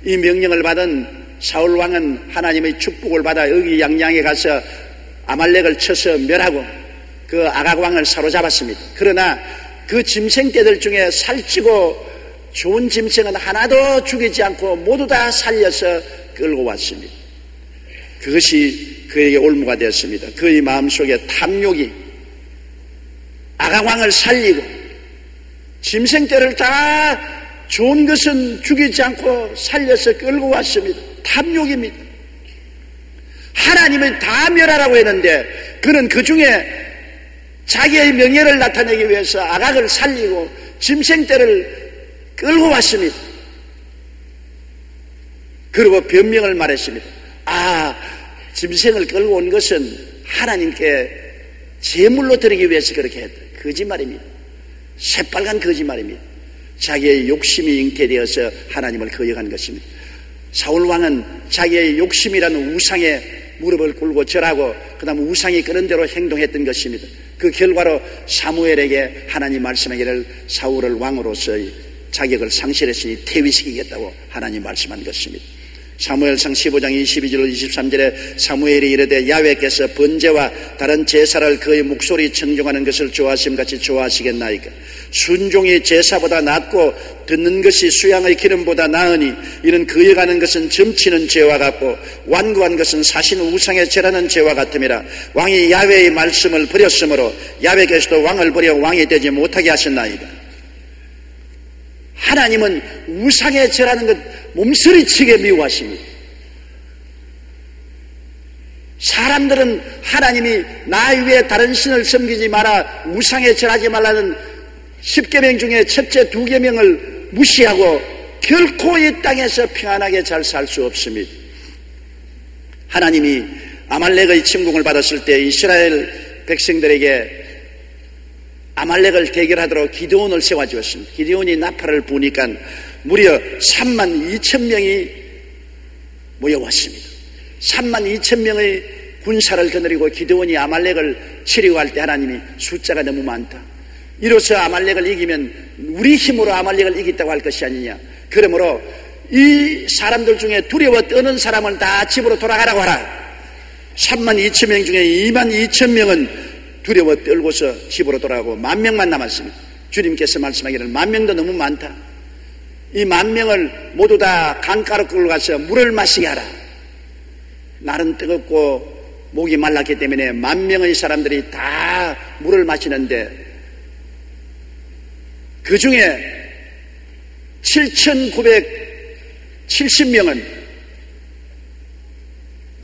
이 명령을 받은 사울 왕은 하나님의 축복을 받아 여기 양양에 가서 아말렉을 쳐서 멸하고 그 아각 왕을 사로잡았습니다. 그러나 그 짐승떼들 중에 살찌고 좋은 짐승은 하나도 죽이지 않고 모두 다 살려서 끌고 왔습니다. 그것이 그에게 올무가 되었습니다. 그의 마음속에 탐욕이 아각 왕을 살리고 짐승떼를 다 좋은 것은 죽이지 않고 살려서 끌고 왔습니다. 탐욕입니다. 하나님을 다 멸하라고 했는데 그는 그 중에 자기의 명예를 나타내기 위해서 아각을 살리고 짐승떼를 끌고 왔습니다. 그리고 변명을 말했습니다. 짐승을 끌고 온 것은 하나님께 제물로 드리기 위해서 그렇게 했다. 거짓말입니다. 새빨간 거짓말입니다. 자기의 욕심이 잉태되어서 하나님을 거역한 것입니다. 사울왕은 자기의 욕심이라는 우상에 무릎을 꿇고 절하고 그 다음 우상이 그런 대로 행동했던 것입니다. 그 결과로 사무엘에게 하나님 말씀하기를 사울을 왕으로서의 자격을 상실했으니 퇴위시키겠다고 하나님 말씀한 것입니다. 사무엘상 15장 22절 23절에 사무엘이 이르되 야훼께서 번제와 다른 제사를 그의 목소리 청종하는 것을 좋아하심같이 좋아하시겠나이까. 순종이 제사보다 낫고 듣는 것이 수양의 기름보다 나으니 이는 거역하는 것은 점치는 죄와 같고 완고한 것은 사신 우상의 죄라는 죄와 같음이라. 왕이 야훼의 말씀을 버렸으므로 야훼께서도 왕을 버려 왕이 되지 못하게 하셨나이다. 하나님은 우상의 죄라는 것 몸서리치게 미워하십니다. 사람들은 하나님이 나 위에 다른 신을 섬기지 마라, 우상에 절하지 말라는 10계명 중에 첫째 2계명을 무시하고 결코 이 땅에서 평안하게 잘 살 수 없습니다. 하나님이 아말렉의 침공을 받았을 때 이스라엘 백성들에게 아말렉을 대결하도록 기드온을 세워주었습니다. 기드온이 나팔을 부니까 무려 3만 2천 명이 모여왔습니다. 3만 2천 명의 군사를 거느리고 기드온이 아말렉을 치려고 할 때 하나님이 숫자가 너무 많다. 이로써 아말렉을 이기면 우리 힘으로 아말렉을 이기겠다고 할 것이 아니냐. 그러므로 이 사람들 중에 두려워 떠는 사람은 다 집으로 돌아가라고 하라. 3만 2천 명 중에 2만 2천 명은 두려워 떨고서 집으로 돌아가고 10,000명만 남았습니다. 주님께서 말씀하기를 10,000명도 너무 많다. 이 10,000명을 모두 다 강가로 끌고 가서 물을 마시게 하라. 날은 뜨겁고 목이 말랐기 때문에 10,000명의 사람들이 다 물을 마시는데 그 중에 7,970명은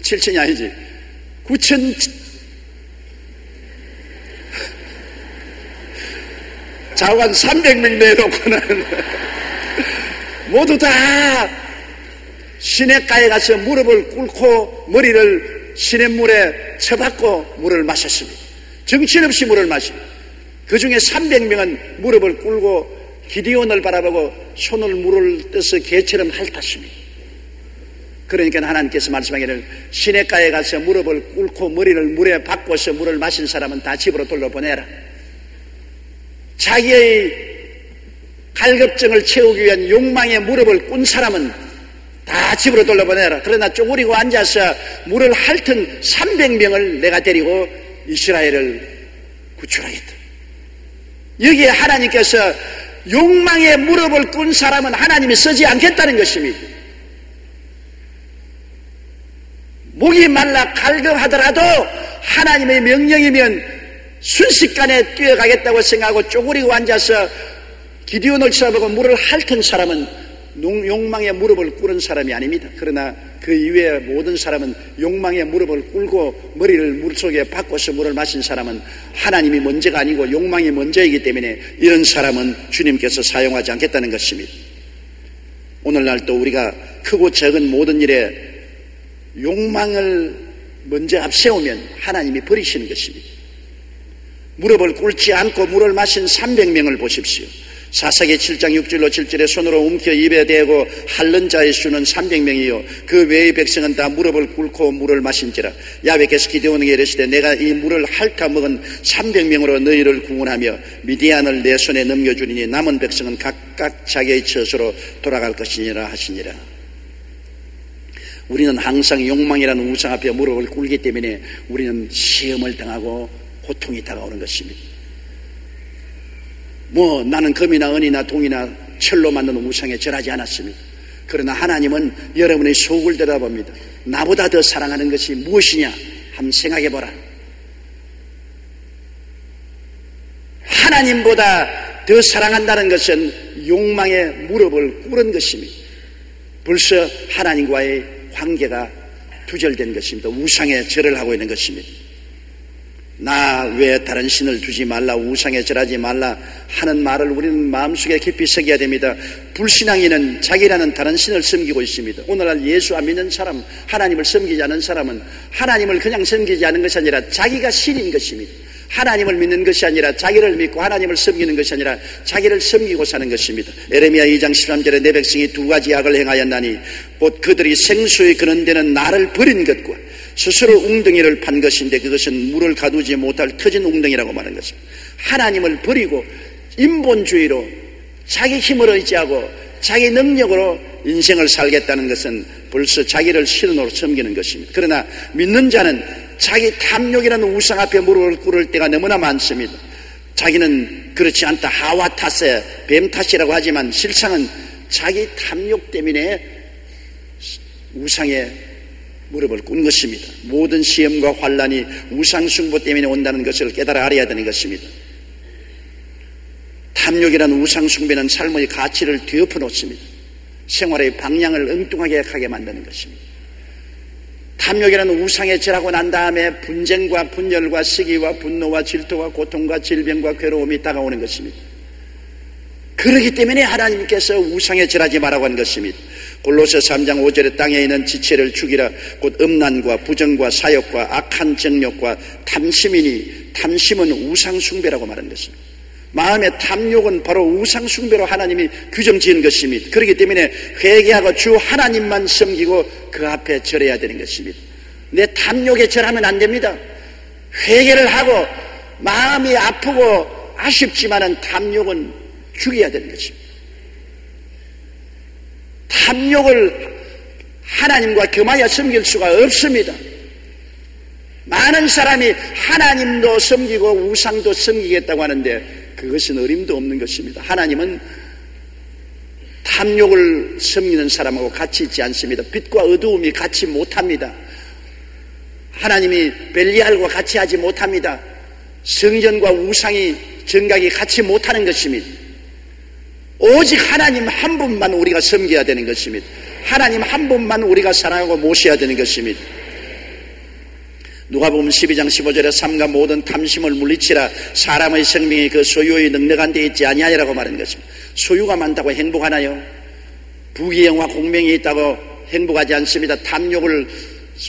7,000이 아니지 9,000 자관 300명 내놓고는 모두 다 시냇가에 가서 무릎을 꿇고 머리를 시냇물에 쳐박고 물을 마셨습니다. 정신없이 물을 마십니다. 그 중에 300명은 무릎을 꿇고 기디온을 바라보고 손을 물을 떠서 개처럼 핥았습니다. 그러니까 하나님께서 말씀하기를 시냇가에 가서 무릎을 꿇고 머리를 물에 박고서 물을 마신 사람은 다 집으로 돌려보내라. 자기의 갈급증을 채우기 위한 욕망에 무릎을 꾼 사람은 다 집으로 돌려보내라. 그러나 쪼그리고 앉아서 물을 핥은 300명을 내가 데리고 이스라엘을 구출하겠다. 여기에 하나님께서 욕망에 무릎을 꾼 사람은 하나님이 쓰지 않겠다는 것입니다. 목이 말라 갈급하더라도 하나님의 명령이면 순식간에 뛰어가겠다고 생각하고 쪼그리고 앉아서 기디온을 쳐다보고 물을 핥은 사람은 욕망에 무릎을 꿇은 사람이 아닙니다. 그러나 그 이외의 모든 사람은 욕망에 무릎을 꿇고 머리를 물속에 박고서 물을 마신 사람은 하나님이 먼저가 아니고 욕망이 먼저이기 때문에 이런 사람은 주님께서 사용하지 않겠다는 것입니다. 오늘날 또 우리가 크고 작은 모든 일에 욕망을 먼저 앞세우면 하나님이 버리시는 것입니다. 무릎을 꿇지 않고 물을 마신 300명을 보십시오. 사사기 7장 6절로 7절에 손으로 움켜 입에 대고 핥는 자의 수는 300명이요 그 외의 백성은 다 무릎을 꿇고 물을 마신지라. 야훼께서 기드온에게 이르시되 내가 이 물을 핥아 먹은 300명으로 너희를 구원하며 미디안을 내 손에 넘겨주리니 남은 백성은 각각 자기의 처소로 돌아갈 것이니라 하시니라. 우리는 항상 욕망이라는 우상 앞에 무릎을 꿇기 때문에 우리는 시험을 당하고 고통이 다가오는 것입니다. 나는 금이나 은이나 동이나 철로 만든 우상에 절하지 않았습니다. 그러나 하나님은 여러분의 속을 들여다봅니다. 나보다 더 사랑하는 것이 무엇이냐 한번 생각해보라. 하나님보다 더 사랑한다는 것은 욕망에 무릎을 꿇은 것입니다. 벌써 하나님과의 관계가 두절된 것입니다. 우상에 절을 하고 있는 것입니다. 나 외에 다른 신을 두지 말라, 우상에 절하지 말라 하는 말을 우리는 마음속에 깊이 새겨야 됩니다. 불신앙인은 자기라는 다른 신을 섬기고 있습니다. 오늘날 예수 안 믿는 사람, 하나님을 섬기지 않은 사람은 하나님을 그냥 섬기지 않은 것이 아니라 자기가 신인 것입니다. 하나님을 믿는 것이 아니라 자기를 믿고 하나님을 섬기는 것이 아니라 자기를 섬기고 사는 것입니다. 에레미야 2장 13절에 내 백성이 두 가지 악을 행하였나니 곧 그들이 생수에 그런 데는 나를 버린 것과 스스로 웅덩이를 판 것인데 그것은 물을 가두지 못할 터진 웅덩이라고 말한 것입니다. 하나님을 버리고 인본주의로 자기 힘을 의지하고 자기 능력으로 인생을 살겠다는 것은 벌써 자기를 신으로 섬기는 것입니다. 그러나 믿는 자는 자기 탐욕이라는 우상 앞에 무릎을 꿇을 때가 너무나 많습니다. 자기는 그렇지 않다, 하와 탓에 뱀 탓이라고 하지만 실상은 자기 탐욕 때문에 우상에 무릎을 꿇은 것입니다. 모든 시험과 환란이 우상 숭배 때문에 온다는 것을 깨달아 알아야 되는 것입니다. 탐욕이라는 우상 숭배는 삶의 가치를 뒤엎어 놓습니다. 생활의 방향을 엉뚱하게 가게 만드는 것입니다. 탐욕이라는 우상에 절하고 난 다음에 분쟁과 분열과 시기와 분노와 질투와 고통과 질병과 괴로움이 다가오는 것입니다. 그렇기 때문에 하나님께서 우상에 절하지 말라고 한 것입니다. 골로새 3장 5절에 땅에 있는 지체를 죽이라. 곧 음란과 부정과 사욕과 악한 정욕과 탐심이니 탐심은 우상 숭배라고 말한 것입니다. 마음의 탐욕은 바로 우상 숭배로 하나님이 규정 지은 것입니다. 그렇기 때문에 회개하고 주 하나님만 섬기고 그 앞에 절해야 되는 것입니다. 내 탐욕에 절하면 안 됩니다. 회개를 하고 마음이 아프고 아쉽지만은 탐욕은 죽여야 되는 것입니다. 탐욕을 하나님과 겸하여 섬길 수가 없습니다. 많은 사람이 하나님도 섬기고 우상도 섬기겠다고 하는데 그것은 어림도 없는 것입니다. 하나님은 탐욕을 섬기는 사람하고 같이 있지 않습니다. 빛과 어두움이 같이 못합니다. 하나님이 벨리알과 같이 하지 못합니다. 성전과 우상이 정각이 같이 못하는 것입니다. 오직 하나님 한 분만 우리가 섬겨야 되는 것입니다. 하나님 한 분만 우리가 사랑하고 모셔야 되는 것입니다. 누가복음 12장 15절에 삼가 모든 탐심을 물리치라 사람의 생명이 그 소유의 넉넉한 데 있지 아니하니라고 말하는 것입니다. 소유가 많다고 행복하나요? 부귀영화 공명이 있다고 행복하지 않습니다. 탐욕을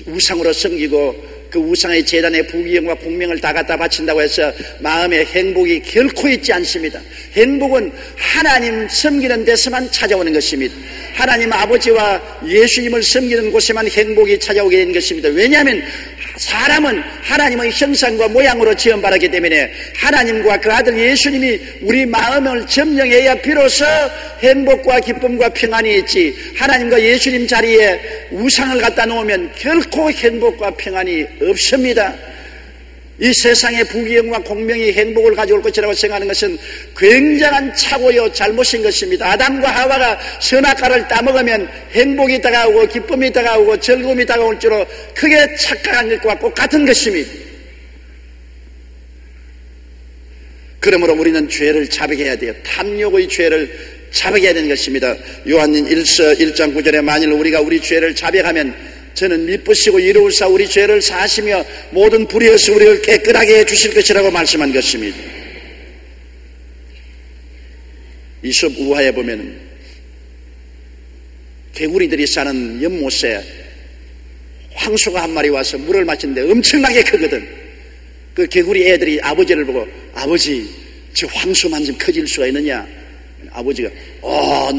우상으로 섬기고 그 우상의 제단에 부귀영화 공명을 다 갖다 바친다고 해서 마음에 행복이 결코 있지 않습니다. 행복은 하나님 섬기는 데서만 찾아오는 것입니다. 하나님 아버지와 예수님을 섬기는 곳에만 행복이 찾아오게 되는 것입니다. 왜냐하면 사람은 하나님의 형상과 모양으로 지음받았기 때문에 하나님과 그 아들 예수님이 우리 마음을 점령해야 비로소 행복과 기쁨과 평안이 있지, 하나님과 예수님 자리에 우상을 갖다 놓으면 결코 행복과 평안이 없습니다. 이 세상의 부귀영화 공명이 행복을 가져올 것이라고 생각하는 것은 굉장한 착오요 잘못인 것입니다. 아담과 하와가 선악과를 따먹으면 행복이 다가오고 기쁨이 다가오고 즐거움이 다가올 줄로 크게 착각한 것과 똑같은 것입니다. 그러므로 우리는 죄를 자백해야 돼요. 탐욕의 죄를 자백해야 되는 것입니다. 요한인 1서 1장 9절에 만일 우리가 우리 죄를 자백하면 저는 미쁘시고 이로우사 우리 죄를 사하시며 모든 불의에서 우리를 깨끗하게 해주실 것이라고 말씀한 것입니다. 이솝 우화에 보면 개구리들이 사는 연못에 황소가 한 마리 와서 물을 마시는데 엄청나게 크거든. 그 개구리 애들이 아버지를 보고 아버지 저 황소만 좀 커질 수가 있느냐? 아버지가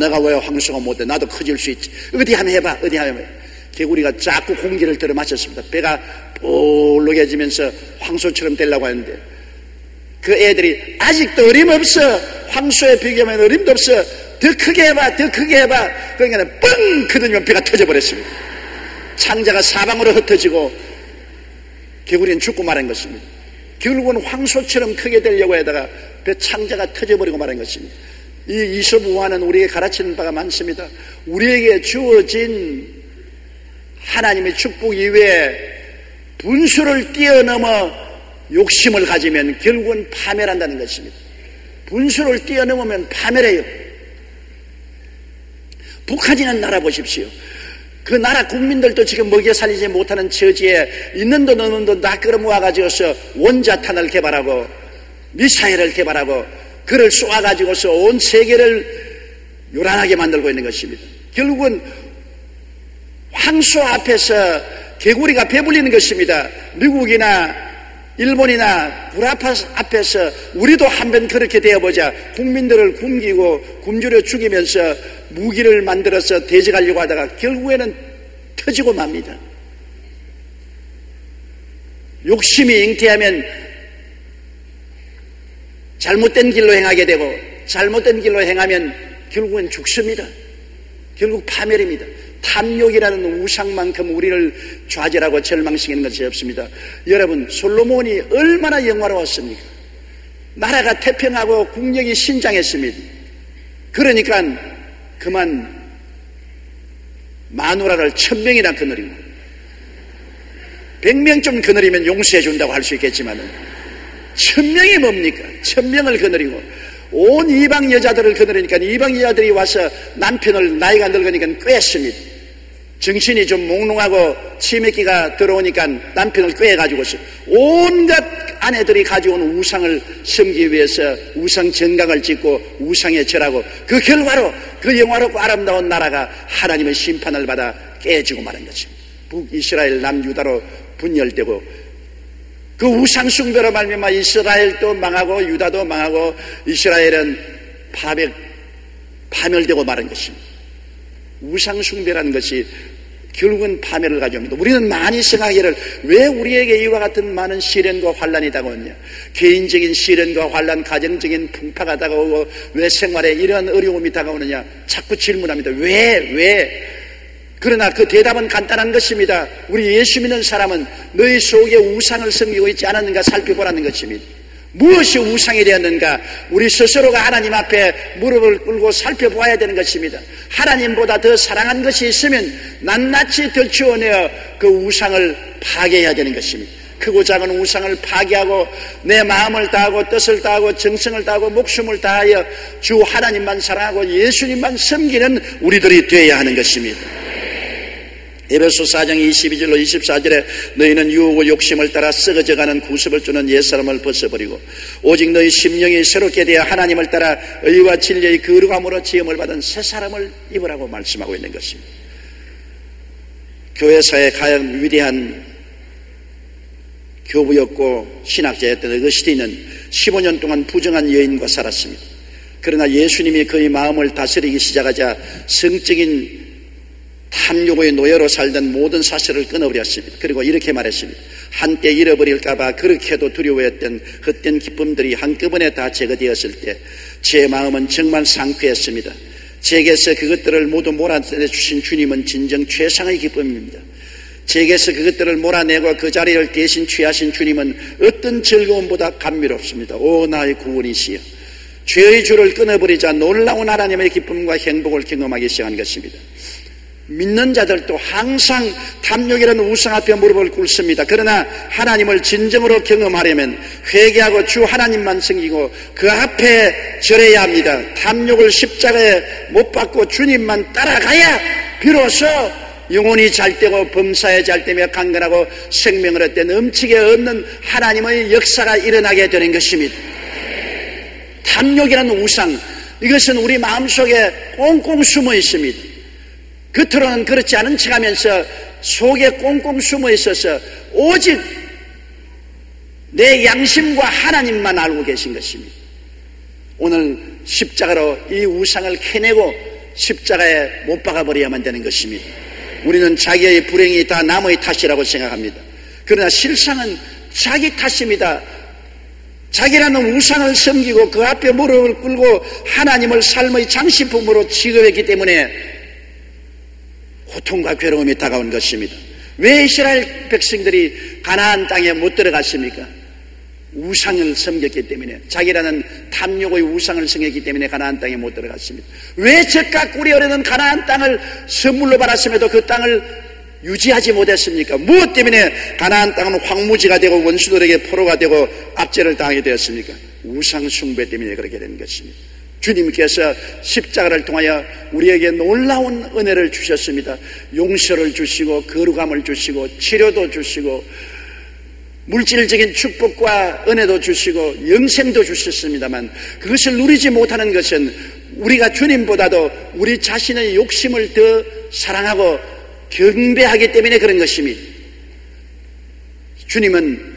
내가 왜 황소가 못돼? 나도 커질 수 있지. 어디 한번 해봐. 어디 한번 해봐. 개구리가 자꾸 공기를 들어 마셨습니다. 배가 볼록해지면서 황소처럼 되려고 하는데 그 애들이 아직도 어림없어. 황소에 비교하면 어림도 없어. 더 크게 해봐. 더 크게 해봐. 그러니까 뻥 크더니만 배가 터져버렸습니다. 창자가 사방으로 흩어지고 개구리는 죽고 말한 것입니다. 결국은 황소처럼 크게 되려고 하다가 배 창자가 터져버리고 말한 것입니다. 이 이솝 우화는 우리에게 가르치는 바가 많습니다. 우리에게 주어진 하나님의 축복 이외에 분수를 뛰어넘어 욕심을 가지면 결국은 파멸한다는 것입니다. 분수를 뛰어넘으면 파멸해요. 북한이라는 나라 보십시오. 그 나라 국민들도 지금 먹여 살리지 못하는 처지에 있는 돈 없는 돈 다 끌어모아가지고서 원자탄을 개발하고 미사일을 개발하고 그를 쏘아가지고서 온 세계를 요란하게 만들고 있는 것입니다. 결국은 황소 앞에서 개구리가 배불리는 것입니다. 미국이나 일본이나 불아파 앞에서 우리도 한번 그렇게 되어보자. 국민들을 굶기고 굶주려 죽이면서 무기를 만들어서 대적하려고 하다가 결국에는 터지고 맙니다. 욕심이 잉태하면 잘못된 길로 행하게 되고 잘못된 길로 행하면 결국엔 죽습니다. 결국 파멸입니다. 탐욕이라는 우상만큼 우리를 좌절하고 절망시키는 것이 없습니다. 여러분, 솔로몬이 얼마나 영화로웠습니까? 나라가 태평하고 국력이 신장했습니다. 그러니까 그만 마누라를 1000명이나 거느리고 100명 좀 거느리면 용서해 준다고 할 수 있겠지만 1000명이 뭡니까? 1000명을 거느리고 온 이방 여자들을 거느리니까 이방 여자들이 와서 남편을 나이가 늙으니까 꿰습니다. 정신이 좀 몽롱하고 치매기가 들어오니까 남편을 꿰가지고서 온갖 아내들이 가져온 우상을 섬기기 위해서 우상 정각을 짓고 우상에 절하고 그 결과로 그 영화롭고 아름다운 나라가 하나님의 심판을 받아 깨지고 마는 것입니다. 북이스라엘 남유다로 분열되고 그 우상 숭배로 말미암아 이스라엘도 망하고 유다도 망하고 이스라엘은 파멸되고 마는 것입니다. 우상 숭배라는 것이 결국은 파멸을 가져옵니다. 우리는 많이 생각하기를 왜 우리에게 이와 같은 많은 시련과 환란이 다가오냐, 개인적인 시련과 환란, 가정적인 풍파가 다가오고 왜 생활에 이런 어려움이 다가오느냐 자꾸 질문합니다. 왜? 그러나 그 대답은 간단한 것입니다. 우리 예수 믿는 사람은 너희 속에 우상을 섬기고 있지 않았는가 살펴보라는 것입니다. 무엇이 우상이 되었는가? 우리 스스로가 하나님 앞에 무릎을 꿇고 살펴보아야 되는 것입니다. 하나님보다 더 사랑한 것이 있으면 낱낱이 들추어내어 그 우상을 파괴해야 되는 것입니다. 크고 작은 우상을 파괴하고 내 마음을 다하고 뜻을 다하고 정성을 다하고 목숨을 다하여 주 하나님만 사랑하고 예수님만 섬기는 우리들이 되어야 하는 것입니다. 에베소 4장 22절로 24절에 너희는 유혹과 욕심을 따라 썩어져가는 구습을 주는 옛사람을 벗어버리고 오직 너희 심령이 새롭게 되어 하나님을 따라 의와 진리의 거룩함으로 지음을 받은 새 사람을 입으라고 말씀하고 있는 것입니다. 교회사에 가장 위대한 교부였고 신학자였던 어거스틴은 15년 동안 부정한 여인과 살았습니다. 그러나 예수님이 그의 마음을 다스리기 시작하자 성적인 탐욕의 노예로 살던 모든 사실을 끊어버렸습니다. 그리고 이렇게 말했습니다. 한때 잃어버릴까봐 그렇게도 두려워했던 헛된 기쁨들이 한꺼번에 다 제거되었을 때 제 마음은 정말 상쾌했습니다. 제게서 그것들을 모두 몰아내주신 주님은 진정 최상의 기쁨입니다. 제게서 그것들을 몰아내고 그 자리를 대신 취하신 주님은 어떤 즐거움보다 감미롭습니다. 오 나의 구원이시여, 죄의 줄을 끊어버리자 놀라운 하나님의 기쁨과 행복을 경험하기 시작한 것입니다. 믿는 자들도 항상 탐욕이라는 우상 앞에 무릎을 꿇습니다. 그러나 하나님을 진정으로 경험하려면 회개하고 주 하나님만 섬기고 그 앞에 절해야 합니다. 탐욕을 십자가에 못 박고 주님만 따라가야 비로소 영혼이 잘되고 범사에 잘되며 강건하고 생명을 얻되 넘치게 얻는 하나님의 역사가 일어나게 되는 것입니다. 탐욕이라는 우상, 이것은 우리 마음속에 꽁꽁 숨어 있습니다. 겉으로는 그렇지 않은 척하면서 속에 꽁꽁 숨어 있어서 오직 내 양심과 하나님만 알고 계신 것입니다. 오늘 십자가로 이 우상을 캐내고 십자가에 못 박아버려야만 되는 것입니다. 우리는 자기의 불행이 다 남의 탓이라고 생각합니다. 그러나 실상은 자기 탓입니다. 자기라는 우상을 섬기고 그 앞에 무릎을 꿇고 하나님을 삶의 장식품으로 취급했기 때문에 고통과 괴로움이 다가온 것입니다. 왜 이스라엘 백성들이 가나안 땅에 못 들어갔습니까? 우상을 섬겼기 때문에, 자기라는 탐욕의 우상을 섬겼기 때문에 가나안 땅에 못 들어갔습니다. 왜 젖과 꿀이 흐르는 가나안 땅을 선물로 받았음에도 그 땅을 유지하지 못했습니까? 무엇 때문에 가나안 땅은 황무지가 되고 원수들에게 포로가 되고 압제를 당하게 되었습니까? 우상 숭배 때문에 그렇게 된 것입니다. 주님께서 십자가를 통하여 우리에게 놀라운 은혜를 주셨습니다. 용서를 주시고 거룩함을 주시고 치료도 주시고 물질적인 축복과 은혜도 주시고 영생도 주셨습니다만 그것을 누리지 못하는 것은 우리가 주님보다도 우리 자신의 욕심을 더 사랑하고 경배하기 때문에 그런 것입니다. 주님은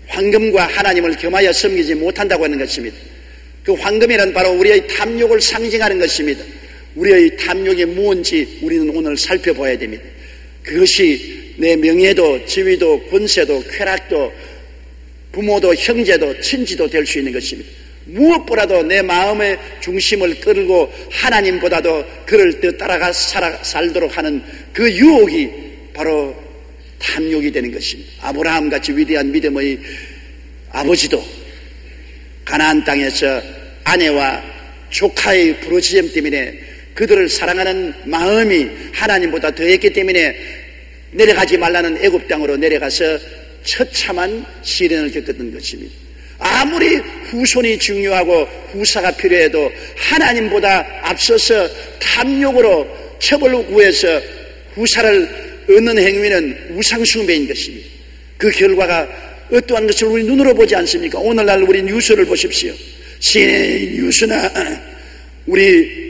황금과 하나님을 겸하여 섬기지 못한다고 하는 것입니다. 그 황금이란 바로 우리의 탐욕을 상징하는 것입니다. 우리의 탐욕이 무엇인지 우리는 오늘 살펴봐야 됩니다. 그것이 내 명예도 지위도 권세도 쾌락도 부모도 형제도 친지도 될 수 있는 것입니다. 무엇보다도 내 마음의 중심을 끌고 하나님보다도 그를 더 따라가 살도록 하는 그 유혹이 바로 탐욕이 되는 것입니다. 아브라함같이 위대한 믿음의 아버지도 가나안 땅에서 아내와 조카의 부르짖음 때문에 그들을 사랑하는 마음이 하나님보다 더했기 때문에 내려가지 말라는 애굽 땅으로 내려가서 처참한 시련을 겪었던 것입니다. 아무리 후손이 중요하고 후사가 필요해도 하나님보다 앞서서 탐욕으로 첩을 구해서 후사를 얻는 행위는 우상숭배인 것입니다. 그 결과가 어떠한 것을 우리 눈으로 보지 않습니까? 오늘날 우리 뉴스를 보십시오. CNN 뉴스나 우리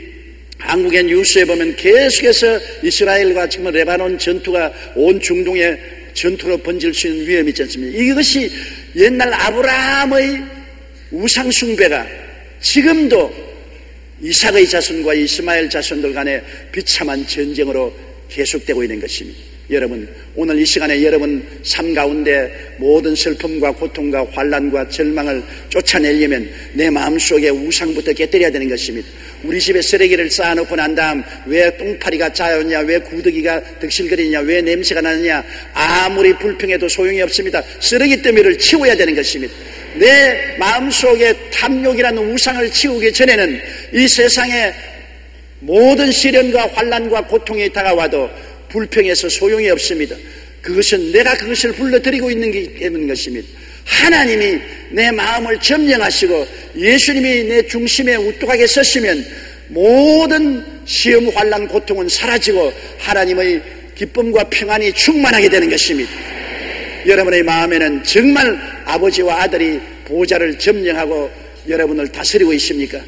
한국의 뉴스에 보면 계속해서 이스라엘과 지금 레바논 전투가 온 중동에 전투로 번질 수 있는 위험이 있지 않습니까? 이것이 옛날 아브라함의 우상숭배가 지금도 이삭의 자손과 이스마엘 자손들 간의 비참한 전쟁으로 계속되고 있는 것입니다. 여러분, 오늘 이 시간에 여러분 삶 가운데 모든 슬픔과 고통과 환난과 절망을 쫓아내려면 내 마음속에 우상부터 깨뜨려야 되는 것입니다. 우리 집에 쓰레기를 쌓아놓고 난 다음 왜 똥파리가 짜였냐, 왜 구더기가 득실거리냐, 왜 냄새가 나느냐, 아무리 불평해도 소용이 없습니다. 쓰레기 더미를 치워야 되는 것입니다. 내 마음속에 탐욕이라는 우상을 치우기 전에는 이 세상에 모든 시련과 환난과 고통이 다가와도 불평해서 소용이 없습니다. 그것은 내가 그것을 불러드리고 있는 게 때문인 것입니다. 하나님이 내 마음을 점령하시고 예수님이 내 중심에 우뚝하게 서시면 모든 시험, 환난, 고통은 사라지고 하나님의 기쁨과 평안이 충만하게 되는 것입니다. 여러분의 마음에는 정말 아버지와 아들이 보좌를 점령하고 여러분을 다스리고 있습니까?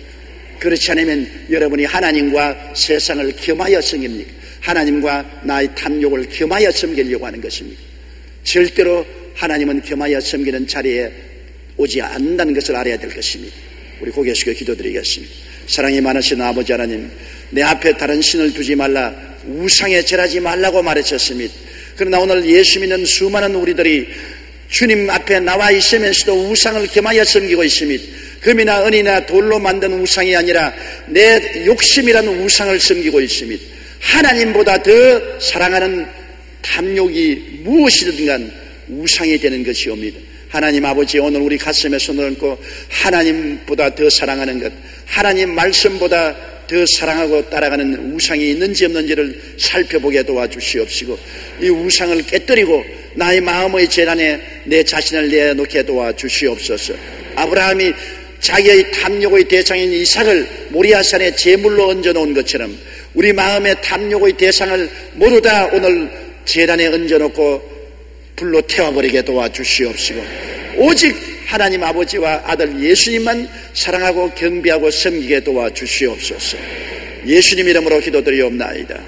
그렇지 않으면 여러분이 하나님과 세상을 겸하여 섬깁니까? 하나님과 나의 탐욕을 겸하여 섬기려고 하는 것입니다. 절대로 하나님은 겸하여 섬기는 자리에 오지 않는다는 것을 알아야 될 것입니다. 우리 고개 숙여 기도드리겠습니다. 사랑이 많으신 아버지 하나님, 내 앞에 다른 신을 두지 말라, 우상에 절하지 말라고 말하셨습니다. 그러나 오늘 예수 믿는 수많은 우리들이 주님 앞에 나와 있으면서도 우상을 겸하여 섬기고 있습니다. 금이나 은이나 돌로 만든 우상이 아니라 내 욕심이라는 우상을 섬기고 있습니다. 하나님보다 더 사랑하는 탐욕이 무엇이든 간 우상이 되는 것이옵니다. 하나님 아버지, 오늘 우리 가슴에 손을 얹고 하나님보다 더 사랑하는 것, 하나님 말씀보다 더 사랑하고 따라가는 우상이 있는지 없는지를 살펴보게 도와주시옵시고, 이 우상을 깨뜨리고 나의 마음의 재단에 내 자신을 내놓게 도와주시옵소서. 아브라함이 자기의 탐욕의 대상인 이삭을 모리아산에 제물로 얹어놓은 것처럼 우리 마음의 탐욕의 대상을 모두 다 오늘 재단에 얹어놓고 불로 태워버리게 도와주시옵시고, 오직 하나님 아버지와 아들 예수님만 사랑하고 경배하고 섬기게 도와주시옵소서. 예수님 이름으로 기도드리옵나이다.